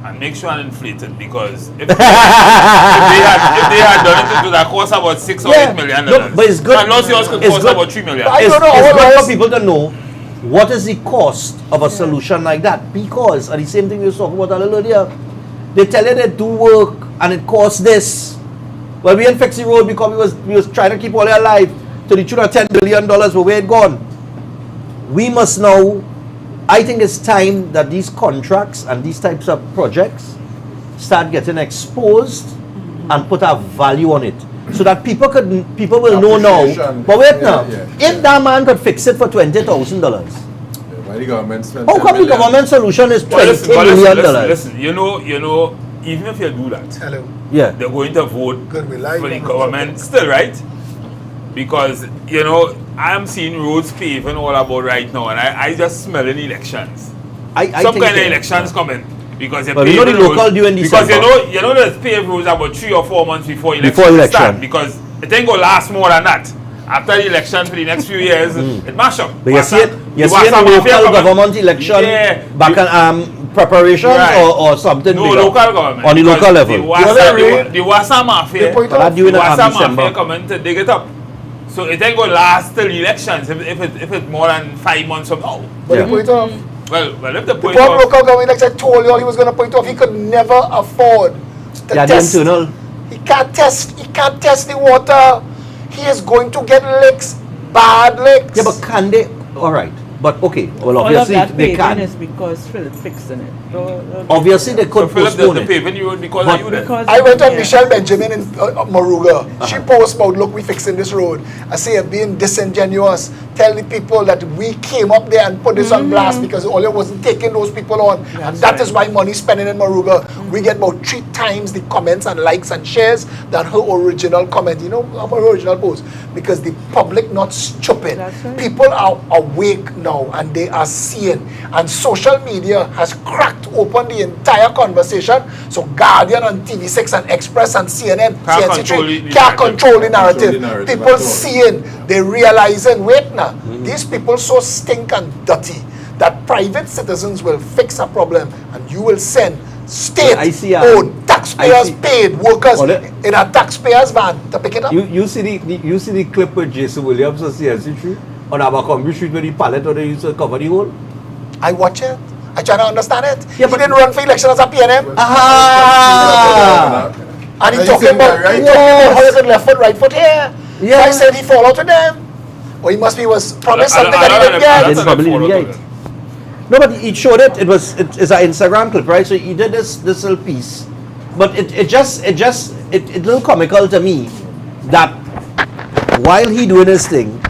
D: And make sure and inflate it, because if they had done it, it would have cost about $6 or $8 million.
B: No, but it's good.
D: And lots yours could
B: It's
D: cost
B: good.
D: about $3 million.
C: I
B: It's
C: don't know, our
B: good
C: lawyers-
B: for people to know what is the cost of a solution like that, because, and the same thing we were talking about a little earlier, they tell you they do work and it costs this. Well, we didn't fix the road because we was trying to keep all their alive to the tune of $10 billion, but where it gone? We must now, I think it's time that these contracts and these types of projects start getting exposed and put a value on it, so that people will know now.
E: Appreciation.
B: But wait
E: Yeah,
B: now,
E: yeah.
B: if that man could fix it for $20,000,
E: Why the government spend
B: how
E: 10
B: come the
E: million?
B: government solution is
D: But
B: $20 million?
D: listen, you know, even if you do that,
C: Hello.
B: Yeah.
D: they're going to vote
C: Good, we like
D: for the
C: them.
D: government still, right? Because, I'm seeing roads paving all about right now, and I just smell any elections.
B: I
D: Some
B: think
D: kind of
B: so.
D: elections coming. Because
B: But we know the local due in
D: because
B: December.
D: you know there's paved roads about 3 or 4 months before election.
B: Before election.
D: Start, because it ain't gonna last more than that. After the election for the next few years, it mash up.
B: But you see it a local government election back in preparations
D: Right.
B: or something
D: No,
B: bigger?
D: local government.
B: On the
D: Because
B: local level.
D: The Wassa Mafia.
C: They point
B: But that due in
D: Wassa Mafia
B: December.
D: coming to dig it up. So it ain't gonna last till the elections if it's more than 5 months from now.
C: But
B: Yeah.
C: the point off.
D: Well, if the
C: The
D: point
C: poor
D: of,
C: local government, like I told you, he was going to point off, he could never afford to
B: Yeah, the
C: test.
B: internal.
C: He can't test the water. He is going to get licks, bad licks.
B: Yeah, but can they? All right. But okay. Well,
F: All of
B: obviously
F: that
B: they
F: paving
B: can.
F: is because Phillip fixing it.
B: Obviously they
D: So
B: could
D: Phillip
B: postpone
D: the
B: it.
D: paving you because
B: But-
D: of you then.
F: Because
C: I went on
F: yeah.
C: Michelle Benjamin in Moruga. She posts about, look, we fixing this road. I say, being disingenuous. Tell the people that we came up there and put this on blast because Ole wasn't taking those people on. And that is why money spending in Moruga. We get about 3 times the comments and likes and shares than her original comment. You know, her original post. Because the public not stupid.
F: That's right.
C: People are awake now and they are seeing. And social media has cracked open the entire conversation. So Guardian and TV6 and Express and CNN,
D: Can't
C: CNC3
D: control the
C: can't control the narrative.
E: Control the narrative
C: People
E: at all.
C: seeing, they realizing, wait now, these people so stink and dirty that private citizens will fix a problem and you will send
B: Yeah, I see,
C: state-owned,
B: I
C: taxpayers
B: see.
C: paid workers
B: Ole.
C: in a taxpayer's van to pick it up.
B: You see the clip with Jason Williams on CNC3 on Abercrombie Street with the pallet or they used to cover the hole?
C: I watch it. I try to understand it.
B: Yeah,
C: He
B: but-
C: didn't run for election as a PNM.
B: Ah!
C: And he
E: And
C: talking
E: he
C: about,
E: said, right?
C: he talking about how he could left foot, right foot here.
B: Yeah.
C: So I said he fall out with them. Or he must be was promised something that he didn't get.
B: It's probably right. No, but he showed it. It's an Instagram clip, right? So he did this little piece, but it little comical to me that while he doing his thing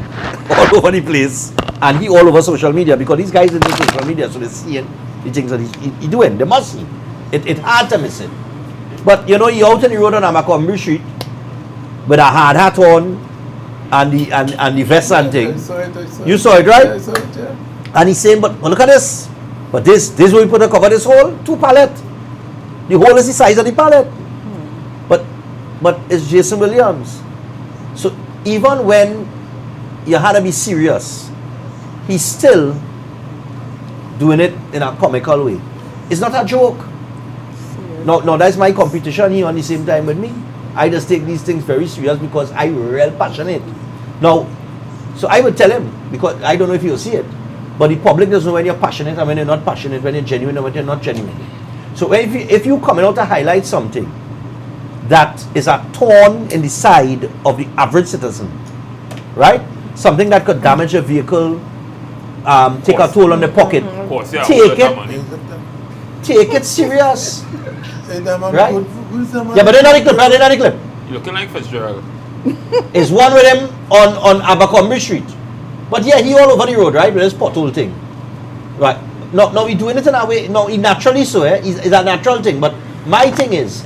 B: all over the place and he all over social media because these guys in the social media, so they seeing the things that he doing. They must see. It hard to miss it. But you know, he out in the road on Abercrombie Street with a hard hat on and the vest and thing. You saw it, right?
E: Yeah, I saw it, yeah.
B: And he's saying, but look at this. But this where we put to cover this hole, 2 pallet. The hole is the size of the pallet. But it's Jason Williams. So even when you had to be serious, he's still doing it in a comical way. It's not a joke. No, that's my competition here on the same time with me. I just take these things very serious because I'm real passionate. Now, so I would tell him, because I don't know if you'll see it, but the public doesn't know when you're passionate and when you're not passionate, when you're genuine and when you're not genuine. So if you coming out to highlight something that is a thorn in the side of the average citizen, right? Something that could damage a vehicle, take a toll on the pocket,
D: Of course, yeah.
B: Take
D: all of that
B: it.
D: money.
B: take it serious. Right?
E: Right?
B: Yeah, but they're not the clip, right? They're not the clip.
D: You're looking like Fitzgerald.
B: It's one with him on Abercrombie Street. But yeah, he all over the road, right? With his pothole thing. Right. No, he doing it in a way. No, he naturally so, eh? It's a natural thing. But my thing is,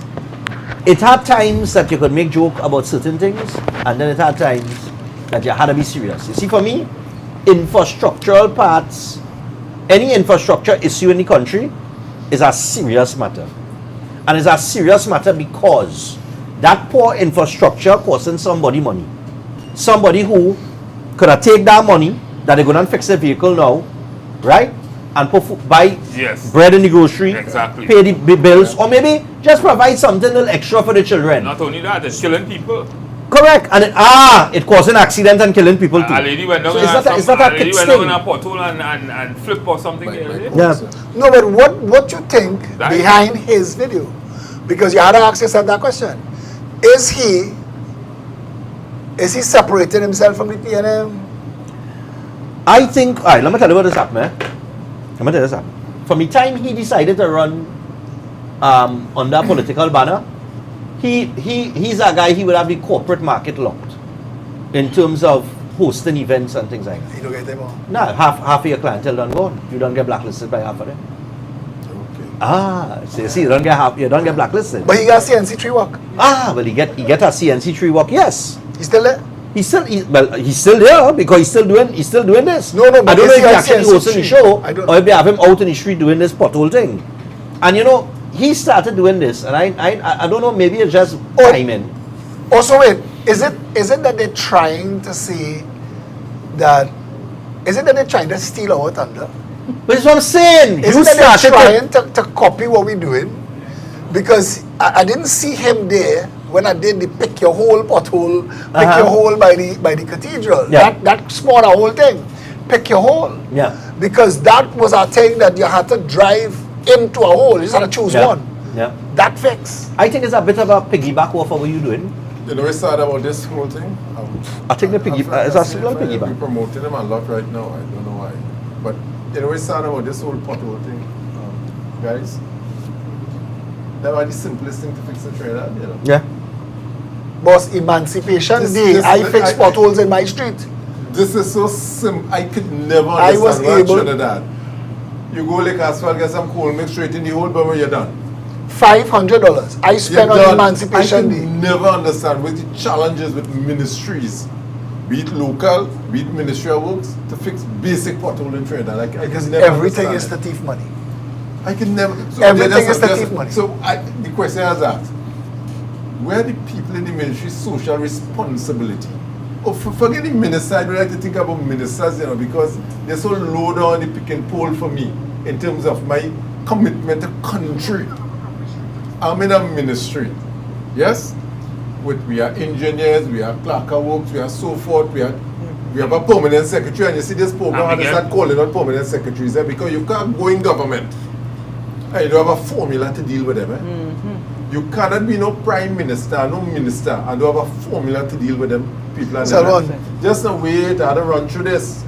B: it had times that you could make joke about certain things, and then it had times that you had to be serious. You see, for me, infrastructural parts, any infrastructure issue in the country is a serious matter. And it's a serious matter because that poor infrastructure costing somebody money. Somebody who could have taken that money that they're going to fix their vehicle now, right? And buy
D: Yes.
B: bread in the grocery,
D: Exactly.
B: pay the bills, or maybe just provide something a little extra for the children.
D: Not only that, it's killing people.
B: Correct. And it causing accident and killing people too.
D: A lady went down
B: So
D: in
B: it's not a
D: lady
B: kid's
D: went down
B: thing.
D: in a pothole and flip or something.
B: Yeah.
C: No, but what you think
D: That-
C: behind his video? Because you had to ask yourself that question. Is he separating himself from the PNM?
B: I think, alright, let me tell you what this happened, man. Let me tell you this happened. From the time he decided to run under a political banner, he's a guy, he would have the corporate market locked in terms of hosting events and things like that.
C: You don't get them all.
B: Nah, half of your clientele done gone. You don't get blacklisted by half of them. Ah, so you see, you don't get blacklisted.
C: But he got CNC3 work.
B: Well, he get a CNC3 work, yes.
C: He's still there?
B: He's still there because he's still doing this.
C: No,
B: I
C: but
B: don't know if
C: is
B: he
C: he
B: actually
C: on
B: hosting the
C: CNC3?
B: show
C: I don't
B: or if they have him out in the street doing this pothole thing. And you know, he started doing this, and I don't know, maybe it's just timing.
C: Also, wait, is it that they're trying to say that? Is it that they're trying to steal our thunder?
B: But that's what I'm saying.
C: Is
B: You
C: it that they're
B: started
C: trying to copy what we're doing? Because I didn't see him there when I did the pick your hole pothole, pick your hole by the cathedral.
B: Yeah.
C: That small whole thing. Pick your hole.
B: Yeah.
C: Because that was a thing that you had to drive into a hole. You just had to choose
B: Yeah.
C: one.
B: Yeah.
C: that fix.
B: I think it's a bit of a piggyback off of what you're doing.
E: You know, it's sad about this whole thing.
B: I think the piggyback is a similar
E: We're
B: piggyback.
E: promoting them a lot right now. I don't know why. But you know, it's sad about this whole pothole thing, guys. That was the simplest thing to fix in Trinidad, you know.
B: Yeah.
C: Boss, Emancipation Day, I fix potholes in my street.
E: This is so simple. I could never
C: I was
E: understand
C: able-
E: Trinidad. You go like asphalt, get some coal, mix straight in the hole, but when you're done.
C: $500 I spent on Emancipation
E: I
C: Day.
E: can never understand what the challenges with ministries, be it local, be it Ministry of Works, to fix basic pothole in Trinidad. I
C: Because
E: can never
C: everything is
E: understand
C: the thief money.
E: I can never. So
C: Everything is the thief money.
E: So the question is that, where are the people in the ministry social responsibility? Oh, forget the minister. I don't like to think about ministers, you know, because they're so low down the pick and pole for me in terms of my commitment to country. I'm in a ministry, yes? We are engineers, we are clerk of works, we are so forth, we have a permanent secretary, and you see this program, and they start calling out permanent secretaries because you can't go in government and you don't have a formula to deal with them. You cannot be no prime minister, no minister, and don't have a formula to deal with them people. And
C: So
E: them. Just a wait, I had to run through this.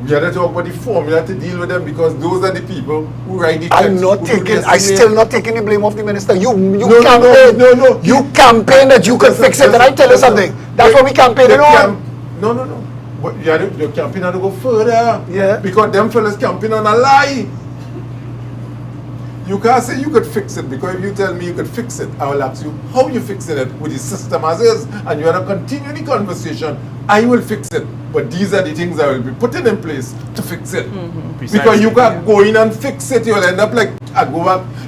E: We had to talk about the formula to deal with them because those are the people who write the checks.
C: I'm not
E: who do the
C: taking, I
E: estimate.
C: still not taking the blame of the minister. You
E: No,
C: campaign.
E: no.
C: You campaign that you can fix it. And I tell you something. That's what we campaign on.
E: No. But your campaign had to go further.
C: Yeah.
E: Because them fellas campaign on a lie. You can't say you could fix it because if you tell me you could fix it, I will ask you how you fixing it with the system as is, and you want to continue the conversation. I will fix it, but these are the things I will be putting in place to fix it. Because you can't go in and fix it. You'll end up like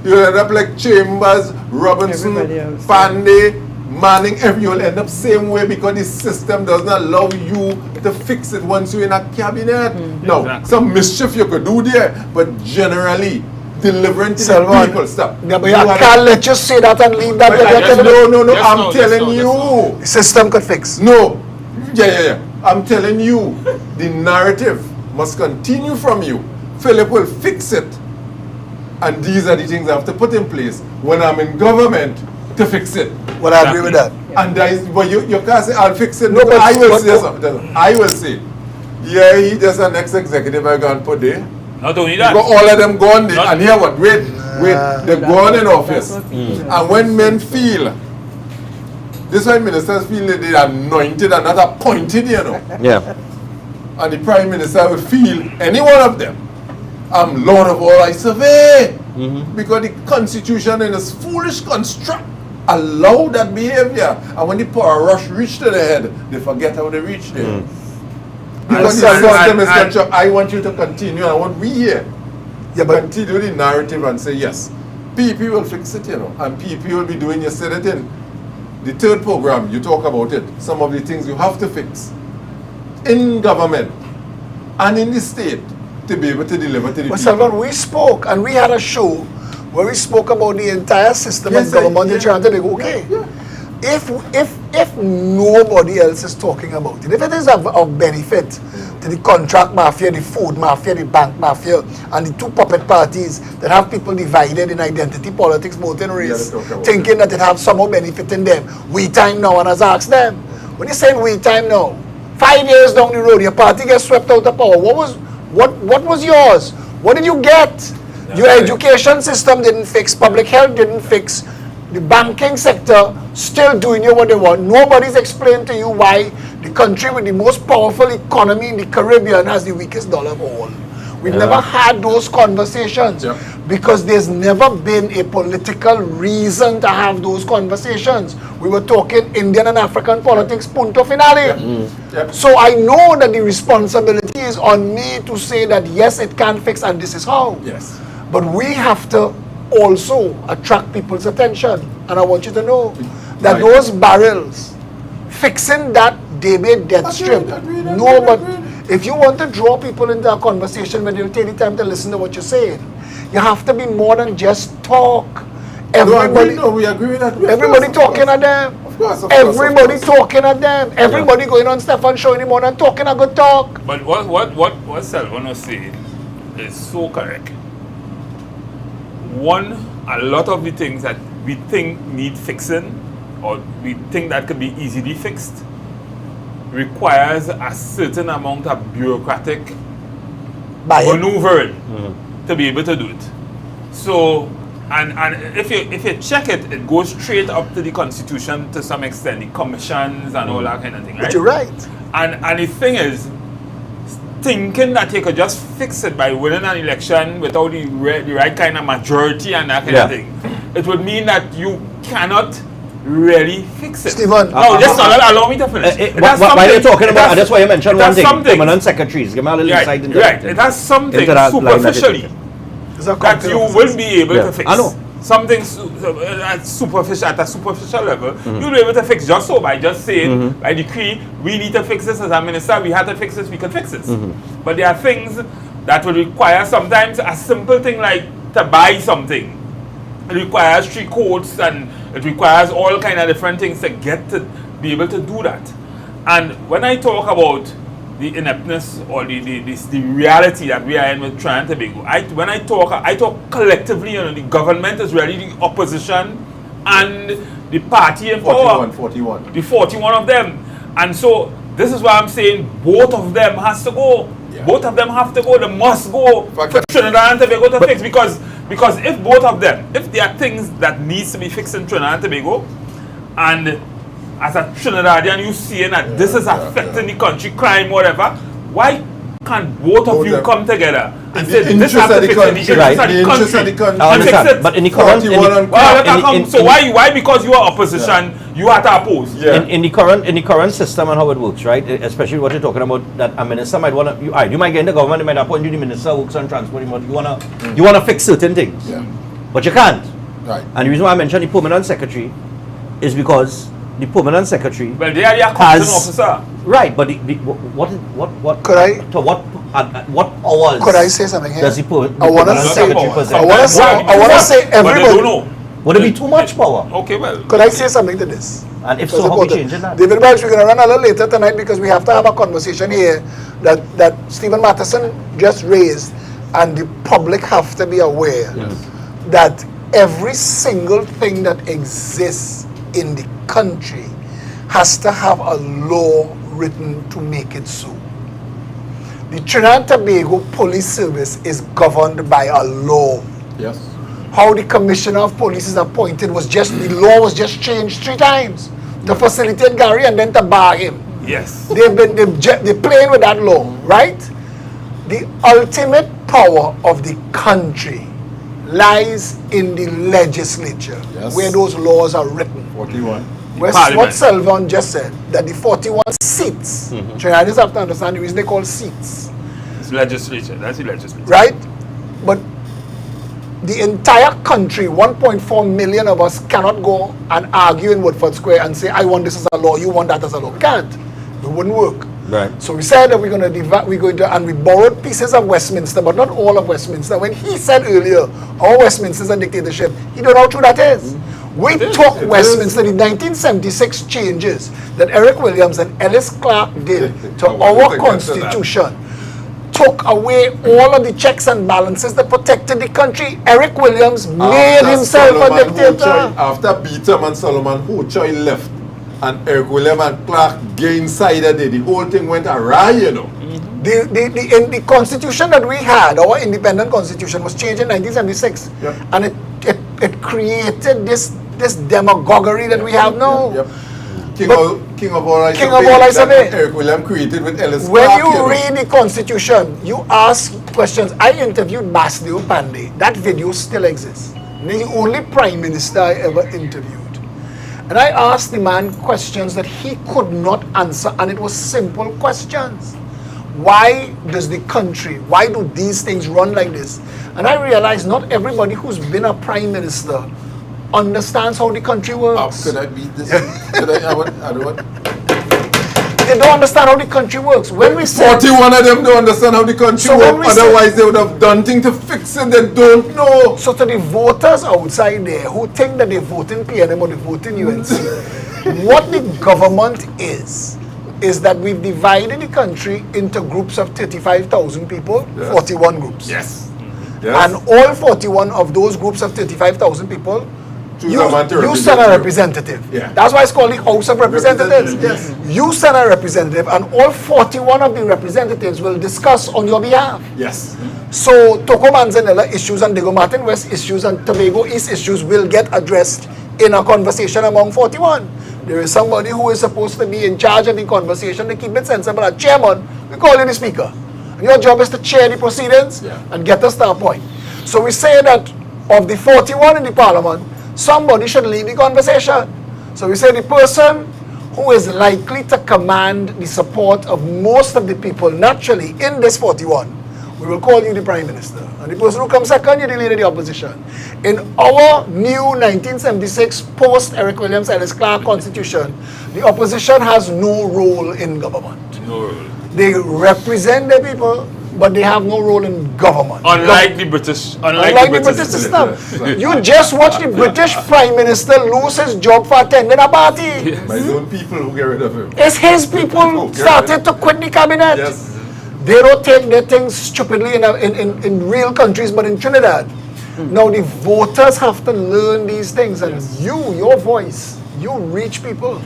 E: you'll end up like Chambers, Robinson,
F: Everybody else.
E: Pandey, Manning. You'll end up same way because the system does not allow you to fix it once you're in a cabinet. Now,
D: Exactly.
E: some mischief you could do there, but generally delivering to the
C: Salvan,
E: people. Stop.
C: Yeah, but
E: You
C: you
E: have-
C: can't let you say that and leave that.
E: but
C: there.
E: I-
C: Tell them
E: no.
D: Yes,
E: I'm
D: no, yes,
E: telling
D: no, yes,
E: you.
D: no.
C: the system could fix.
E: No. Yeah. I'm telling you, the narrative must continue from you. Phillip will fix it. And these are the things I have to put in place when I'm in government to fix it.
C: Well, I agree with that.
E: And that is, but you can't say I'll fix it.
C: No, but-
E: I will
C: but-
E: say something. I will say, yeah, he just an ex-executive I gone put there.
D: Not only that,
E: Because all of them gone there.
D: Not-
E: And here what? Wait, they're gone in office.
F: That's what people say.
E: And when men feel, this is why ministers feel that they are anointed and not appointed, you know.
B: Yeah.
E: And the prime minister will feel, any one of them, I'm Lord of all I survey. Because the constitution in its foolish construct allow that behavior. And when the power rush reach to the head, they forget how they reach there. Because the
C: And-
E: system is
D: and-
E: construct. I want you to continue. I want we here
C: Yeah,
E: to
C: but
E: continue the narrative and say, yes, PP will fix it, you know. And PP will be doing, you said it in the third program, you talk about it. Some of the things you have to fix in government and in the state to be able to deliver to the
C: But
E: people.
C: Salvan, we spoke and we had a show where we spoke about the entire system
E: Yes,
C: of government in
E: yeah.
C: Trinidad and Tobago. Okay, if nobody else is talking about it, if it is of benefit to the contract mafia, the food mafia, the bank mafia, and the two puppet parties that have people divided in identity politics, both in race,
E: talk about
C: thinking that it have somehow benefiting them. We time now, and as I ask them, when you saying we time now, 5 years down the road, your party gets swept out of power. What was yours? What did you get? Your education system didn't fix, public health didn't fix, the banking sector still doing you what they want. Nobody's explained to you why the country with the most powerful economy in the Caribbean has the weakest dollar of all. We've never had those conversations
E: Yeah.
C: because there's never been a political reason to have those conversations. We were talking Indian and African politics, punto finale.
E: Yep.
C: So I know that the responsibility is on me to say that yes, it can fix and this is how.
E: Yes.
C: But we have to also attract people's attention. And I want you to know that
E: Right.
C: those barrels, fixing that debate death strip,
E: agreed,
C: no, but
E: agreed.
C: if you want to draw people into a conversation when they'll take the time to listen to what you're saying, you have to be more than just talk. Everybody,
E: we agree with that.
C: everybody talking at them.
E: Of course,
C: Everybody talking at them. Everybody going on Stephan show anymore and talking a good talk.
D: but what Stephan was saying is so correct. One a lot of the things that we think need fixing or we think that could be easily fixed requires a certain amount of bureaucratic maneuvering to be able to do it. So, and if you check it, it goes straight up to the Constitution to some extent, the commissions and all that kind of thing, right?
C: But you're right.
D: And the thing is, thinking that you could just fix it by winning an election without the right kind of majority and that kind of thing, it would mean that you cannot really fix it.
C: Stephan,
D: no, just allow me to finish.
B: Why are you talking about? That's why you mentioned one thing.
D: Something.
B: Permanent secretaries. Give me a little insight into
D: Right. It has something superficially that you will be able to fix.
B: I know.
D: Something superficial at a superficial level, you'll be able to fix just so by just saying by decree we need to fix this as a minister, we have to fix this, we can fix this. But there are things that will require sometimes a simple thing like to buy something. It requires 3 codes and it requires all kind of different things to get to be able to do that. And when I talk about the ineptness or the reality that we are in with Trinidad and Tobago, I talk collectively. The government is really the opposition and the party in power.
E: 41.
D: The 41 of them. And so this is why I'm saying both of them has to go.
E: Yeah.
D: Both of them have to go. They must go for Trinidad and Tobago to fix because if both of them, if there are things that needs to be fixed in Trinidad and Tobago, and as a Trinidadian, you see that this is affecting the country, crime, whatever. Why can't both of you come together and say this has to fix in the interest of the country? And fix it.
B: But in the current,
D: so why because you are opposition, you have to oppose?
B: Yeah. In the current system and how it works, right? Especially what you're talking about, that a minister might want to. You might get in the government, they might appoint you the minister of works and transport. You wanna fix certain things, but you can't.
E: Right.
B: And the reason why I mentioned the permanent secretary is because the permanent secretary
D: they are the accounting officer.
B: Right, but what
C: could I?
B: To what hours?
C: Could I say something here?
B: Does he put?
C: I want to say everybody.
D: But they don't know.
B: Would it be too much power?
D: Okay, well.
C: Could I say something to this?
B: And if so, how we changing that?
C: David Welch, we're going to run a little later tonight because we have to have a conversation here that Stephen Matheson just raised, and the public have to be aware that every single thing that exists in the country has to have a law written to make it so. The Trinidad and Tobago Police Service is governed by a law.
E: Yes.
C: How the Commissioner of Police is appointed was just, the law was just changed 3 times to facilitate Gary and then to bar him.
D: Yes.
C: They're playing with that law, right? The ultimate power of the country lies in the legislature, where those laws are written.
E: 41.
C: What Stephan just said, that the 41 seats, Trinidadians have to understand the reason they call seats.
D: It's legislature, that's the legislature.
C: Right? But the entire country, 1.4 million of us cannot go and argue in Woodford Square and say, I want this as a law, you want that as a law. Can't. It wouldn't work.
B: Right.
C: So we said that we're going to and we borrowed pieces of Westminster, but not all of Westminster. When he said earlier, our Westminster is a dictatorship, he don't know how true that is. We took Westminster, the 1976 changes that Eric Williams and Ellis Clark did to our constitution, took away all of the checks and balances that protected the country. Eric Williams made himself a dictator.
E: After Beetham and Solomon Hochoi left, and Eric Williams and Clark gainsided it, the whole thing went awry, you know.
C: The constitution that we had, our independent constitution, was changed in 1976, and it created this demagoguery that we have now.
E: King of all I
C: survey.
E: Eric Williams created with Ellis
C: When
E: Clark,
C: you read the constitution, you ask questions. I interviewed Basdeo Pandey. That video still exists. The only prime minister I ever interviewed. And I asked the man questions that he could not answer, and it was simple questions. Why does the country, why do these things run like this? And I realized not everybody who's been a prime minister understands how the country works.
E: Could I beat this?
C: They don't understand how the country works. When we say
E: 41 of them don't understand how the country works. Otherwise, they would have done things to fix it. They don't know.
C: So to the voters outside there who think that they're voting PNM or they're voting UNC, what the government is that we've divided the country into groups of 35,000 people, 41 groups.
D: Yes.
E: Yes.
C: And all 41 of those groups of 35,000 people,
E: Choose a man to
C: you
E: represent
C: send a
E: you.
C: representative.
E: Yeah.
C: That's why it's called the House of Representatives.
E: Yes.
C: You send a representative, and all 41 of the representatives will discuss on your behalf.
E: Yes.
C: So Toko Manzanella issues and Diego Martin West issues and Tobago East issues will get addressed in a conversation among 41. There is somebody who is supposed to be in charge of the conversation to keep it sensible. A chairman, we call you the speaker. And your job is to chair the proceedings and get us to a point. So we say that of the 41 in the parliament, somebody should lead the conversation. So we say the person who is likely to command the support of most of the people naturally in this 41, we will call you the Prime Minister. And the person who comes second, you're the leader of the opposition. In our new 1976 post-Eric Williams Ellis Clark Constitution, the opposition has no role in government.
D: No role.
C: They represent the people, but they have no role in government.
D: Unlike the British,
C: Unlike the British system. You just watch the British Prime Minister lose his job for attending a party.
E: By his own people who get rid of him.
C: It's his people started to quit the cabinet.
E: Yes.
C: They don't take their things stupidly in real countries, but in Trinidad. Now the voters have to learn these things, and your voice, you reach people.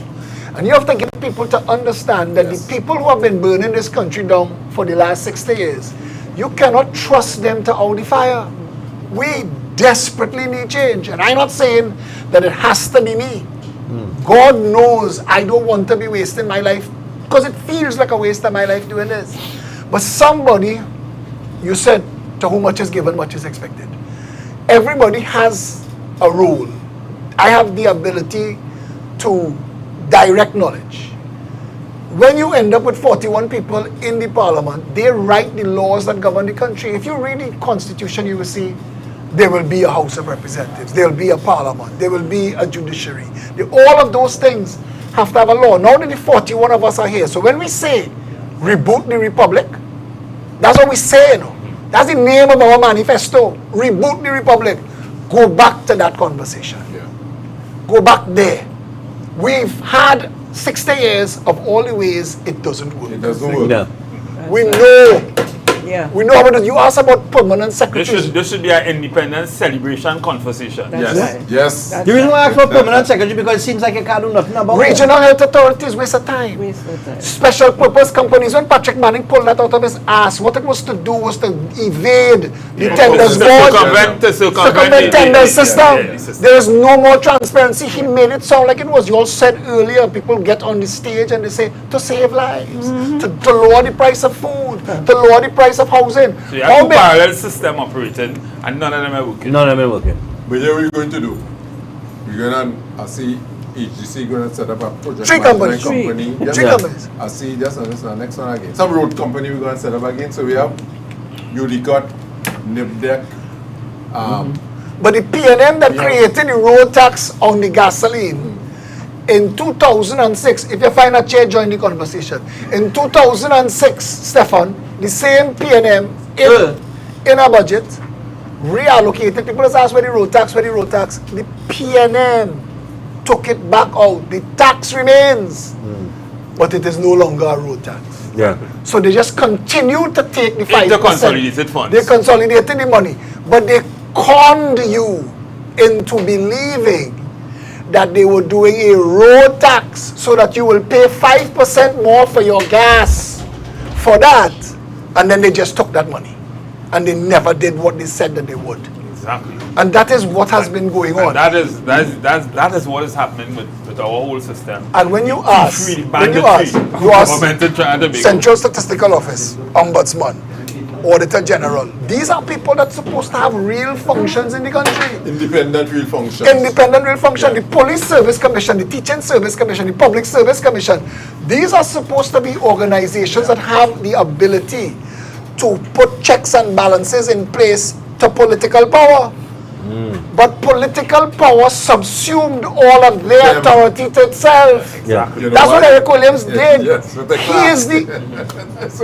C: And you have to get people to understand that the people who have been burning this country down for the last 60 years, you cannot trust them to out the fire. We desperately need change. And I'm not saying that it has to be me. God knows I don't want to be wasting my life, because it feels like a waste of my life doing this. But somebody, you said, to whom much is given, much is expected. Everybody has a role. I have the ability to direct knowledge. When you end up with 41 people in the parliament, they write the laws that govern the country. If you read the constitution, you will see there will be a House of Representatives, there will be a parliament, there will be a judiciary. All of those things have to have a law. Now that the 41 of us are here, so when we say reboot the republic, that's what we say, you know. That's the name of our manifesto. Reboot the republic. Go back to that conversation. Go back there. We've had 60 years of all the ways it doesn't work.
E: It doesn't work.
B: No.
C: We know.
F: Yeah.
C: We know about it. You asked about permanent secretaries.
D: This should be an independent celebration conversation.
F: That's
E: Yes.
F: right.
E: Yes.
F: That's
B: The reason why I ask for permanent secretary because it seems like you can't do nothing about it.
C: Regional health authorities waste of time.
F: Waste of time.
C: Special purpose companies, when Patrick Manning pulled that out of his ass, what it was to do was to evade the tenders board,
D: To circumvent
C: the tender
D: the
C: system.
D: system.
C: There is no more transparency. He made it sound like it was. You all said earlier, people get on the stage and they say, to save lives, to lower the price of food, to lower the price of housing.
D: So you have two parallel system operating and none of them are working.
B: None of them working.
E: But here what are you going to do? You're going to, I see HGC going to set up a project
C: Three
E: management
C: companies.
E: company.
C: Three companies.
E: I see this and this and the next one again. Some road company we're going to set up again. So we have Udicot, Nibdec,
C: But the PNM that created the road tax on the gasoline in 2006, if you find a chair, join the conversation. In 2006, Stephan, the same PNM in a budget reallocated. People just ask where the road tax, The PNM took it back out. The tax remains, but it is no longer a road tax.
B: Yeah.
C: So they just continue to take the 5%.
D: The consolidated funds.
C: They consolidated the money, but they conned you into believing that they were doing a road tax so that you will pay 5% more for your gas for that, and then they just took that money and they never did what they said that they would.
D: Exactly.
C: And that is what has been going on.
D: That is what is happening with our whole system.
C: And when you ask,
D: You
C: Central Statistical Office, Ombudsman, Auditor General, these are people that's supposed to have real functions in the country.
E: independent real functions.
C: Independent real function. The Police Service Commission, the Teaching Service Commission, the Public Service Commission. These are supposed to be organizations that have the ability to put checks and balances in place to political power. But political power subsumed all of their authority to itself.
B: Yeah.
E: You know
C: That's what
E: why?
C: Eric Williams did.
E: Yes, with the
C: He
E: clerk.
C: is the
E: That's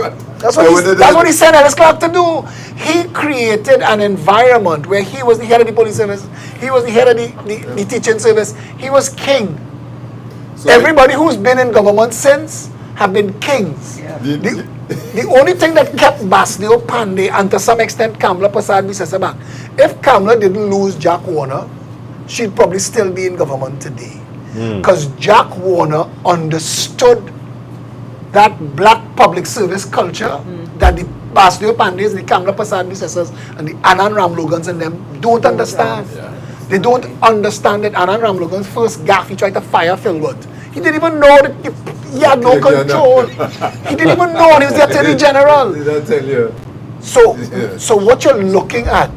C: That's what he said Ellis Clark to do. He created an environment where he was the head of the police service, he was the head of the teaching service, he was king.
E: So
C: Everybody who's been in government since have been kings. The only thing that kept Basleo Pandey and to some extent Kamala Prasad Visesa back, if Kamala didn't lose Jack Warner, she'd probably still be in government today. Because Jack Warner understood that black public service culture that the Basleo Pandays, the Kamala Prasad Visesas, and the Anand Ramlogans and them don't understand. They don't understand that Anand Ramlogan's first gaffe, he tried to fire Phillip. He didn't even know that he had no control. He didn't even know he was the Attorney General.
E: Did I tell you?
C: So what you're looking at,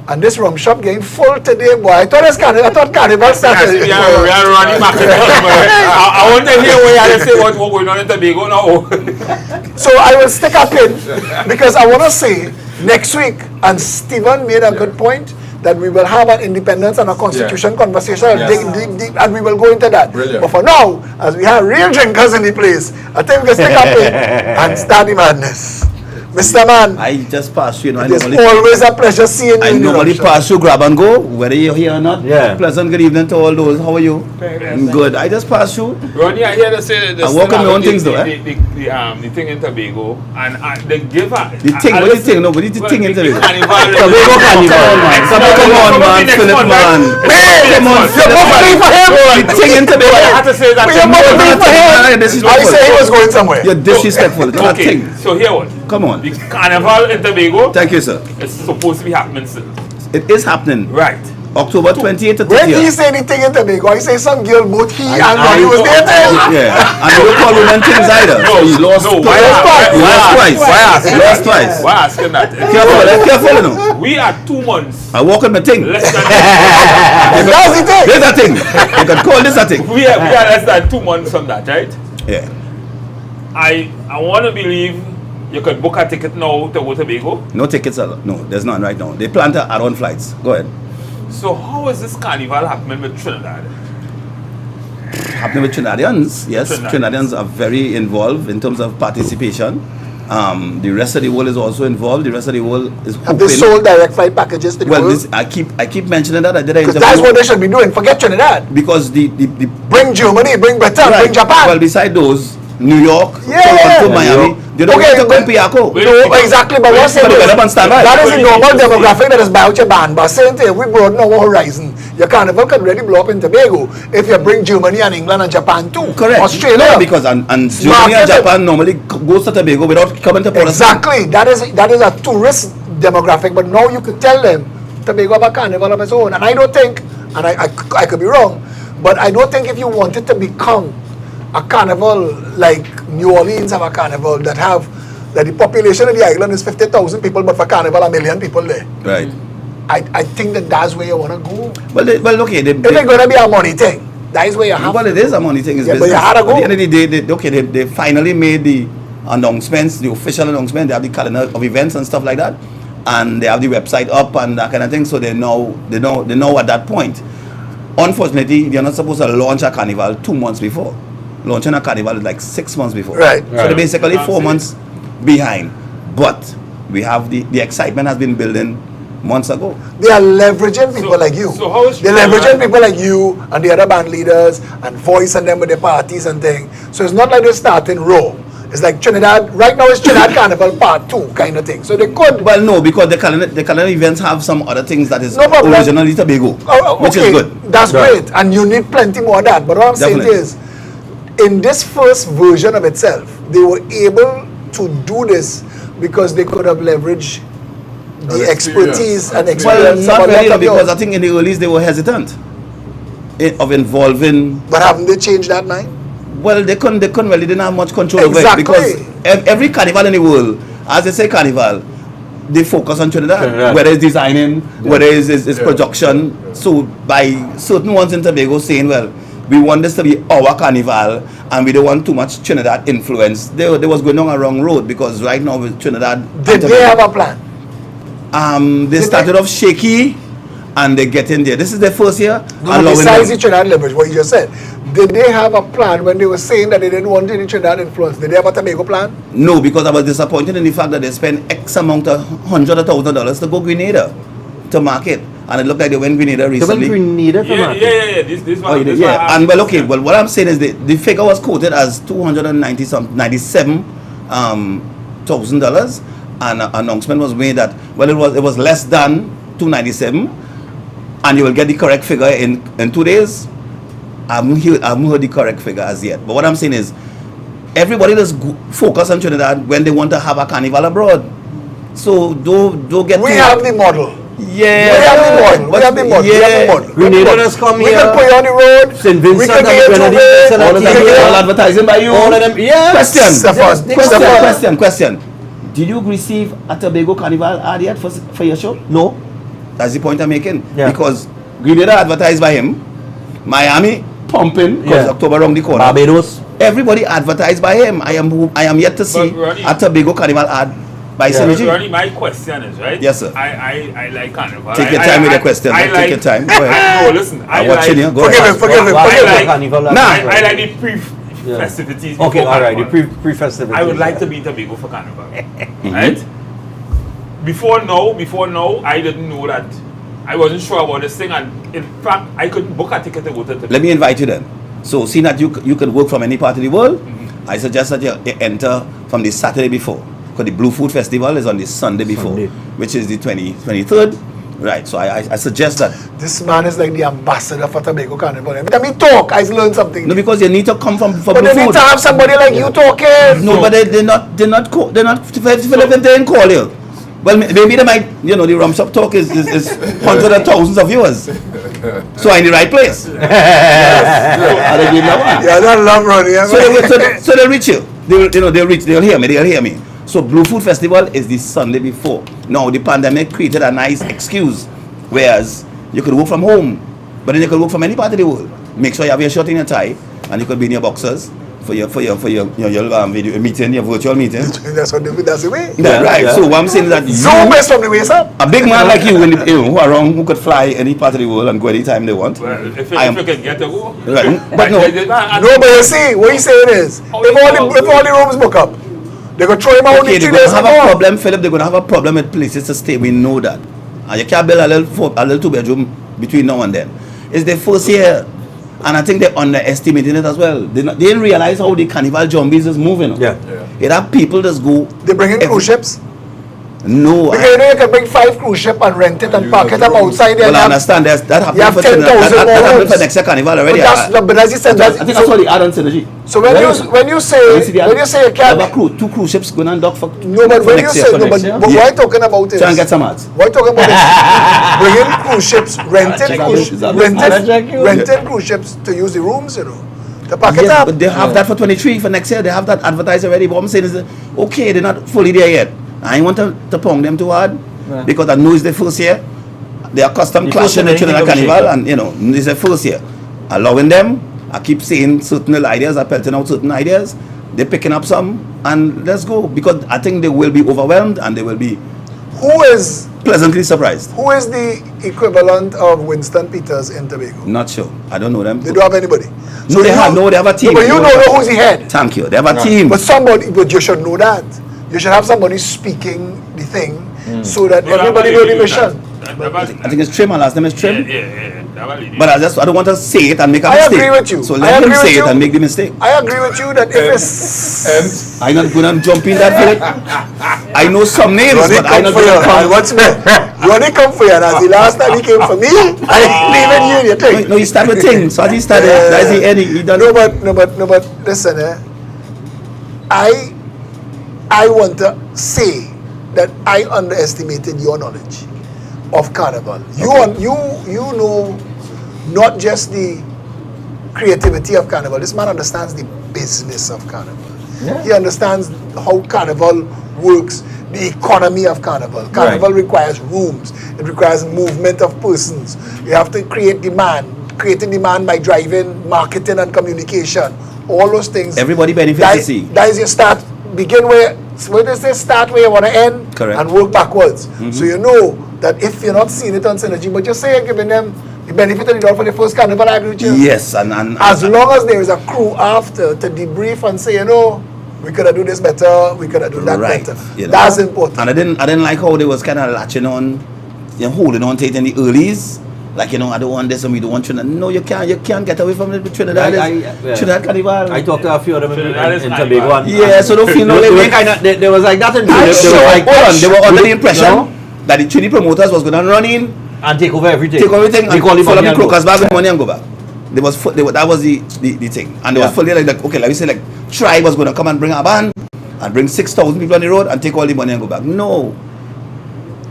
C: and this rum shop getting full today, boy. I thought Carnival started.
D: We are running back. I want to hear where you say what's going on in Tobago now.
C: So I will stick a pin because I want to say next week, and Stephan made a good point, that we will have an independence and a constitution conversation and we will go into that.
E: Brilliant.
C: But for now, as we have real drinkers in the place, I think we can stick up in and start the madness. Mr. Man,
B: I just pass you.
C: it's always a pleasure seeing you.
B: I normally pass you, grab and go, whether you're here or not.
G: Yeah.
B: Pleasant good evening to all those. How are you? Good. I just pass you.
D: Ronnie, I hear they say
B: I work on my own things though,
D: the thing in Tobago, and they give her
B: The thing, what do you think? No, what do you think into this?
D: Carnival.
B: Tobago Carnival, man. Come on, man. Phillip, man. Come on, Phillip, man.
C: for him.
B: The thing in Tobago.
D: I had to say that.
C: We are voting for him. I say he was going somewhere.
B: You're disrespectful. It's not a
D: Okay,
B: thing.
D: so here one.
B: Come on.
D: The Carnival in Tobago
B: Thank you, sir.
D: is supposed to be happening still.
B: It is happening.
D: Right.
B: October 28th to
C: When he
B: 30th.
C: say anything in Tobago, I say some girl, both he and Ronnie was there too.
B: Yeah. And you don't call women things either. So you lost
D: why
B: twice. You lost twice. You lost twice.
D: Why asking that?
B: Careful, you know.
D: We are 2 months
B: I walk on my thing.
D: less than
C: That's the thing.
B: There's a thing. You can call this a thing.
D: we are less than 2 months from that, right?
B: Yeah.
D: I want to believe you could book a ticket now to go to Tobago.
B: No tickets. No, there's none right now. They plan to add on flights. Go ahead.
D: So how is this carnival happening with Trinidad?
B: Happening with Trinidadians. Yes,
D: Trinidadians.
B: Trinidadians are very involved in terms of participation. The rest of the world is also involved. The rest of the world is
C: Have they
B: hoping.
C: sold direct flight packages to the
B: Well,
C: world?
B: this, I keep mentioning that. I did an
C: Because
B: interview.
C: that's what they should be doing. Forget Trinidad.
B: Because the
C: Bring Germany, bring Britain,
B: right.
C: bring Japan.
B: Well, beside those, New York,
C: Yeah,
B: Toronto,
C: yeah.
B: Miami, they don't
C: Okay,
B: want to
C: but-
B: come Piaco.
C: No, exactly, but what's
B: But develop and stand by.
C: that is the normal demographic that is about your band. But same thing, we broaden our horizon. Your carnival can really blow up in Tobago if you bring Germany and England and Japan too.
B: Correct.
C: Australia.
B: No, because and Germany and Japan normally goes to Tobago without coming to Port.
C: Exactly. That is a tourist demographic. But now you could tell them Tobago have a carnival of its own. And I don't think, and I could be wrong, but I don't think if you wanted to become a carnival like New Orleans have a carnival that the population of the island is 50,000 people, but for carnival 1 million people there.
B: Right.
C: I think that's where you want to go.
B: Well, okay.
C: If it's going to be a money thing, that is where you have
B: Well, it is a money thing. It's
C: Yeah, but
B: business.
C: you had to
B: At
C: go.
B: the end of the day, they finally made the announcements, the official announcement. They have the calendar of events and stuff like that, and they have the website up and that kind of thing. So they know at that point. Unfortunately, they're not supposed to launch a carnival 2 months before. Launching a carnival is like 6 months before.
C: Right.
B: So they're basically 4 months behind. But we have the excitement has been building months ago.
C: They are leveraging people like you.
D: So how is
C: They're
D: Trinidad-
C: leveraging people like you and the other band leaders and Voice and them with their parties and things. So it's not like they're starting raw. It's like Trinidad, right now it's Trinidad Carnival Part 2 kind of thing. So they could.
B: Well, no, because the calendar events have some other things that is
C: No problem.
B: originally Tobago, which is good.
C: That's great. And you need plenty more of that. But what I'm
B: Definitely.
C: saying is, in this first version of itself, they were able to do this because they could have leveraged the expertise and
B: Well,
C: experience
B: not
C: of a lot
B: really,
C: of
B: because
C: yours.
B: I think in the earlies they were hesitant of involving.
C: But haven't they changed that mind?
B: Well, they couldn't really, didn't have much control over it
C: Exactly.
B: because every carnival in the world, as they say carnival, they focus on Trinidad, whether it's designing, whether it's production. So by certain ones in Tobago saying, well, we want this to be our carnival and we don't want too much Trinidad influence. They was going down a wrong road because right now with Trinidad and
C: Did they have a plan?
B: they started off shaky and they get in there. This is their first year.
C: No,
B: allowing
C: besides
B: them.
C: the Trinidad leverage, what you just said, did they have a plan when they were saying that they didn't want any Trinidad influence? Did they have a Tobago plan?
B: No, because I was disappointed in the fact that they spent X amount of $100,000 to go Grenada to market.
G: and it looked like they went Grenada
B: They went
G: recently.
B: Grenada to
D: Yeah,
B: market.
D: yeah. This one.
G: Oh, you did,
D: this one
G: yeah.
D: I
G: And well,
D: asked
G: okay.
D: you.
G: Well, what I'm saying is the figure was quoted as $297,000, and an announcement was made that it was less than 297, and you will get the correct figure in 2 days. I haven't heard the correct figure as yet. But what I'm saying is, everybody just focus on Trinidad when they want to have a carnival abroad. So don't get.
C: We have the model.
G: Yeah.
C: We have the model. We have the model. We have the model.
B: Grenadians come
C: We
B: here.
C: can put you on the road.
B: St.
C: We
B: Vincent
C: can
B: and
C: get you
B: Grenadines
C: to
B: and
C: it.
G: All of
C: We
G: them
C: can
G: are
C: get
G: all advertising by you.
B: All of them, yeah.
G: Question.
C: Stephan.
G: Question. Did you receive a Tobago Carnival ad yet for your show?
B: No.
G: That's the point I'm making.
B: Yeah.
G: Because Grenada advertised by him, Miami pumping because
B: Yeah.
G: October around the corner.
B: Barbados.
G: Everybody advertised by him. I am yet to see
D: Ronnie-
G: a Tobago Carnival ad by
B: Yeah.
G: Synergy.
D: Ronnie, my question is, right?
G: Yes, sir.
D: I like carnival.
G: Take your time with the question. Take your time. Go ahead.
D: No, listen.
G: I'm watching you. Go
C: Forgive
G: ahead.
C: him, forgive him,
B: Why-
C: forgive
B: why
C: him.
B: carnival?
G: Nah.
D: I like the pre-festivities.
B: Okay,
D: before
B: all right. The
D: carnival.
B: pre-festivities.
D: I would like to be in Tobago for carnival. Right? Before now, I didn't know that. I wasn't sure about this thing, and in fact, I couldn't book a ticket to go to Tobago.
G: Let me invite you then. So, seeing that you can work from any part of the world, I suggest that you enter from the Saturday before. Because the Blue Food Festival is on the Sunday before,
B: Sunday.
G: which is the 23rd. Right, so I suggest that.
C: This man is like the ambassador for Tobago Carnival. Every time he talk, I learn something.
G: No, because you need to come for
C: But
G: Blue
C: they need
G: Food.
C: to have somebody like you talking.
G: No, but they're not, Phillip, if they didn't call you. Well, maybe they might, the Rum Shop Talk is hundreds of thousands of viewers. So I'm in the right place. And they give me one.
C: Yeah, that's long run. Yeah,
G: So they'll reach you. They'll hear me. So Blue Food Festival is the Sunday before. Now the pandemic created a nice excuse, whereas you could work from home, but then you could work from any part of the world. Make sure you have your shirt and your tie, and you could be in your boxers for your video meeting, your virtual meeting.
C: that's the way.
G: Right.
B: yeah.
G: So what I'm saying is that
C: Zoom is from the waist up.
G: a big man like you, who are wrong, who could fly any part of the world and go anytime they want.
D: Well, if you
G: I am-
D: can get to go.
G: Right. But no.
C: No, but you see, what he's saying is, if all the rooms book up, they could throw him out
G: Okay,
C: in
G: they're
C: 3
G: going
C: days
G: to have a
C: ago.
G: problem, Philip. They're going to have a problem with places to stay. We know that. And you can't build a little 2-bedroom between now and then. It's their first year. And I think they're underestimating it as well. They didn't realize how the carnival zombies is moving.
B: Yeah.
G: It have people just go.
C: They bring in
G: every-
C: cruise ships.
G: No.
C: Because you know you can bring 5 cruise ships and rent it and
E: use
C: park
E: the
C: it up
E: rooms.
C: outside there.
G: Well, I
C: and have-
G: understand that
C: you have
G: happened for
C: 10,000
G: that
C: more
G: happened for
C: rooms.
G: next year carnival already.
C: But as you said,
G: I think that's what the add-on synergy.
C: so when you say you
G: you
C: can't,
G: have a two cruise ships going on dock for
C: no, but
G: for
C: when you
G: next year,
C: say
G: for
C: no,
G: next
C: but
G: year.
C: what
G: Yeah.
C: I'm talking about is
G: Try and get some ads.
C: what I'm talking about is bringing cruise ships, rented cruise ships to use the rooms, to pack it
G: Yes,
C: up.
G: but they have that for 23 for next year. They have that advertised already. But what I'm saying is, that, okay, they're not fully there yet. I ain't want to pound them too hard because I know it's their first year. They are custom
B: The
G: clashing
B: first
G: the
B: year,
G: Trinidad
B: anything
G: Carnival,
B: goes
G: and it's their first year. Allowing them, I keep saying certain little ideas, I'm pelting out certain ideas. They're picking up some, and let's go because I think they will be overwhelmed and they will be
C: Who is
G: pleasantly surprised.
C: the equivalent of Winston Peters in Tobago?
G: Not sure. I don't know them.
C: They don't have anybody.
G: No, they have a team.
C: But you don't know who's the head.
G: Thank you. They have a team.
C: But you should know that. You should have somebody speaking the thing so that
D: No,
C: everybody know the mission.
G: I think it's Trim. My last name is Trim.
D: Yeah.
G: But I don't want to say it and make a
C: I
G: mistake.
C: agree with you.
G: So
C: I
G: let him
C: agree
G: say
C: with
G: it
C: you.
G: and make the mistake.
C: I agree with you that if it's
G: I'm not going to jump in that Philip. I know some names,
C: Ronnie
G: but I'm
C: come
G: not
C: for you,
G: going to
C: and
G: come.
C: what's more, Ronnie come for you, and as the last time he came for me, I leave it you in your thing.
G: No, he started with things. So he started. That's the end. He done.
C: No, but listen, I want to say that I underestimated your knowledge of carnival. You know not just the creativity of carnival. This man understands the business of carnival. He understands how carnival works, the economy of carnival. Carnival requires rooms. It requires movement of persons. You have to create demand. Creating demand by driving, marketing and communication. All those things.
G: Everybody benefits to see.
C: That is your start. Begin where they say start where you want to end.
G: Correct.
C: And work backwards. So you know that if you're not seeing it on synergy, but you say you're giving them the benefit of the doubt for the first carnival, I agree with you.
G: Yes, and
C: As long as there is a crew after to debrief and say, we could have done this better, we could have done that
G: right.
C: better.
G: You know.
C: That's important.
G: And I didn't like how they was kind of latching on you're holding on to it in the earlies. Like, you know, I don't want this and we don't want Trinidad. No, you can't get away from it with Trinidad. Trinidad Carnival.
B: I talked to a few of them in
D: Carnival.
B: Tobago. And,
G: Yeah, so don't feel no
B: they
G: way.
B: kind of, they was like that. And
G: Hold on, they were under the impression
B: No.
G: that the Trinity promoters was going to run in,
B: and take over everything.
G: take everything,
B: They call
G: and
B: it
G: fill up
B: money
G: the
B: and go.
G: crocus bag with money and go back. That was the thing. And they was fully like, okay, like we say, like, Tribe was going to come and bring a band and bring 6,000 people on the road and take all the money and go back. No.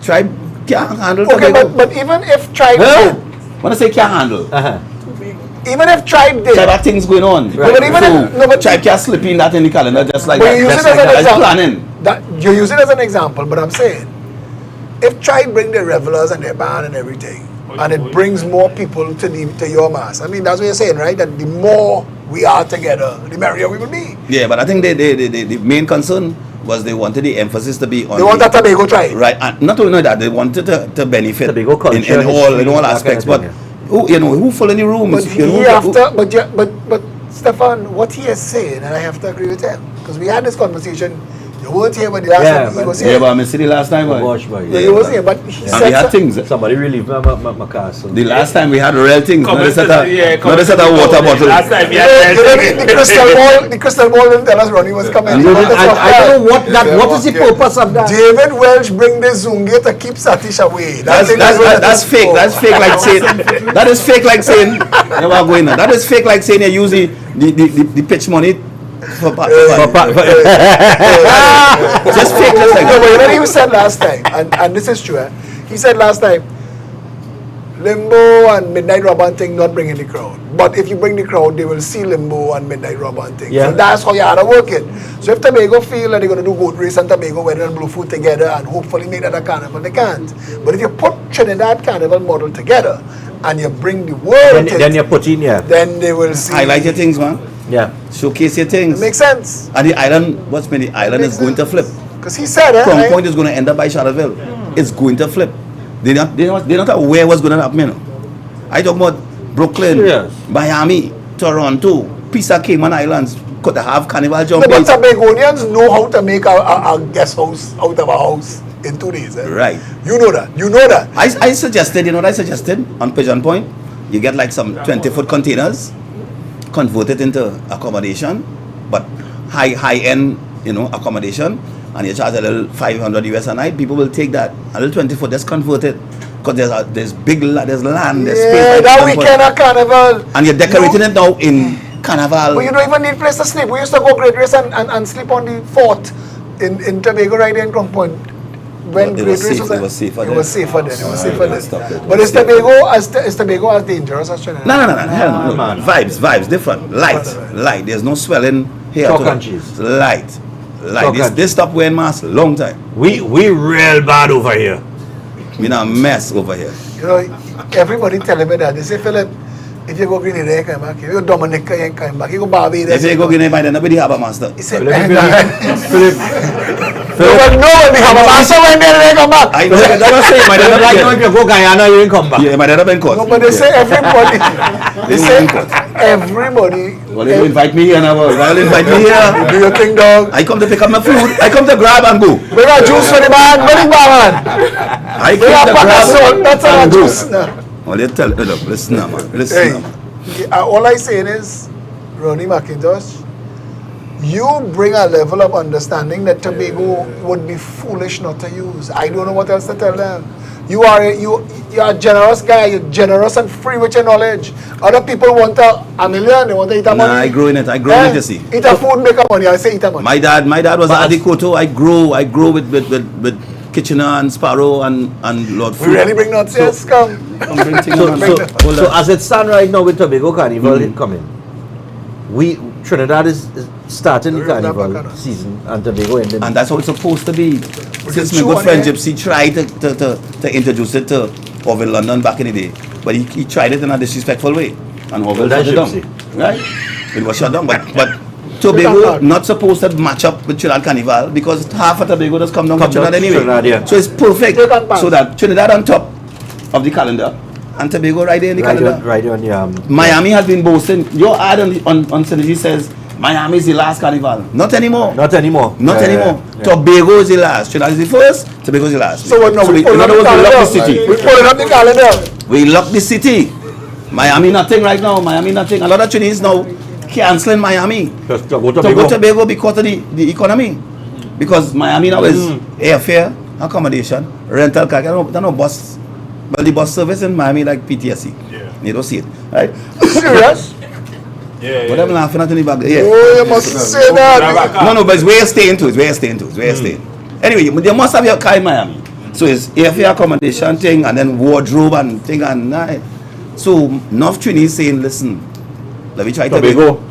G: Tribe can't handle
C: Okay,
G: Tobago.
C: but even if Tribe
G: Huh?
C: did,
G: When I say can't handle,
C: even if Tribe did,
G: Tribe have things going on.
C: But even
G: So,
C: if- no, but-
G: Tribe can't slip in that in the calendar just like
C: but
G: that.
C: you use
G: Just
C: it as
G: like
C: an
G: that. It's
C: example.
G: planning.
C: That you use it as an example, but I'm saying, if Tribe bring their revelers and their band and everything, and it brings more people to your mass. I mean, that's what you're saying, right? That the more we are together, the merrier we will be.
G: Yeah, but I think the main concern was they wanted the emphasis to be on.
C: They want that Tobago Tribe.
G: Right, and not only that, they wanted to benefit
B: Tobago culture,
G: in
B: history,
G: all
B: that
G: aspects.
B: kind of
G: But who full in the rooms?
C: But
G: You know,
C: he after, but Stephan, what he is saying, and I have to agree with him, because we had this conversation. You weren't here, but the last time he was here.
G: yeah, but I see the last time.
B: Oh,
G: boy.
B: gosh, boy.
C: Yeah, he was here, but he
G: And
C: said
G: we had
C: so-
G: things.
B: Somebody relieved my castle.
G: The last time we had real things.
D: Come
G: Not just
D: to- yeah, come
G: not just
D: to
G: a water
D: the-
G: bottle.
D: Last time,
C: You know, the crystal ball didn't tell us Ronnie was coming.
B: I don't know what is the purpose of that.
C: David Welch bring the Zunge to keep Satish away.
G: That's fake. That's fake like saying. That is fake like saying. Never going on. That is fake like saying you use the pitch money for just fake just like
C: No, but you know
G: that.
C: what he said last time, and this is true. He said last time, Limbo and Midnight Robin thing not bringing the crowd. But if you bring the crowd, they will see Limbo and Midnight Robin thing.
B: Yeah.
C: So that's how you have to work it. So if Tobago feel that they're going to do Goat Race and Tobago Wedding and Blue Food together and hopefully make that a carnival, they can't. But if you put Trinidad Carnival model together and you bring the world
B: Then you put in,
C: then they will see.
G: Highlight your things, man.
B: yeah.
G: Showcase your things.
C: It makes sense.
G: And the island, what's mean? The island is going to flip.
C: Because he said,
G: Crown Point is going to end up by Charlottesville. It's going to flip. They're not aware what's going to happen. You know? I talk about Brooklyn,
B: Serious?
G: Miami, Toronto, Piece of Cayman Islands. Could have carnival
C: No,
G: jumping.
C: but Tobagonians know how to make a guest house out of a house in 2 days. Eh?
G: Right.
C: You know that. You know that.
G: I suggested, you know what I suggested on Pigeon Point? You get like some 20-foot containers, convert it into accommodation, but high-end, you know, accommodation, and you charge a little 500 US a night. People will take that. A little 20-foot, just convert it. Because there's land, there's space.
C: Yeah,
G: like
C: that
G: Pigeon
C: weekend
G: Point.
C: at Carnival.
G: And you're decorating
C: you,
G: it now in Carnival.
C: But you don't even need place to sleep. We used to go Great Race and sleep on the fort in Tobago right there in Crown Point. When
G: But it
C: Great
G: was
C: Race
G: safe- it was safer
C: It
G: then.
C: was safer then. It was safer
G: yeah, stop
C: then.
G: it.
C: But is Tobago as dangerous as Trinidad?
G: No, hell no.
B: man.
G: Vibes, different. Light. There's no swelling here.
B: Chalk
G: at all.
B: and cheese.
G: Light.
B: Chalk
G: This,
B: and
G: they stopped wearing masks long time.
B: We real bad over here.
G: We in a mess over here.
C: You know, everybody telling me that. They say, Phillip, if you go Grenada, you come back. If you go Dominica, you come back. You go Barbados.
G: If you go Guinea, by then nobody have a master.
C: He said,
B: Philip,
C: nobody have a master when they come back.
G: I know. That's what I'm saying. My dad
B: like
G: not
B: if you go Guyana, you ain't come back.
G: yeah, my dad have been caught.
C: No, but they say everybody. They say everybody.
G: Well, they will invite me here now. They'll invite me here.
C: Do your thing, dog.
G: I come to pick up my food. I come to grab and go.
C: Bring a juice for the man. Bring the man.
G: I
C: Bring a
G: come to
C: pack of
G: grab
C: salt. That's all a
G: and go.
C: juice. Nah.
G: Well, they tell look, listen now, man. Listen
C: Hey,
G: now, man.
C: all I saying is, Ronnie McIntosh, you bring a level of understanding that Tobago would be foolish not to use. I don't know what else to tell them. You are a generous guy. You're generous and free with your knowledge. Other people want a million. They want to eat a
G: Nah,
C: money.
G: I grow in it. I grow in it, you see.
C: Eat a food, make a money. I say eat a money.
G: My dad was at Adikoto. I grow with Kitchener and Sparrow and Lord
C: We
G: Food.
C: really bring nuts. Yes, come.
G: Come bring things
B: So,
G: on.
B: so as it stands right now with Tobago Carnival coming, Trinidad is starting the
C: We're not
B: carnival
C: back on.
B: season and Tobago ending.
G: And that's how it's supposed to be. Since my
C: chew
G: good
C: on
G: friend
C: it.
G: Gypsy tried to introduce it to Orville London back in the day, but he tried it in a disrespectful way, and Orville
B: Well,
G: shut it
B: that's
G: down.
B: Gypsy.
G: Right? It was shut down, but Tobago not supposed to match up with Trinidad Carnival because half of Tobago does come down to
B: Come down
G: Trinidad
B: to
G: anyway.
B: Trinidad, yeah.
G: So it's perfect.
C: Take on pass.
G: So that Trinidad on top of the calendar and Tobago right there in the calendar.
B: Right on
G: Miami has been boasting. Your ad on Synergy says Miami is the last carnival. Not anymore.
B: Not anymore.
G: Not anymore.
B: Yeah.
G: Tobago is the last. Trinidad is the first. Tobago is the last.
C: So what now?
G: we, in other words, we lock the city.
C: We pulling up the calendar.
G: We lock the city. Miami nothing right now. Miami nothing. A lot of Chinese now canceling Miami.
B: Just to go
G: To go to Tobago because of the economy. Because Miami now is airfare, accommodation, rental car. There no bus. Well, the bus service in Miami like PTSD.
E: Yeah.
G: You don't see it, right?
C: Serious?
E: Yeah,
G: But I'm laughing at the back. Yeah.
C: Oh, you must say that.
G: No, but it's where you're staying to. It's where you're staying to. It's where you're staying. Anyway, they must have your car in Miami. So it's airfare accommodation thing and then wardrobe and thing and that. So North Trinity is saying, listen, let me try Tobago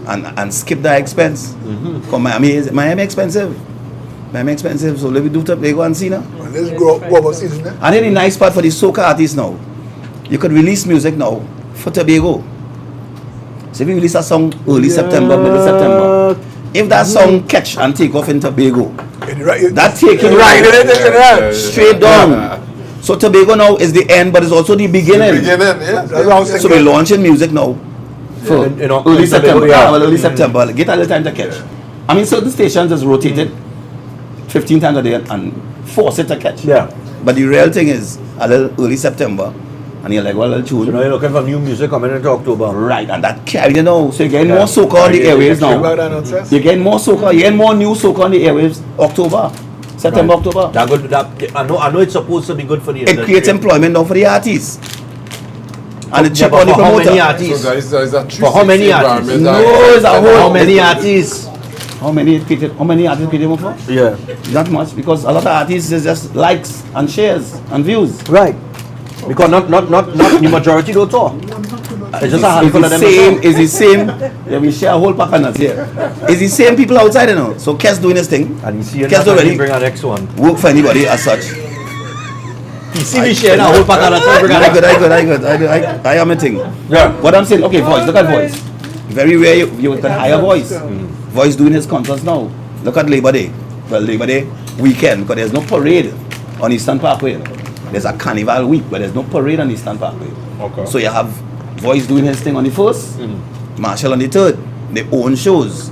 G: and skip that expense. Because Miami expensive. Miami expensive. So let me do Tobago and see now.
C: Well, let's go over season.
G: And then the nice part for the soca artists now, you could release music now for Tobago. So if you release a song early September, middle September, if that song catch and take off in Tobago, that taking right straight down. So Tobago now is the end, but it's also the beginning. So we're launching music now for early September. Early September. Get a little time to catch. I mean, certain stations is rotated 15 times a day and force it to catch.
B: Yeah.
G: But the real thing is a little early September. And you're like, well, I'll tune.
B: So now you're looking for new music coming into October.
G: Right, and that carry, you know. So you're getting more soca on the airwaves now. You're getting more soca, you're getting more new soca on the airwaves October. September, October.
B: That good, I know it's supposed to be good for the industry.
G: It creates employment now for the artists. And it's cheap
B: but
G: on the
B: for how
G: promoter.
B: many artists?
E: So there's a
B: For how many artists?
G: No, it's a whole.
B: How many artists?
G: How many artists paid him for?
B: Yeah.
G: Not much, because a lot of artists is just likes and shares and views.
B: Right. Because not the majority don't talk. It's just a handful of them.
G: It's the same. Yeah, we share a whole pack of nuts here. It's the same people outside, you know. So Kes doing his thing.
B: And you see
G: Kes already
B: bring our next one.
G: work for anybody as such.
B: You see me sharing a whole pack of nuts.
G: I am a thing.
B: Yeah.
G: What I'm saying, okay, voice, look at voice. Very rare you can hire voice. Voice doing his concerts now. Look at Labor Day. Well, Labor Day weekend, because there's no parade on Eastern Parkway. There's a carnival week, but there's no parade on Eastern Parkway.
E: Okay.
G: So you have Voice doing his thing on the first, Marshall on the third. They own shows.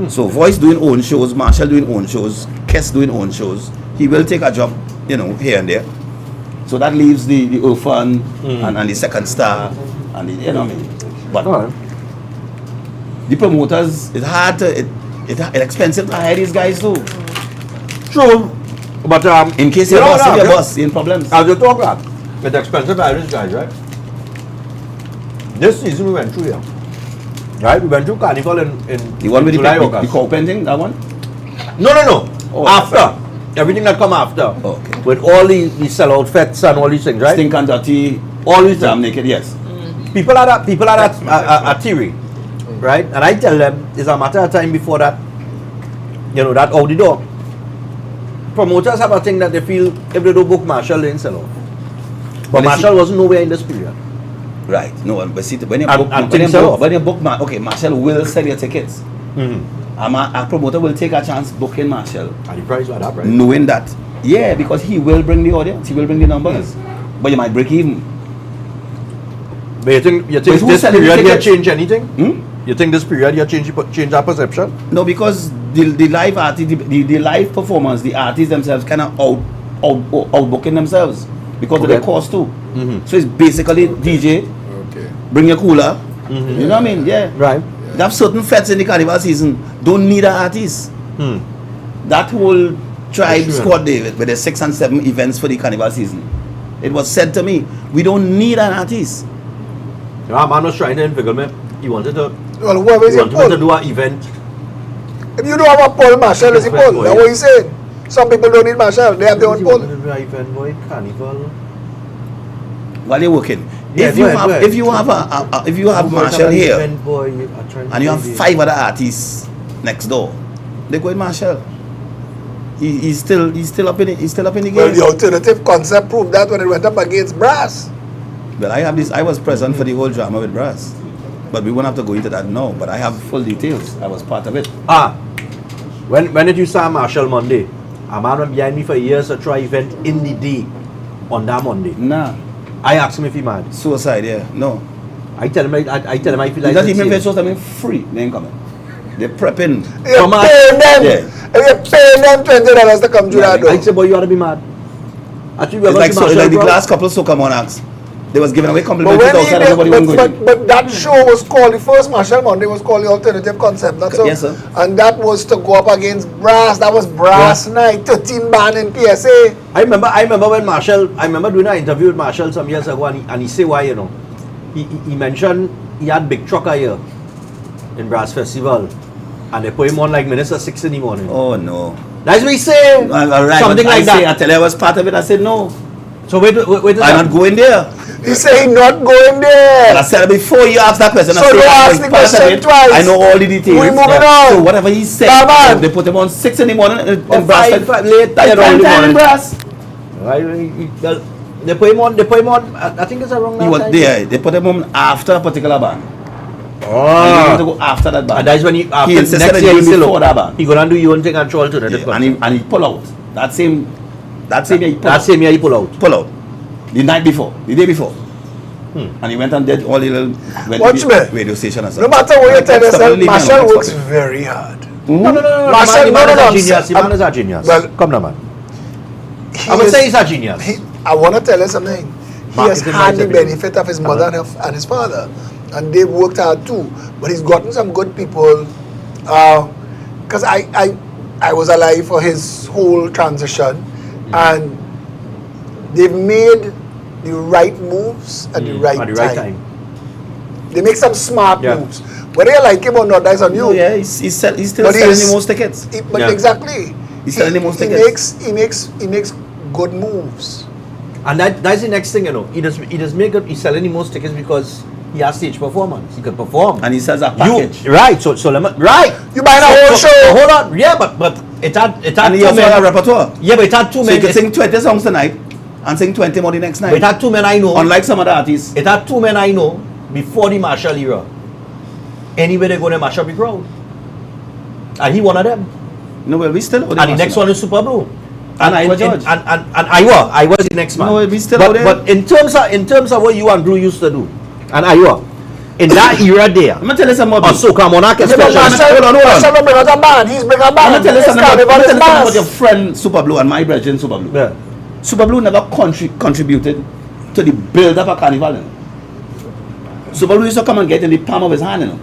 G: So Voice doing own shows, Marshall doing own shows, Kes doing own shows. He will take a job, you know, here and there. So that leaves the Orphan and the Second Star and the, you know what I mean. But the promoters, it's hard to, it's expensive to hire these guys too.
B: True. But
G: In case you're boss, you're in problems.
B: as you talk that, it's expensive for Irish guys, right? This season we went through here. Right? We went through Carnival in
G: The one with
B: July,
G: the
B: August.
G: cow painting, that one?
B: No.
G: Oh,
B: After. Everything that come after.
G: Okay.
B: With all the sellout fets and all these things, right?
G: Stink and dirty,
B: All these
G: jam
B: things.
G: naked, yes.
B: People are that theory, right? And I tell them it's a matter of time before that, you know, that out the door. Promoters have a thing that they feel if they don't book Marshall, they ain't sell out. But
G: Well,
B: Marshall wasn't nowhere in this period.
G: Right. No, but see, when you
B: And
G: book,
B: things sell off.
G: okay, Marshall will sell your tickets. A promoter will take a chance booking Marshall,
B: And the price was that, right?
G: knowing that, yeah, because he will bring the audience, he will bring the numbers, but you might break even.
B: But you think
G: who's
B: this
G: selling
B: period here
G: tickets?
B: change anything? You think this period here change our perception?
G: No, because the live artist, the live performance, the artists themselves kind of out booking themselves because of their cost too. So it's basically DJ, bring your cooler, you know what I mean? Yeah.
B: Right.
G: They have certain fets in the carnival season, don't need an artist. That whole tribe squad there with the 6 and 7 events for the carnival season. It was said to me, we don't need an artist.
B: You know, a man was trying to invigorate me. He wanted to,
C: Well, whoever is in
B: to
C: Paul.
B: do an event.
C: If you don't have a Paul, Marshall is in Paul. That's what he's saying. Some people don't need Marshall. They have their own Paul.
B: Event boy, carnival.
G: While you're working.
B: Yeah,
G: If you have Marshall here and you have 5 other artists next door, they go with Marshall. He's still up in it. He's still up in the game.
C: Well, the alternative concept proved that when it went up against Brass.
G: Well, I was present for the whole drama with Brass, but we won't have to go into that now. But I have full details. I was part of it.
B: When did you start Marshall Monday? A man went behind me for years to try event in the day on that Monday.
G: Nah,
B: I asked him if he mad.
G: suicide. Yeah, no.
B: I tell him I feel
G: He
B: like
G: doesn't even
B: it's
G: pay so free. They ain't coming. They're prepping.
C: You're
B: Come on.
C: paying them.
G: Yeah.
C: If you're paying them $20 to come through that door.
B: I say, boy, you ought to be mad. Actually, we
G: It's
B: are
G: like,
B: going to
G: so,
B: Marshall,
G: like the
B: bro.
G: last couple of soca monarchs. They was giving away
C: But,
G: complimentary outside and nobody wasn't going.
C: but that show was called, the first Marshall Monday was called the Alternative Concept. That's
G: Yes, sir.
C: And that was to go up against Brass. That was Brass night, 13 band in PSA.
B: I remember when Marshall, I remember doing an interview with Marshall some years ago, and he said why, you know. He mentioned he had big trucker here in Brass Festival, and they put him on like minutes at 6 in the morning.
G: Oh no.
B: That's what he said.
G: All right,
B: Something
G: but
B: like that.
G: I tell you I was part of it. I said no.
B: So wait
G: I'm not going there.
C: He said he not going there.
G: And I said before you ask that question,
C: So
G: I said,
C: don't
G: I'm
C: ask
G: going
C: the
G: part of
C: question
G: it.
C: twice.
G: I know all the details.
C: We moving on.
G: So whatever he said,
C: Come on.
G: they put him on 6 in the morning in
B: Or
G: Brass.
B: five late,
G: That
B: you know, in the
G: time
B: morning.
G: in Brass.
B: They put him on, I think it's around
G: He
B: that
G: was
B: time.
G: there. They put him on after a particular band. And he wanted to go after that band.
B: And that's when he, after
G: He insisted
B: next
G: on
B: year, he
G: doing
B: still
G: before that band.
B: he gonna do your own thing and troll to the
G: Yeah, and he pull out. That same year he pull
B: that
G: out.
B: same year he pull out.
G: Pull out. The night before, the day before. And he went and did all the little
C: Watch me.
G: radio station and stuff.
C: No matter what you tell
G: Stop
C: yourself,
G: leaving
C: Marshall
G: alone,
C: works
G: stop it.
C: very hard.
B: No.
C: Marshall,
B: The man is a
C: I'm
B: genius.
C: saying-
B: The man is a genius.
C: Well,
B: Come now, man.
C: He
B: I would
C: is-
B: say he's a genius.
C: I want to tell you something. He has
B: Marketing
C: had the
B: mindset,
C: benefit of his mother and his father, and they've worked hard too. But he's gotten some good people. Because I was alive for his whole transition, and they've made the right moves at the right time. They make some smart
B: Yeah.
C: moves. Whether you like him or not, that's on you.
G: Oh, yeah, he's still
C: But
G: selling
C: he's-
G: the most tickets.
C: But
B: Yeah.
C: exactly,
G: He's selling the most
C: he
G: tickets.
C: makes good moves.
B: And that's the next thing, you know. He does make it. He's selling the most tickets because he has stage performance. He can perform.
G: And he sells a package.
B: Right. So let me, right.
C: You buy a whole
B: So,
C: show.
B: hold on. Yeah, but it had
G: And he
B: two
G: also has a
B: men.
G: repertoire.
B: Yeah, but it had two
G: So
B: men.
G: you can sing 20 songs tonight and sing 20 more the next
B: But
G: night.
B: it had two men I know.
G: Unlike some other artists.
B: It had two men I know before the Marshall era. Anyway, they're going to mash up the crowd. And he one of them.
G: No, well, we still out there.
B: And the next one is Super Blue.
G: And Iowa George.
B: And I was the next man.
G: No, we still
B: but,
G: out there.
B: but in terms of what you and Blue used to do, and Iowa, in that era there,
G: I'm going to tell you something
B: or
G: about
B: Soca Monarch
C: Marshall
B: especially.
C: don't bring out a band. He's bring a
G: I'm
C: band.
G: going to tell you
C: It's
G: something
C: Carnival, it's
G: about your
C: mass.
G: friend Super Blue and my brethren Super Blue.
B: Yeah.
G: Super Blue never contributed to the build up of Carnival. You know. Super Blue used to come and get in the palm of his hand. You know.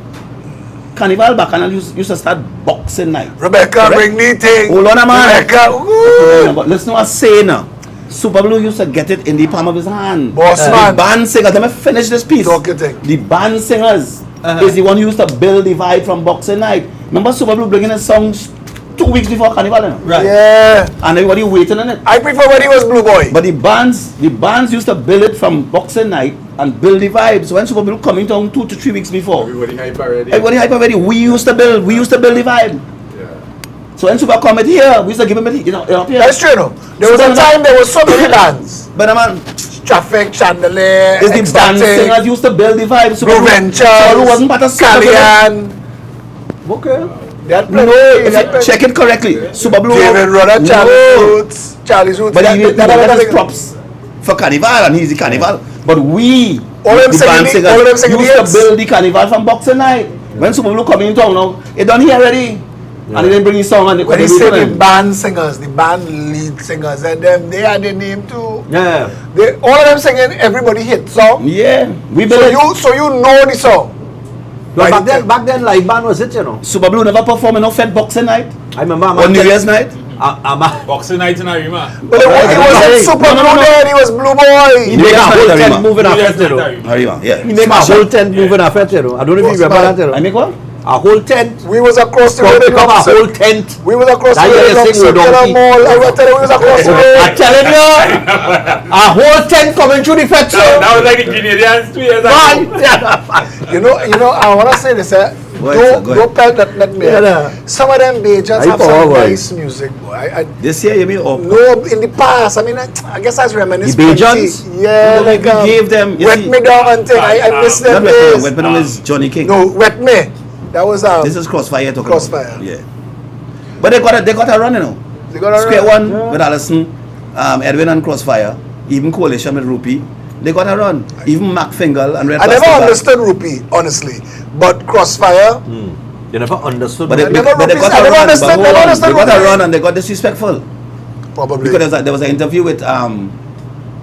G: Carnival Bacchanal used to start boxing night.
C: Rebecca,
G: Correct?
C: bring the thing.
G: Hold on a man.
C: Rebecca, woo.
G: But listen to what I say now. Super Blue used to get it in the palm of his hand.
C: Boss
G: The
C: man.
G: band singers, let me finish this piece.
C: Talk your thing.
G: The band singers is the one who used to build the vibe from boxing night. Remember Super Blue bringing his songs 2 weeks before Carnival, you know?
B: Right.
C: Yeah.
G: And everybody waiting on it.
C: I prefer when he was Blue Boy.
G: But the bands used to build it from boxing night and build the vibes. When Super Blue coming down 2 to 3 weeks before,
E: Everybody hype already.
G: everybody hype already. We used to build the vibe.
E: Yeah.
G: So when Super come here, we used to give him it, up here.
C: That's true, no? There was a time there was so many bands.
G: But man,
C: Traffic, Chandelier,
G: it's the band
C: Ecstatic,
G: singers used to build the vibe. Super
C: Blue
G: Blue
C: Ventures,
G: wasn't part of Super Blue.
C: Callian.
B: Okay.
C: That
G: No, if you check it correctly, Super Blue.
C: David Rudder,
G: No.
C: Charlie's Roots.
G: But
C: that-
G: he
C: that-
G: got
C: that-
G: his props for Carnival, and he's the Carnival. But we,
C: All them
G: the band
C: singing the- all them
G: singers,
C: singing the
G: used
C: hits.
G: to build the Carnival from boxing night. When Super Blue coming in town now, it done here already. And they didn't bring his song and they
C: When he
G: couldn't
C: said
G: do
C: the
G: it.
C: band singers, the band lead singers, and them, they had their name too.
B: Yeah.
C: All of them singing everybody hit song.
G: Yeah, we
C: So
G: built it.
C: you know the song.
B: But
C: Right.
B: back then, live band was it, you know.
G: Super Blue never performed in no Fed boxing night
B: I remember.
G: or New Year's night.
D: Boxing night in Arima.
C: But it
B: Right.
C: wasn't
B: Right.
C: Super
G: No, no,
C: Blue
G: no.
C: then, he was Blue Boy.
B: He make a whole
G: Arima.
B: tent moving
D: New Year's
B: after, you
D: night
B: know.
D: Arima.
G: Arima, yeah.
B: He make a whole tent moving after, you know. I don't know if you
C: Boss
B: remember
C: man.
B: that, you
G: I
B: know.
G: make what?
B: A whole tent.
C: We was across the road.
B: Come
C: in
B: a
C: Luxor.
B: whole tent.
C: We was across the
B: That
C: road
B: year
C: in
B: they sing
C: Luxor,
B: with
C: Killer
B: donkey.
C: Mall. I was telling you, we was across the road.
B: I'm telling you, a whole tent coming through the fence.
D: That was like the Grenadians 2 years ago.
B: Man.
C: You know, I want to say this,
G: Go ahead, sir, go
C: don't pelt that me.
B: Yeah, nah.
C: Some of them Bajans
B: I
C: have some
B: forward.
C: nice music, boy.
G: This year, you mean? Oh,
C: No, in the past, I mean, I guess I was reminiscing.
B: The Bajans?
C: Yeah,
G: we
C: like
G: gave them. You
C: Wet
G: see,
C: Me Down and thing. I miss
G: not
C: them
G: Wet Me Down.
C: days.
G: Wet Me Down is Johnny King.
C: No, Wet Me. That was
G: This is Crossfire talking
C: Crossfire.
G: about. Yeah. But they got a run, you know.
C: They got a
G: Square
C: run.
G: One with Allison, Edwin and Crossfire, even Coalition with Rupee. They got a run. Even Mac Fingal and Red
C: I never
G: Plastic Bag.
C: understood Rupee, honestly, but Crossfire.
B: You never understood.
G: But they,
C: I never
G: but they got
C: I
G: a
C: never
G: run.
C: understood-
G: But hold
C: never
G: on,
C: understood
G: they got
C: what
G: a
C: they-
G: run and they got disrespectful.
C: Probably.
G: Because there was an interview with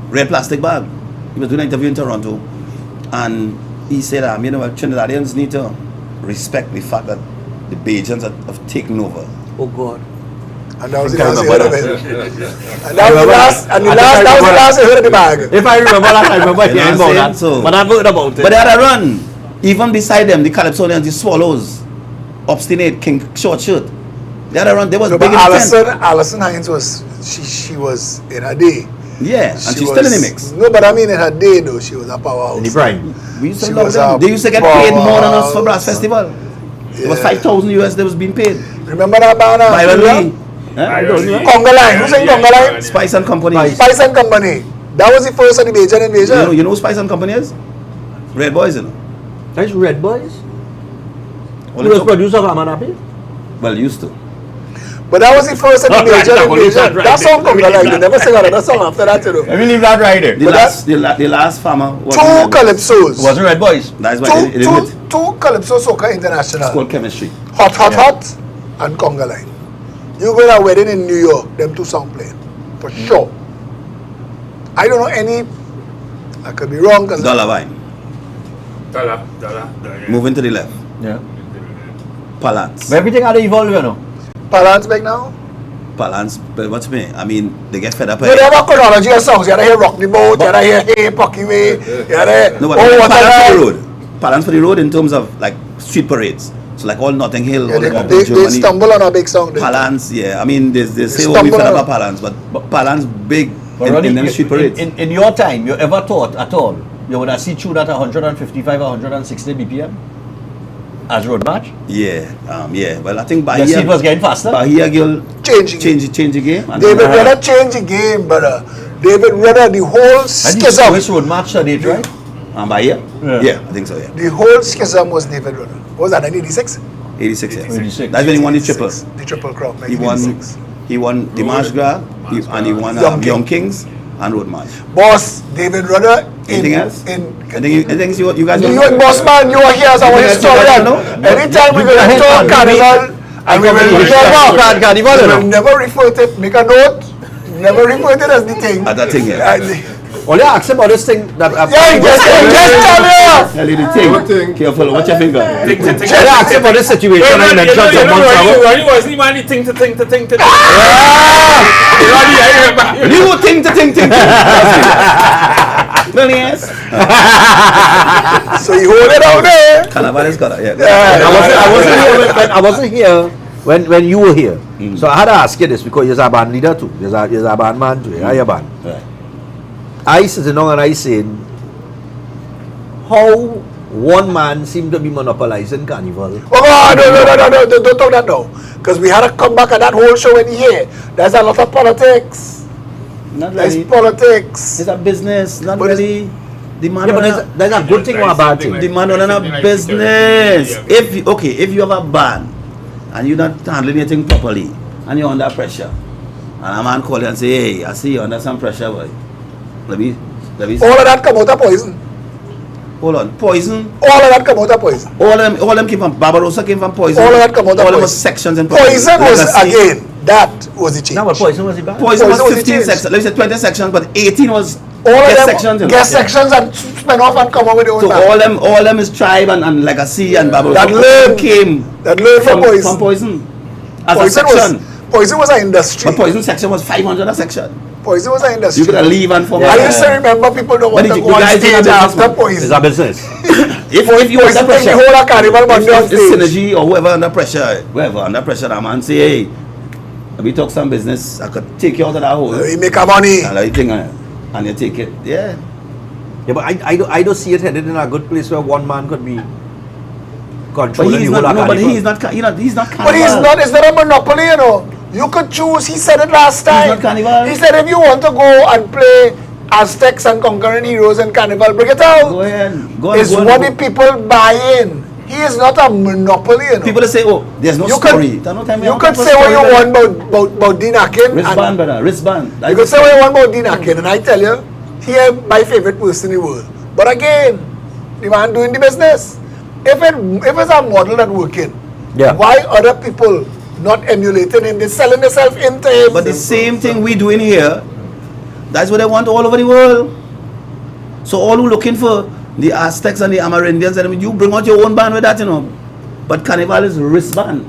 G: Red Plastic Bag. He was doing an interview in Toronto, and he said, you know, Trinidadians need to respect the fact that the Bajans have taken over.
B: Oh God.
C: And that was the
B: Can't
C: last you
B: remember
C: heard of
B: that.
C: it. And that was the last, and that was the last you heard of the bag.
B: If I remember that, I remember
G: You know
B: hearing
G: what I'm
B: about that.
G: saying? So-
B: But I've heard about it.
G: But they had a run. Even beside them, the Calypsonians, the Swallows, Obstinate, King Short Shirt. They had a run. They was
C: No,
G: big
C: but
G: in the tent.
C: Alison Hines was, she was in her day.
G: Yeah, and she's still in the mix.
C: No, but I mean in her day though, she was a powerhouse.
B: In the prime.
G: We used to
C: She
G: love
C: was
G: them.
C: a
G: They used to get paid more than us for Brass
C: powerhouse.
G: Festival. It was
C: Yeah.
G: 5,000 US they was being paid.
C: Remember that band?
G: Byron Lee.
C: Conga Line. Who sang Conga Line?
G: Spice and Company.
C: Spice and Company. That was the first of the Bajan invasion.
G: You know who Spice and Company is? Red Boys, you know.
B: That's Red Boys.
G: Only
B: Who was
G: top-
B: producer of Amanapi?
G: Well, used to.
C: But that was the first of the
B: Oh, right,
C: Bajan
B: that one is
C: invasion.
B: right.
C: That song Conga Line. They
B: That-
C: never sang another song after that, you know.
B: Let me leave that right there.
G: The
C: But
G: last farmer was
C: Two
G: Red Boys.
C: calypsos.
B: Was it Red Boys?
G: That's why they didn't hit.
C: Two Calypso Soca
G: It's
C: International.
G: called Chemistry.
C: Hot, and Conga Line. You go to a wedding in New York, them two song playing. For sure. I don't know any, I could be wrong, because
G: Dollar Vine.
D: Dollar.
G: Moving to the left.
B: Yeah.
G: Palance.
B: But everything had evolved, you know.
C: Palance back now.
G: Palance. But what's me? I mean, they get fed up.
C: No, they have a chronology of songs. You gotta hear Rock the Boat, you gotta hear Hey Pucky Way, you gotta
G: No, but
C: Oh What
G: Palance for
C: a
G: the
C: Night.
G: road. Palance for the road in terms of like street parades. So like all Notting Hill,
C: Yeah,
G: all the
C: they
G: Germany.
C: stumble on a big song.
G: Palance, yeah. I mean, they say, oh, we
C: stumble
G: fed up
C: on-
G: about Palance, but Palance big
B: But
G: in
B: Ronnie,
G: them street parades.
B: in your time, you ever thought at all you would have seen through that 155 or 160 BPM as road match?
G: Yeah. Well, I think
B: The
G: Bahia,
B: speed was getting faster.
G: Bahia girl
C: Changing.
G: change the game. And
C: David
G: then,
C: Rudder changed the game, brother. David Rudder, the whole
B: And the
C: schism.
B: slowest road match to date, right?
G: Bahia?
B: Yeah.
G: Yeah, I think so, yeah.
C: The whole schism was David Rudder. What was that, 1986?
G: 86, yeah.
B: 86.
G: That's when he won the triple.
C: The Triple Crown,
G: He won
C: 1986.
G: He won the March Gras, and he won Young Kings and Road March.
C: Boss, David Rudder.
G: Anything else?
C: In
G: Anything you guys
C: New York boss man, you are here as our
G: Anything else you guys
C: historian.
G: know?
C: Anytime we
B: You
C: go
B: go
C: to
B: ahead,
C: talk
B: man.
C: carnival, and we will
B: Carnival, you
C: we
B: know.
C: will never refer to it, make a note, never refer to it as the thing.
G: At that thing, yeah.
B: Only ask him about this thing that
C: Yeah, just tell you.
G: Tell you the thing. Careful, watch your finger.
D: Think.
B: Only ask him about this situation and he mentioned some months ago.
D: Ronnie wasn't even the think to think. Ronnie, I remember.
G: You think. Well, yes.
C: So you hold it out there.
G: Carnival is got it, yeah.
B: I wasn't here when you were here. So I had to ask you this because you're a band leader too. You're a band man too. You're a band.
G: Right.
B: I sitting down and I saying how one man seemed to be monopolizing carnival.
C: Oh, no, don't talk that now. Because we had to come back at that whole show in here. There's a lot of politics.
G: Not
C: There's
G: really.
C: politics.
G: It's a business, not
C: But it's-
G: really. The man
B: Yeah, but
G: on
B: there's a good thing or a bad thing.
G: the man on a business. If you have a band and you're not handling anything properly and you're under pressure, and a man call you and say, hey, I see you under some pressure, boy. Let me
C: All of that come out of poison.
G: hold on. Poison.
C: All of that come out of poison.
G: All them came from Barbarossa, came from poison.
C: All of that come out of
G: All them
C: poison.
G: was sections and
C: Poison was,
G: Legacy.
C: again, that was the change.
B: Now, but poison was the bad.
G: Poison was
C: Poison was the
G: 15
C: change.
G: sections. Let me say 20 sections, but 18 was
C: All of
G: guest
C: them
G: sections. you know.
C: guest
G: Yeah.
C: sections and spin off and come out with their own
G: So
C: band.
G: all them is tribe and legacy and Barbarossa.
C: That learn-
G: came
C: that learned from poison.
G: From poison. As
C: Poison
G: a section.
C: Poison was an industry.
G: But poison section was 500 a section.
C: Poison was an industry.
G: You could leave and form.
C: I used to remember people don't want
G: But
C: to
G: the
C: go on
G: guys
C: stage
G: in the
C: after
G: business,
C: poison.
B: It's a business.
G: If you
C: Poison
G: under
C: take the
G: pressure,
C: whole of Carnival Monday on
G: if
C: stage.
G: Synergy or whoever under pressure, that man say, hey, we talk some business, I could take you out of that hole.
C: We make our money.
G: And I think, and you take it. Yeah.
B: Yeah, but I don't see it headed in a good place where one man could be
G: But
B: controlling
G: he's
B: the whole
G: not,
B: of
G: no, but
B: carnival.
G: he's not
C: But he's
G: Carnival.
C: not, it's not a monopoly, you know. You could choose, he said it last time.
G: not Carnival.
C: He said if you want to go and play Aztecs and Conquering Heroes in Carnival, bring it out.
G: Go ahead.
C: It's what the people buy in. He is not a monopoly, you know.
G: People that say, oh, there's no
C: You
G: story.
C: could-
G: There's no time
C: You could say what you want about Dean Akin.
G: Wristband, brother. Wristband.
C: You could say what you want about Dean Akin, and I tell you, he is my favorite person in the world. But again, the man doing the business. If it's a model that working,
B: Yeah.
C: Why other people not emulating him? They're selling themselves into him.
G: But the same thing we doing here, that's what they want all over the world. So all who looking for the Aztecs and the Amerindians, and you bring out your own band with that, you know. But Carnival is wristband.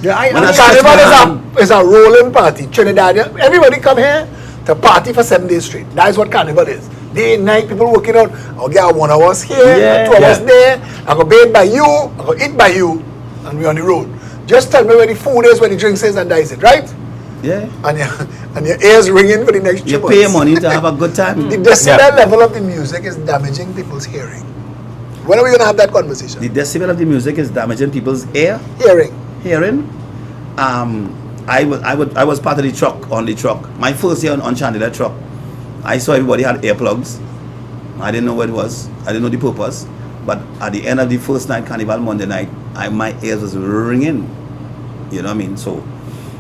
B: Yeah,
G: When I
C: Carnival is a rolling party. Trinidad, everybody come here to party for 7 days straight. That is what Carnival is. Day and night, people working out. I'll get 1 hour here, 2 hours there. I go bathe by you, I go eat by you, and we're on the road. Just tell me where the food is, where the drinks is, and that is it, right?
G: Yeah.
C: And your ears ringing for the next 2
G: You
C: months.
G: pay money to have a good time.
C: The decibel level of the music is damaging people's hearing. When are we going to have that conversation?
G: The decibel of the music is damaging people's
C: Hearing.
G: hearing. I was part of the truck, on the truck. My first year on Chandelier truck, I saw everybody had earplugs. I didn't know what it was. I didn't know the purpose. But at the end of the first night, Carnival Monday night, my ears was ringing. You know what I mean? So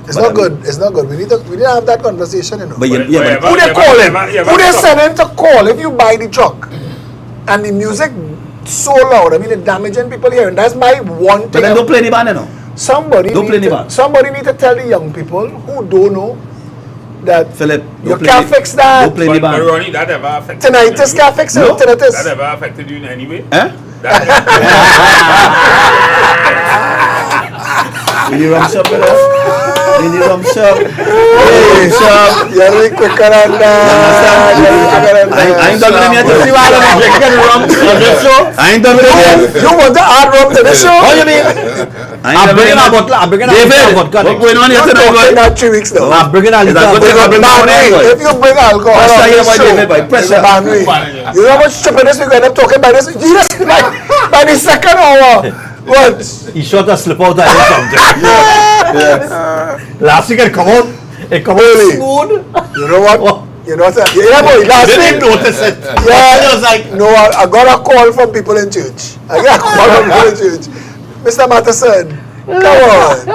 C: It's not good. It's not good. We need to have that conversation, you know.
G: But
C: Who they calling? Who they sending to call if you buy the truck and the music so loud? I mean, it's damaging people here, and that's my one thing.
G: But then don't play the band, you know.
C: Somebody need to tell the young people who don't know that
G: Phillip,
C: you can't fix that.
G: Don't play the
D: But
G: band.
D: Ronnie, that ever affected
C: Tinnitus can't fix it.
G: No.
C: Tinnitus.
D: That ever affected you in any way?
G: Eh? In the rum shop, brother. In the rum shop. Rum shop.
C: You're really quicker than that. You're really quicker than that.
G: I ain't done with them yet. See why I'm drinking rum on this show? I ain't done with them yet.
C: You want to add rum to the show?
B: What do you mean? I'm bringing a bottle. I'm bringing a
G: David,
B: vodka.
G: what's going on here
C: You're
G: tonight,
C: talking
G: boy?
C: that 3 weeks now.
B: I'm bringing a
G: Is that good thing I bring down there, boy?
C: If you bring alcohol
G: Pressure
C: on
G: here,
C: this
G: boy,
C: show,
G: David, boy. Pressure.
C: it's a ban way. You know how much stupidness we end up talking by this? Jesus, by the second hour. What?
B: He shot a slip out and something. Last week it come out. It come out
C: Really?
B: smooth.
C: You know what? You know what? Yeah, boy, last
B: Didn't
C: week.
B: notice it.
C: Yeah,
B: I was like,
C: no, I got a call from people in church. I got a call from people in church. Mr. Matterson, come on.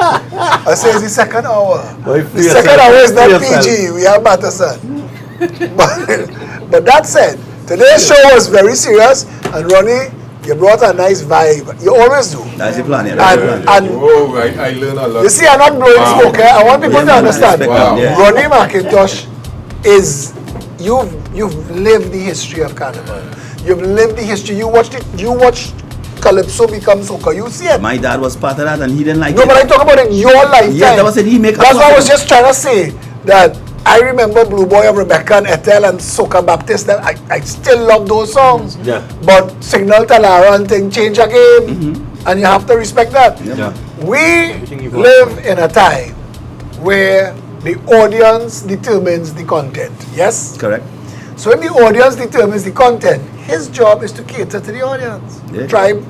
C: I say it's the second hour.
B: Boy,
C: The
B: free
C: second
B: yourself.
C: hour is not
B: Free yourself.
C: PG. We have Matterson. But that said, today's show was very serious, and Ronnie, you brought a nice vibe. You always do.
G: That's the plan, yeah. That's the plan.
C: And
E: Oh, I learned a lot.
C: you see, I'm not blowing smoke. Eh? I want people to
G: man, I
C: understand.
G: respect that, yeah.
C: Ronnie McIntosh is you've lived the history of Carnival. You've lived the history. You watched Calypso become soca. You see it.
G: My dad was part of that and he didn't like
C: No,
G: it.
C: but I talk about in your lifetime.
G: Yeah, that was it. He make a
C: That's what I was
G: part of it.
C: just trying to say. That I remember Blue Boy of Rebecca and Ethel and Soca Baptist. That I still love those songs.
B: Yeah.
C: But Signal Talara and thing change again. And you have to respect that.
B: Yeah.
C: We
B: Everything you've
C: live in a time where the audience determines the content. Yes?
G: Correct.
C: So if the audience determines the content, his job is to cater to the audience.
G: Yeah.
C: Tribe,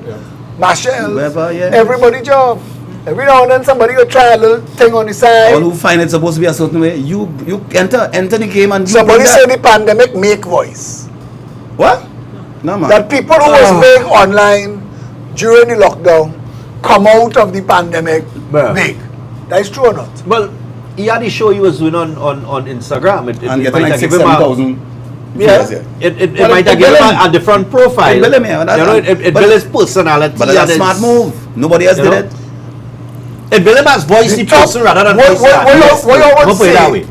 C: Marshall,
G: Whoever, yeah.
C: everybody's job. Every now and then somebody will try a little thing on the side.
G: All who find it supposed to be a certain way, you enter the game and you
C: Somebody
G: bring
C: say
G: that.
C: the pandemic make voice.
G: What? No, man.
C: That people who was big online during the lockdown come out of the pandemic
B: Yeah.
C: big. That is true or not?
B: well, he had the show he was doing on Instagram. It
G: and
B: might
G: getting like
B: have
G: 6,000,
B: given him a-
G: 7,000.
B: Yeah,
G: views,
B: it
G: Well,
B: might
G: it
B: have given
G: build
B: him a different profile.
G: It build him, yeah,
B: You know, it
G: but-
B: built his personality.
G: But that's
B: and
G: a smart
B: his-
G: move. Nobody else
B: You
G: did
B: know?
G: it.
B: It built him as voice the
C: top-
B: person rather than
C: what-
B: voice
C: what-
B: that.
C: what you-
B: Yes.
C: what you would
B: Don't put it that
C: say-
B: way.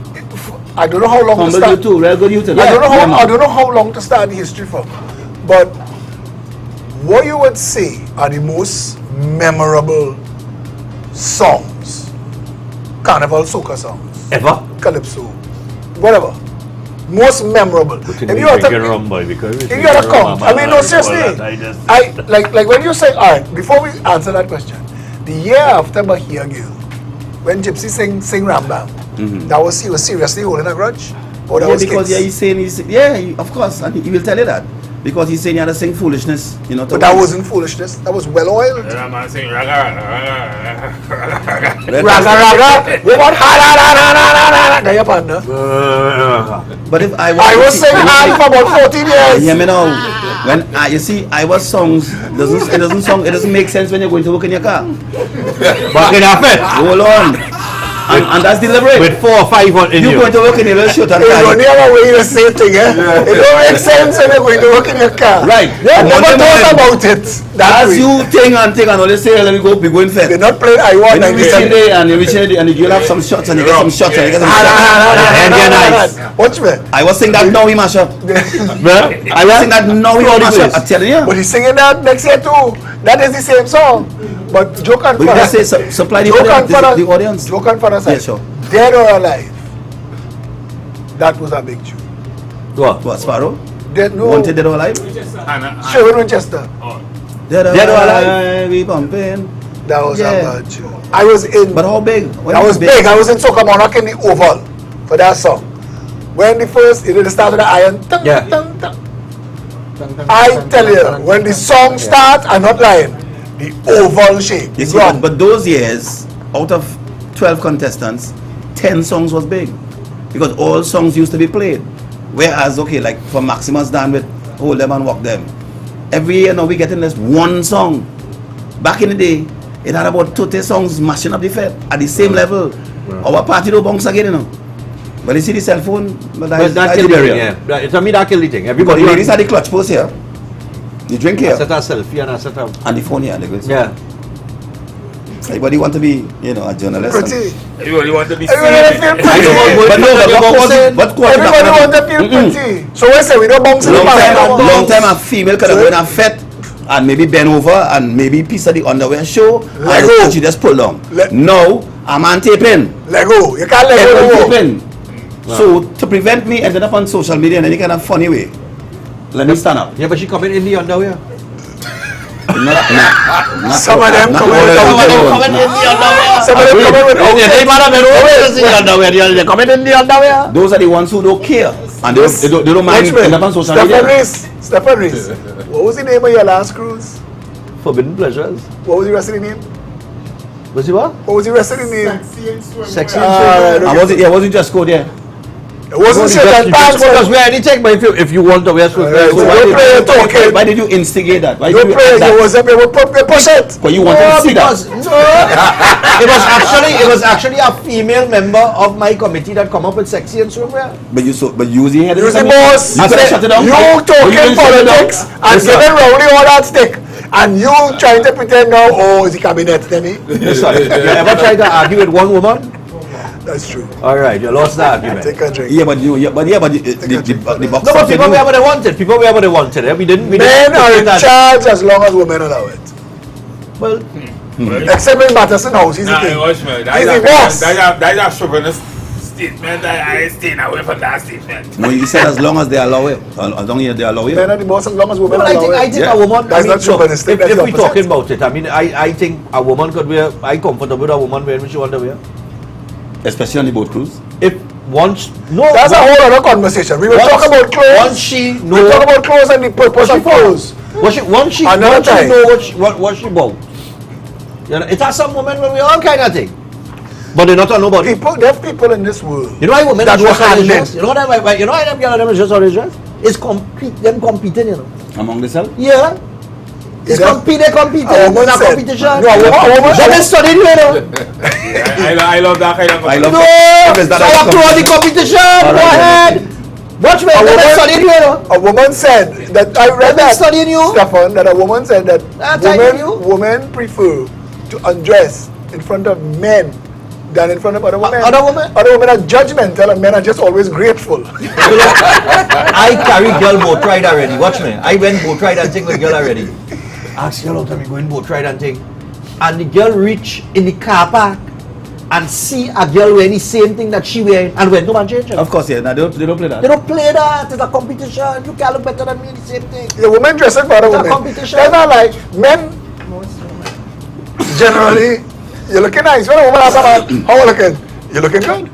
C: I don't know how long to
G: Humble you
C: start.
G: too. Real good you too.
C: I don't know
G: Yeah,
C: how
G: man.
C: I don't know how long to start the history from, but what you would say are the most memorable songs, Carnival soca songs,
B: Ever?
C: Calypso, whatever, most memorable. If you had to, if you had to count, I mean, no, seriously, I like when you say, all right, before we answer that question, the year after Bahia Girl, when Gypsy sing Ram Bam, that was he was seriously holding a grudge, or that
G: Yeah,
C: was
G: because
C: kicks?
G: he's saying, of course, and he will tell you that. Because he's saying you had to sing foolishness, you know.
C: But that wasn't foolishness. That was well oiled.
D: I'm not saying raga, raga, raga.
C: Raga raga. We want ha ra ra ra ra ra ra. Kaya panda.
G: But if I
C: I was singing hard for about 14 years.
G: hear me now. When you see, I was songs it doesn't make sense when you're going to work in your car.
B: Back in our fit.
G: Hold on. And that's deliberate.
B: with 4 or 5 on in
G: You
B: you.
G: going to work in your little shirt and
C: You
G: tie.
C: don't ever wear the same thing, eh? It don't make sense when you're going to work in your car.
G: Right.
C: I never
G: Monday
C: thought
G: morning,
C: about it that
G: as
C: way.
G: you think and all this say, let me go, be going fair.
C: They're not playing I want
G: When you reach in
C: 97.
G: there and you reach in there and you'll have some shots and you get some shots and you get some shots.
C: Watch me.
G: I was saying that now we mash up. I was saying that now we all mash up. I tell you.
C: But he's singing that next year too. That is the same song. But joke and
G: But you
C: fun.
G: just say supply the
C: Joke and
G: audience.
C: fun.
G: The audience.
C: Joke and fun aside.
G: Yeah, sure.
C: Dead or alive. That was a big tune.
G: What, Sparrow?
C: Dead, no.
G: Wanted Dead or Alive?
C: Sherwin Winchester.
G: Dead or
B: Dead or
G: Alive, we bumping.
C: That was
G: Yeah.
C: a bad tune. I was in.
G: But how big? When
C: I
G: it
C: was big. I was in Soca Monarch in the Oval for that song. When the first, it did the start of the iron. Tung,
B: Yeah.
C: tung, tung. I tell you, when the song starts, I'm not lying. The oval shape.
G: You
C: the
G: see,
C: ground.
G: but those years, out of 12 contestants, 10 songs was big. Because all songs used to be played. Whereas, okay, like for Maximus done with Hold Them and Walk Them. Every year now we getting this one song. Back in the day, it had about 20 songs mashing up the fed at the same level. Our party don't bounce again, you know. But you see the cell phone, but
B: But that killed the thing, yeah. To me, that killed the thing.
G: Because
B: Everybody
G: the ladies had the clutch post here, the drink here,
B: set a selfie and I set up.
G: and the phone here. They go,
B: Yeah.
G: everybody want to be, you know, a journalist.
C: Pretty.
D: Everybody want to be
C: Everybody
D: seen.
C: feel
G: I
C: pretty.
G: know, but no, but what quarter
C: Everybody want to feel pretty. So we say we don't bounce in the
G: long time a female could have gone and fed and maybe bend over and maybe piece of the underwear show
C: Lego.
G: and she just pull down.
C: Le-
G: No, a man taping.
C: Lego. You can't let
G: Everyone
C: go.
G: taping. So to prevent me ending up on social media in any kind of funny way, let me stand up.
B: Yeah, but she coming in the underwear.
C: Some of them come in with
G: Some of them
C: outfit.
G: come in
C: Some of them come in with outfit.
B: They're coming in the underwear.
G: Those are the ones who don't care and they don't mind
C: Watch me.
G: ending up on social
C: Stephan
G: media.
C: Reis. Stephan Reis. What was the name of your last cruise?
B: Forbidden pleasures.
C: What was the rest of the name?
B: Was it what?
C: What was the rest of the name?
B: Sexy
C: Alright,
B: and
G: And was it? Yeah, was it just go there?
C: It wasn't shit and pants.
B: because wear anything, but if you want to wear swim
C: Alright,
B: so
C: so
B: why
C: don't
B: did-
C: play your talking.
G: Why did you instigate that? Why
C: You
G: did you
C: play.
G: add that?
C: You was up. You push it.
G: But you wanted to see that.
B: it was actually a female member of my committee that come up with sexy and swimwear.
G: But you was the head.
C: You was the boss.
G: You could have shut it down.
C: You talking politics and giving Rowley all that stick. And you trying to pretend now, oh, it's the cabinet, Denny.
B: Listen, you ever try to argue with one woman?
C: That's true.
B: All right, you lost the argument.
C: Take a drink.
G: Yeah, but the box.
B: No, but people wherever they wanted. People wherever they wanted. We didn't.
C: Men are in
B: that.
C: charge as long as women allow it.
B: Well,
C: Except in Batterson House, he's the
D: Nah,
C: king.
D: watch me.
C: He's the boss.
D: That's a chauvinist statement. I staying away from that statement.
G: No, you said as long as they allow it. As long as they allow
C: Men
G: it.
C: are the boss as long as women
B: well,
C: allow
B: I
C: it.
B: think
G: Yeah.
B: a woman.
C: That's
B: I mean,
C: not chauvinistic, that's
B: if
C: the
B: we
C: opposite.
B: talking about it, I mean, I think a woman could wear. I comfortable with a woman wearing what she want to wear.
G: Especially on the boat cruise.
B: If once no,
C: That's a whole other conversation. We will talk about
B: once
C: clothes.
B: she
C: We
B: know
C: talk about clothes and the purpose of clothes.
B: once she
C: Another time.
B: know what she about. You know, it has some women when we all kind of thing, but they're not on nobody.
C: People, there are people in this world.
B: You know why women
C: That
B: dress
C: were
B: how they
C: handed.
B: dress? You know why you know why them girls them dress how they dress? It's them competing, you know.
G: Among themselves?
B: Yeah. It's
C: Yeah.
B: competing.
C: A woman
B: It's a
C: said-
B: competition.
C: No, a woman-
B: They been studying, you know.
D: I love that kind of.
G: I love
B: No,
G: it. If it's that
B: so
G: kind of
B: applaud the competition. Go
G: right.
B: ahead. Watch me.
C: A
B: They been
C: woman-
B: studying, you know.
C: A woman said that I read
B: They've been
C: that.
B: studying you.
C: Stephan, that a woman said that
B: I'm telling you.
C: women prefer to undress in front of men than in front of other women.
B: Other women?
C: Other women are judgmental and men are just always grateful.
B: I carry girl boat ride already. Watch me. I went boat ride and thing with girl already. Ask girl out me going boat ride and thing. And the girl reach in the car park and see a girl wearing the same thing that she wearing and when no man change it.
G: Of course, yeah. No, they don't play that.
B: They don't play that. It's a competition. You can't look better than me. The same thing.
C: The women dressing for other
B: It's a
C: women.
B: competition.
C: They're not like men. Generally, you're looking nice. When a woman asks a man, how are you looking? You're looking good.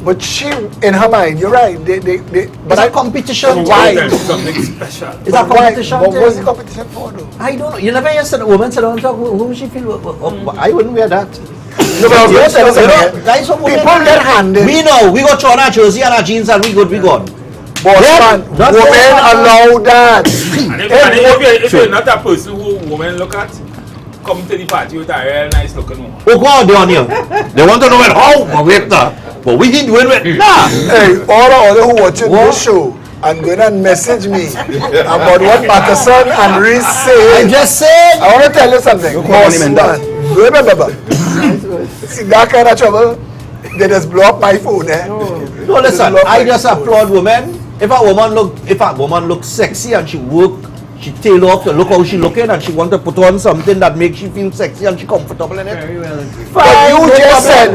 C: But she, in her mind, you're right.
B: But it's a competition.
C: Why?
D: There's something special.
B: It's a competition.
C: What was the
B: thing.
C: competition for though?
B: I don't know. You never hear a woman sit down and talk. Who she feel? I wouldn't wear that.
C: No, but I was going to tell you something.
B: Guys, some women-
C: People get handed.
B: We know. We got on our jersey and our jeans and we good. We gone.
C: Boss man,
B: That's
C: women
B: all.
C: allow that.
D: And if you're not a person who women look at, come to the party with a real nice looking woman.
B: Oh God, they're on here. They want to know it how, but we ain't doing it. Nah.
C: Hey, all the other who watching this show and going and message me about what Patterson and Reis say.
B: I just said.
C: I want to tell you something. Boss man, remember, see that kind of trouble, they just blow up my phone, eh?
B: No, listen, I just applaud women. If a woman looks sexy and she tail off to look how she looking and she want to put on something that makes you feel sexy and she comfortable in it.
F: Very well.
C: But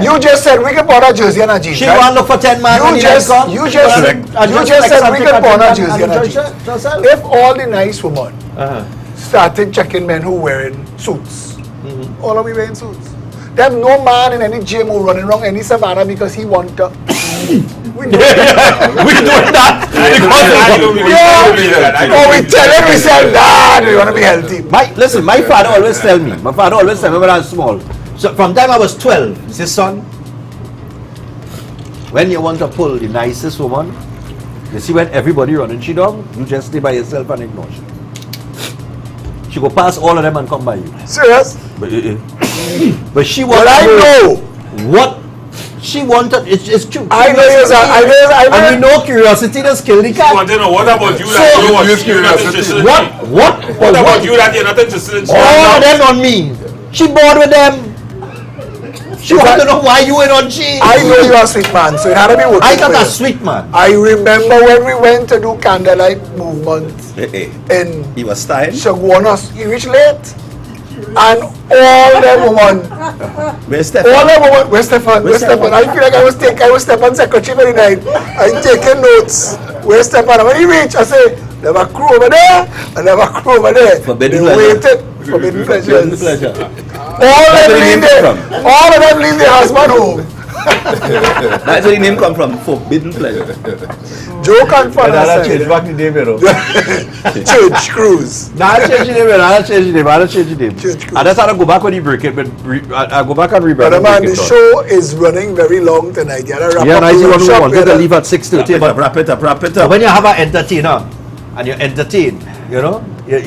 C: you just said we can put on a jersey and a jeans.
B: She
C: right?
B: want to look for 10 man.
C: You just said we can put on a jersey and a jeans. If all the nice women started checking men who wearing suits, all of we wearing suits. There's no man in any gym who running around any savannah because he want to. We doing that. We tell him we say that we want to be healthy.
B: My father always tell me. My father always tell me when I was small. So from the time I was 12, he says, son, when you want to pull the nicest woman, you see when everybody running she down, you just stay by yourself and ignore she. She go past all of them and come by you.
C: Serious?
B: But she wanted.
C: But I know
B: what she wanted. It's true.
C: I know.
B: And we know curiosity does kill the cat.
D: I want to know, what about you that you watch curiosity?
B: What
D: about you that you're not interested in?
B: All of them on me. She bored with them. She want to know why you ain't on G.
C: I know you are a sweet man, so it had to be working.
B: I got a sweet man.
C: I remember when we went to do candlelight movement in
G: He was style.
C: Shagwanas. He reached late. And all them women.
G: Where's Stephan?
C: All them women. Where's Stephan? I feel like I was Stephan's secretary for the night. I'm taking notes. Where's Stephan? And when he reached, I say, there was a crew over there, and there was a crew over there.
G: Forbidden
C: they
G: pleasure.
C: waited. Forbidden pleasures.
G: Pleasure.
C: All of them leave their husband home.
G: That's where the name come from. Forbidden pleasure.
C: Joke and fun.
B: change back the name, you know.
C: Church cruise.
B: I'll change the name.
C: Church cruise.
B: I just had to go back when you break it, but I'll go back and rebrand
C: But
B: it.
C: man, the show is running very long tonight. You gotta wrap
B: Yeah,
C: up
B: and I see
C: the
B: one who
C: workshop,
B: wanted to
C: brother.
B: leave at 6:30. But
G: Wrap it up.
B: But when you have an entertainer and you entertain, you know, you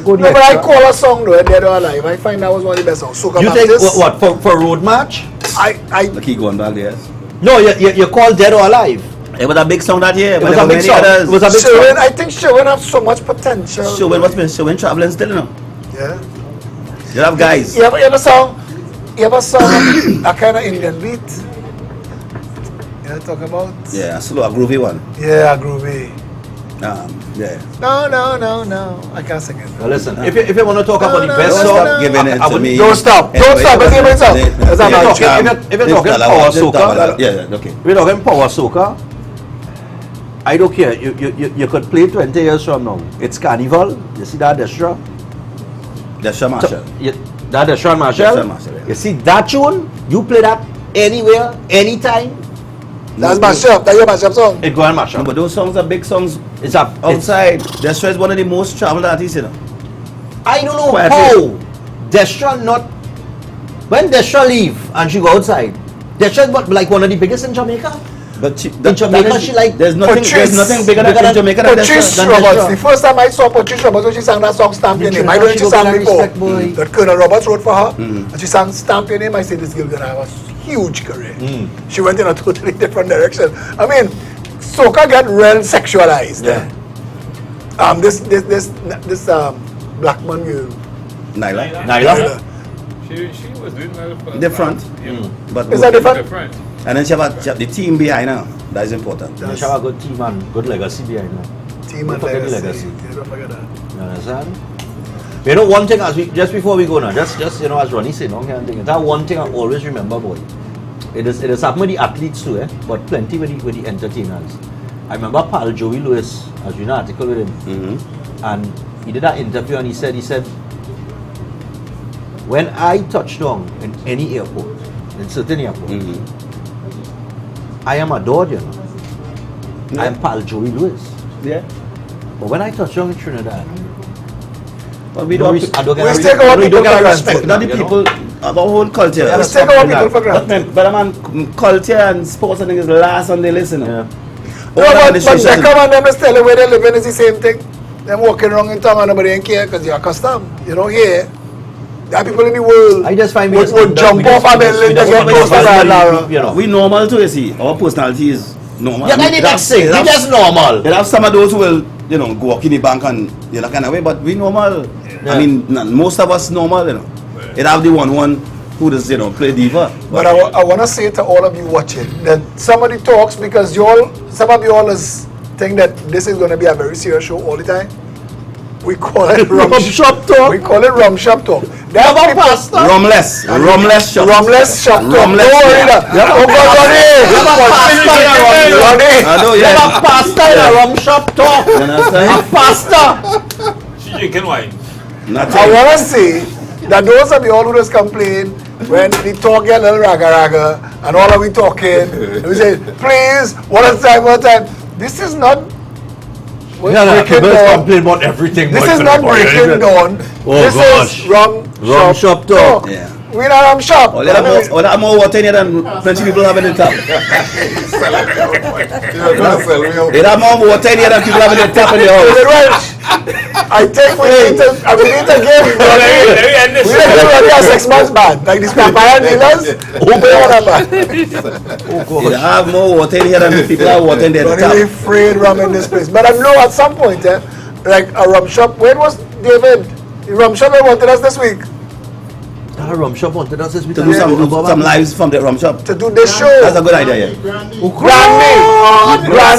B: go
C: No, but I call a song though, Dead or Alive. I find that was one of the best songs. Soca
B: You think
C: Baptist.
B: what for road march?
G: Look, he going back there.
B: No, you call Dead or Alive.
G: It was a big song that year.
B: It was a big song. It was a big
C: Sherwin,
B: song.
C: I think Sherwin has so much potential.
G: Sherwin traveling still, you know.
C: Yeah.
G: You have guys.
C: You ever song a kind of Indian beat? You know what I'm talking about?
G: Yeah, a slow, a groovy one.
C: Yeah, groovy.
G: Yeah.
C: No. I can't sing it.
B: Now listen, if you want to talk about the
C: No,
B: best
C: no,
B: song,
C: no.
G: Giving it to me.
C: Don't stop. Don't stop. Let's give it up. Let's have a chat.
B: if you're talking power soca,
G: Yeah, okay.
B: we're talking power soca. I don't care. You could play 20 years from now. It's Carnival. You see that Destra?
G: Destra Marshall.
B: That Destra Marshall.
G: Destra Marshall, yeah.
B: You see that tune? You play that anywhere, anytime.
C: That's mashup. That's your mashup song.
B: It go and mash
G: No,
B: up.
G: but those songs are big songs
B: It's up
G: outside. Destra is one of the most traveled artists, you know.
B: I don't know
G: Quite a
B: how Destra not. When Destra leave and she go outside, Destra is like one of the biggest in Jamaica.
G: But
B: In Jamaica, she like
G: there's nothing bigger than in Jamaica than
C: Patrice
G: Destra.
C: Roberts. The first time I saw Patrice Roberts when she sang that song Stamp Your Name. I don't know if she sang before. That Colonel Roberts wrote for her. And she sang Stamp Your Name. I said this girl gonna have a huge career. She went in a totally different direction. I mean, soca got real sexualized.
B: Yeah.
C: This black man girl.
B: Nyla.
D: She was doing well for
G: Different.
D: Yeah.
G: But
C: Is that different?
D: Different.
G: And then she have the team behind her. That is important.
B: She have a good team and good legacy behind her.
C: Team
B: Don't
C: and
B: forget the
C: legacy.
B: legacy.
C: Yeah, don't forget that.
B: You understand? You know one thing just before we go now, just you know as Ronnie said, that one thing I always remember, boy. It is happened with the athletes too, but plenty with the entertainers. I remember Pal Joey Lewis, as you know, article with him, and he did that interview and he said, when I touch down in any airport, in certain airports, I am adored, you know. I am Pal Joey Lewis.
G: Yeah.
B: But when I touch down in Trinidad,
G: But we don't.
C: We take our people for granted.
G: Not the people. Our whole culture.
C: We take our people for granted.
G: But man, culture and sports and things is last on the list, you know.
B: Yeah.
C: No, but they come and them just tell you where they living is the same thing. Them walking around in town and nobody ain't care because you're accustomed. You know, here, There are people in the world
B: I just find
C: would jump off a building to get close to that Lara.
B: you know.
G: We normal too, you see. Our personality is normal.
B: Yeah, I did not say. We just normal.
G: There are some of those who will, go walk in the bank and that kind of way, but we normal.
B: Yeah.
G: I mean, most of us normal, It have the one who does, play diva.
C: But I want to say to all of you watching that somebody talks because some of you all think that this is going to be a very serious show all the time. We call it rum shop talk. We call it rum shop talk. There are people,
G: Rumless shop.
C: Rumless shop talk.
G: Rumless,
C: Don't worry that. Oh God, Ronnie.
G: I know,
B: Have
G: yeah.
B: a pasta in a rum shop talk.
G: You understand?
B: A pasta.
D: She drinking wine.
G: Not
C: I want to say that those of you all who just complain when we talk a little raga and all of we talking, and we say, please, one at a time. This is not breaking down.
B: complain about everything.
C: This is not breaking down. This
B: gosh.
C: is rum
B: shop talk.
G: Yeah.
C: We're not rum shop.
G: All that more water in here than plenty people have in the tap. They have more water in here than people have in the tap in the house.
C: I think we need to give
D: Let me end this
C: we need to give Ronnie a 6 months ban. Like these papaya dealers, who pay on a ban.
G: They have more water in here than people have water in their
C: Ronnie
G: tap.
C: afraid rum in this place. But I know at some point, like a rum shop, when was David? The rum shop that wanted us this week
B: A rum shop wanted us this week.
G: To do some lives from the rum shop.
C: to do this show.
G: That's a good idea, yeah.
C: Granny.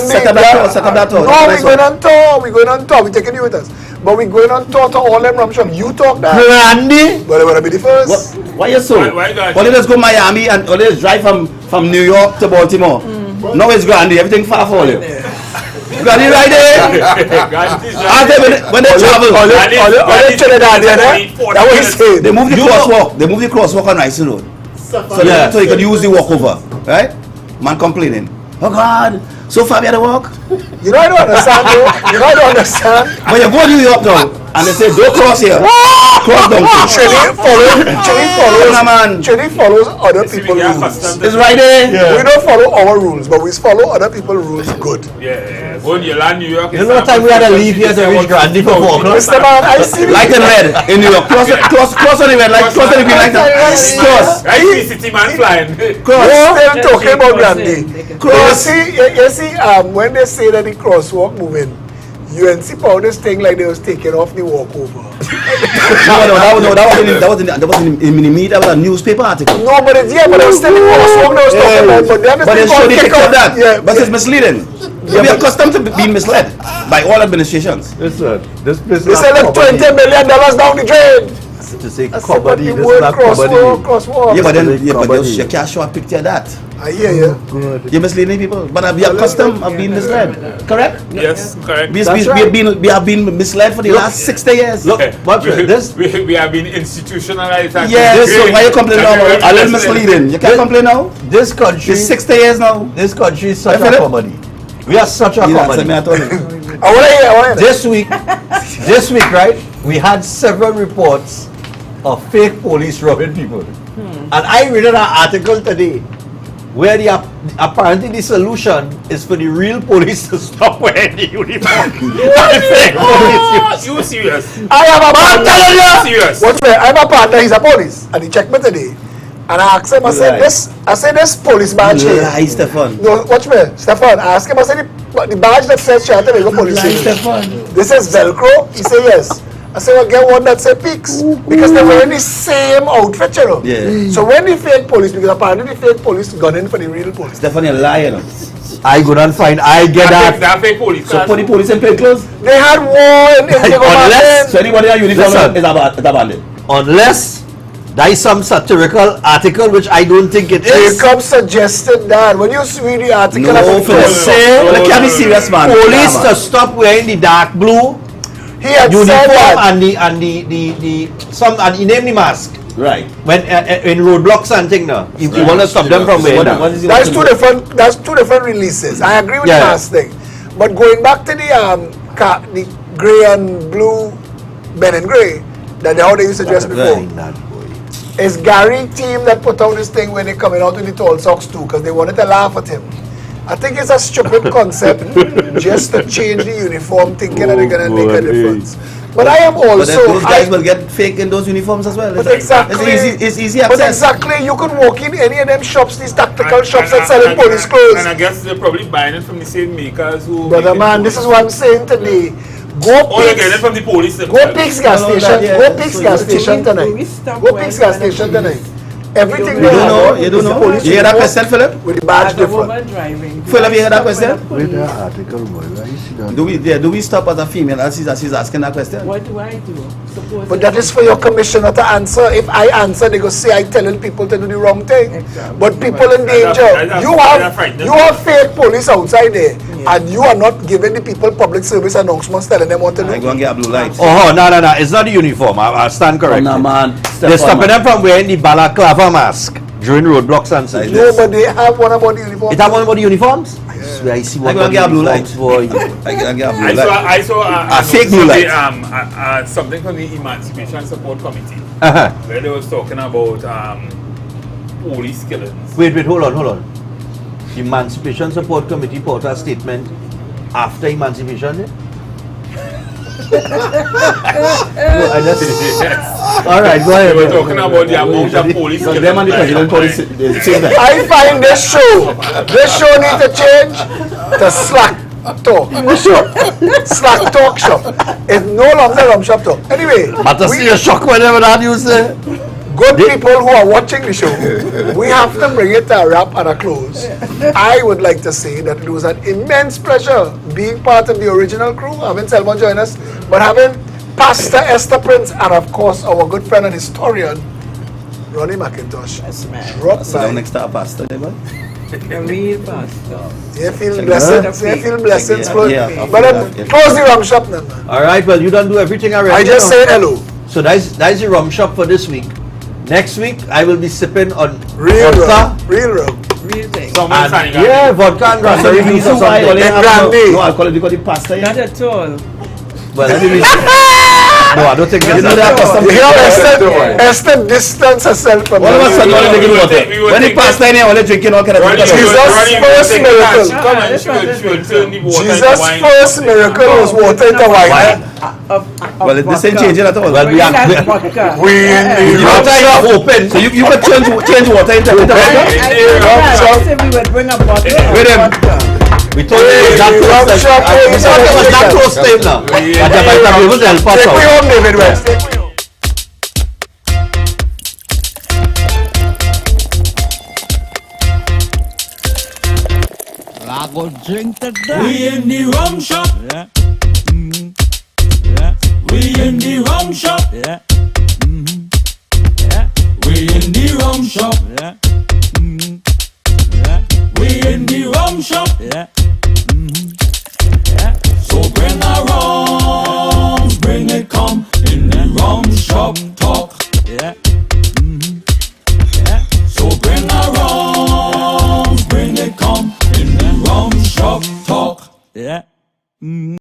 G: Set up that tour.
C: No, we're going on tour. We're going on tour. We're taking you with us. But we're going on tour to all them rum shops. You talk that.
B: Granny.
C: But I want to be the first.
G: Why you so?
D: Why God?
G: Only let's go Miami and only let's drive from New York to Baltimore. Now it's Grandy, everything far for you. Grandy right there. And then when they travel,
C: All the Trinidad, that what he said.
G: they move the crosswalk. They move the crosswalk on Rice Road. So,
B: Yeah.
G: so you can use the walkover, right? Man complaining. Oh God, so far we had to walk.
C: You know I don't understand, though. You know I don't understand.
G: When you go to New York now, and they say don't cross here, cross down.
C: Chile follows other people's rules.
G: It's right there.
C: We don't follow our rules, but we follow other people's rules good.
D: Yeah. Go to land New York.
B: You know what time we had to leave here to reach Grandy for 4 o'clock?
C: Mr. Man, I see
G: Light and red in New York. Cross on the red light. Cross on the green light. Cross.
D: Right, the city man flying.
C: We're still talking about Grandy. You see, when they say that the crosswalk moving, UNC found this thing like they was taking off the walkover.
G: No, that wasn't in the media. That was a newspaper article.
C: No, but it's but it was still the crosswalk they was talking about. But they have
G: But they
C: this
G: show the
C: thing
G: picture of that.
C: Yeah,
G: But it's misleading.
C: Yeah,
G: We are
C: but-
G: accustomed to being misled by all administrations.
B: Listen, this place
C: they say like $20 million down the drain.
B: to say
C: I said, but
B: comedy.
C: the
B: This is
C: word
B: not
C: crosswalk,
B: comedy.
C: crosswalk.
G: Yeah, but then
B: Comedy.
G: you can't show a picture of that.
C: I hear you.
B: Good.
G: You're misleading people. But we are accustomed of being misled. Correct?
D: Yes, correct.
G: We
B: That's
G: have been misled for the last 60 years.
B: Look, watch it. This
D: We have been institutionalized. as
G: Yes,
D: a
G: so
D: great-
G: why you complain now?
D: as
G: A little
D: great-
G: misleading. You can't complain now?
B: this country,
G: It's 60 years now.
B: this country is such
G: I feel
B: a
G: it.
B: comedy. We are such a
G: You answer me,
B: comedy.
G: I told you.
C: I want to hear.
B: This week, right? We had several reports of fake police robbing people, and I read an article today where apparently the solution is for the real police to stop wearing the uniform.
D: You serious?
C: I have a partner.
D: Serious?
C: Watch me. I have a partner. He's a police, and he checked me today. And I asked him. I said
G: Right.
C: this police badge here.
G: Lie, Stephan.
C: No, watch me, Stephan. I asked him. I said the badge that says Chattanooga Police
G: Lie,
C: Station.
G: Stephan.
C: This is Velcro. He said yes. I said, well, get one that says Peaks because they're wearing the same outfit, you know.
G: Yeah.
C: So when the fake police, because apparently the fake police gone in for the real police.
G: Stephan, you're lying.
B: I go and find. I get that.
D: That fake police.
G: So put the police in plain clothes.
C: They had war in Diego
B: Unless-
G: So anybody in uniform
B: Listen.
G: is a bandit.
B: Unless there is some satirical article, which I don't think it is.
C: Jacob suggested that. When you read the article,
G: No,
C: of
G: Phillip.
B: say-
G: Well, it can't be serious, man.
B: Police
G: Yeah,
B: to stop wearing the dark blue
C: he had said
B: uniform
C: that.
B: and he named the mask
G: Right.
B: when in roadblocks and thing now. You want to stop them from wearing that.
G: What is it?
C: That's two different releases. I agree with
B: Yeah.
C: the last thing. But going back to the grey and blue, Ben and Grey, that how they used to dress before. It's Gary team that put out this thing when they coming out with the tall socks too, because they wanted to laugh at him. I think it's a stupid concept just to change the uniform, thinking that they're gonna make a difference. But I am
G: But then
C: also.
G: those guys will get fake in those uniforms as well.
C: But exactly.
G: It's easy
C: But
G: access.
C: exactly, you could walk in any of them shops, these tactical shops that
D: And-
C: selling
D: and-
C: police
D: and-
C: clothes.
D: And I guess they're probably buying it from the same makers who.
C: Brother
D: make it
C: man, this is
D: police.
C: what I'm saying today. Go
D: Oh, they're getting it
C: Pix.
D: from the police.
C: Go
D: themselves.
C: Pix gas
G: All of
C: station.
G: that, yeah.
C: Go Pix
G: So
C: gas
G: you-
C: station
F: we
C: tonight.
F: stop
C: Go
F: when
C: Pix gas
F: the police-
C: station tonight. Everything
F: You
C: they
F: don't
C: have
F: know,
G: you
C: is
G: don't
C: the
G: know.
C: police
G: You hear that
C: uniform
G: question, Philip?
C: with the badge
F: As a
C: different.
F: woman driving.
G: Philip, you hear that
F: stop
G: question?
F: when the
H: Wait
F: police-
H: the article, boy. Why you see that?
G: Do we stop as a female as she's asking that question?
F: What do I do? Suppose
C: But that is for your commissioner to answer. If I answer, they go say I telling people to do the wrong thing.
F: Exactly.
C: But people in
D: That's-
C: danger.
D: that's-
C: You
D: that's right.
C: have you have fake police outside there, and you are not giving the people public service announcements telling them what to
G: I
C: do.
G: go and get a blue light.
B: Oh, no. It's not the uniform. I stand corrected.
G: Oh, no, man.
B: They're stopping them from wearing the balaclava mask during roadblocks and such.
G: Like
C: No, but they have one about the uniform.
B: Is that one about the uniforms? I swear I see
G: I
B: one
G: go and get a blue light.
B: boy.
G: I go and get a blue
D: I
G: light.
D: saw
G: A fake blue light.
D: something from the Emancipation Support Committee
B: Uh-huh.
D: where they was talking about police killings.
B: Wait, hold on. Emancipation Support Committee put out a statement after emancipation. No, I just. All right, go ahead.
D: They were talking about the amount of police
G: So
D: killings.
G: them and the president policy, they say that.
C: I find this show need to change to slack talk shop. Slack talk shop. It's no longer rum shop talk. Anyway,
B: But I see a shock whenever that you say.
C: good people who are watching the show, we have to bring it to a wrap and a close. I would like to say that it was an immense pleasure being part of the original crew, having Selma join us, but having Pastor Esther Prince and of course our good friend and historian, Ronnie McIntosh.
F: Yes, man.
C: Drop
G: So down
C: by.
G: next to a pastor, there, man.
F: A real pastor.
C: They feel blessings. They feel blessings.
G: Yeah,
C: for
G: yeah,
C: but
G: yeah.
C: close the rum shop now, man.
B: All right, well, you don't do everything already.
C: I just
B: you know.
C: say hello.
B: So that's the rum shop for this week. Next week, I will be sipping on
C: Real
B: vodka.
C: rum. Real rum.
F: Real thing.
D: Someone
B: And,
D: signing
B: yeah, vodka and
G: So
B: raspberry
G: the
B: juice
G: reason
B: or
G: why
B: something.
G: they have
C: brandy.
G: no alcohol is because the pastor,
F: Not at all.
B: Well, let me No, I don't think
G: you
B: it's
G: know that custom.
C: You know, Esther distance herself from
G: All of a sudden,
D: We
G: all they give
D: would
G: water.
D: take- we would
G: When the
D: take
G: pastor in here, all they drinking all kind of
D: Ronnie,
G: things.
C: Jesus
D: Ronnie would
C: first
D: take
C: miracle.
D: the come and she would turn the water into
C: Jesus'
D: wine.
C: first miracle was water into wine.
G: Well, this ain't changing at all.
B: Well, we are-
F: That's vodka.
C: We in the
B: You
C: rum
B: water
C: shop.
B: is open.
G: So you could change water into vodka?
F: I said we would bring a bottle of
G: Wait a minute.
F: vodka.
B: We told you it was that
C: Rum
B: close.
C: shop,
B: I
C: we
B: thought it was that
C: shop.
B: close to him now. But you might be able to help us
C: Take me
B: out.
C: home, David West. Take me home.
A: We in the rum shop. Yeah. We in the rum shop. Yeah. We in the rum shop. Yeah. We in the rum shop. Yeah. So bring a rum, bring it come in the rum shop talk. Yeah. So bring a rum, bring it come in the rum shop talk. Yeah.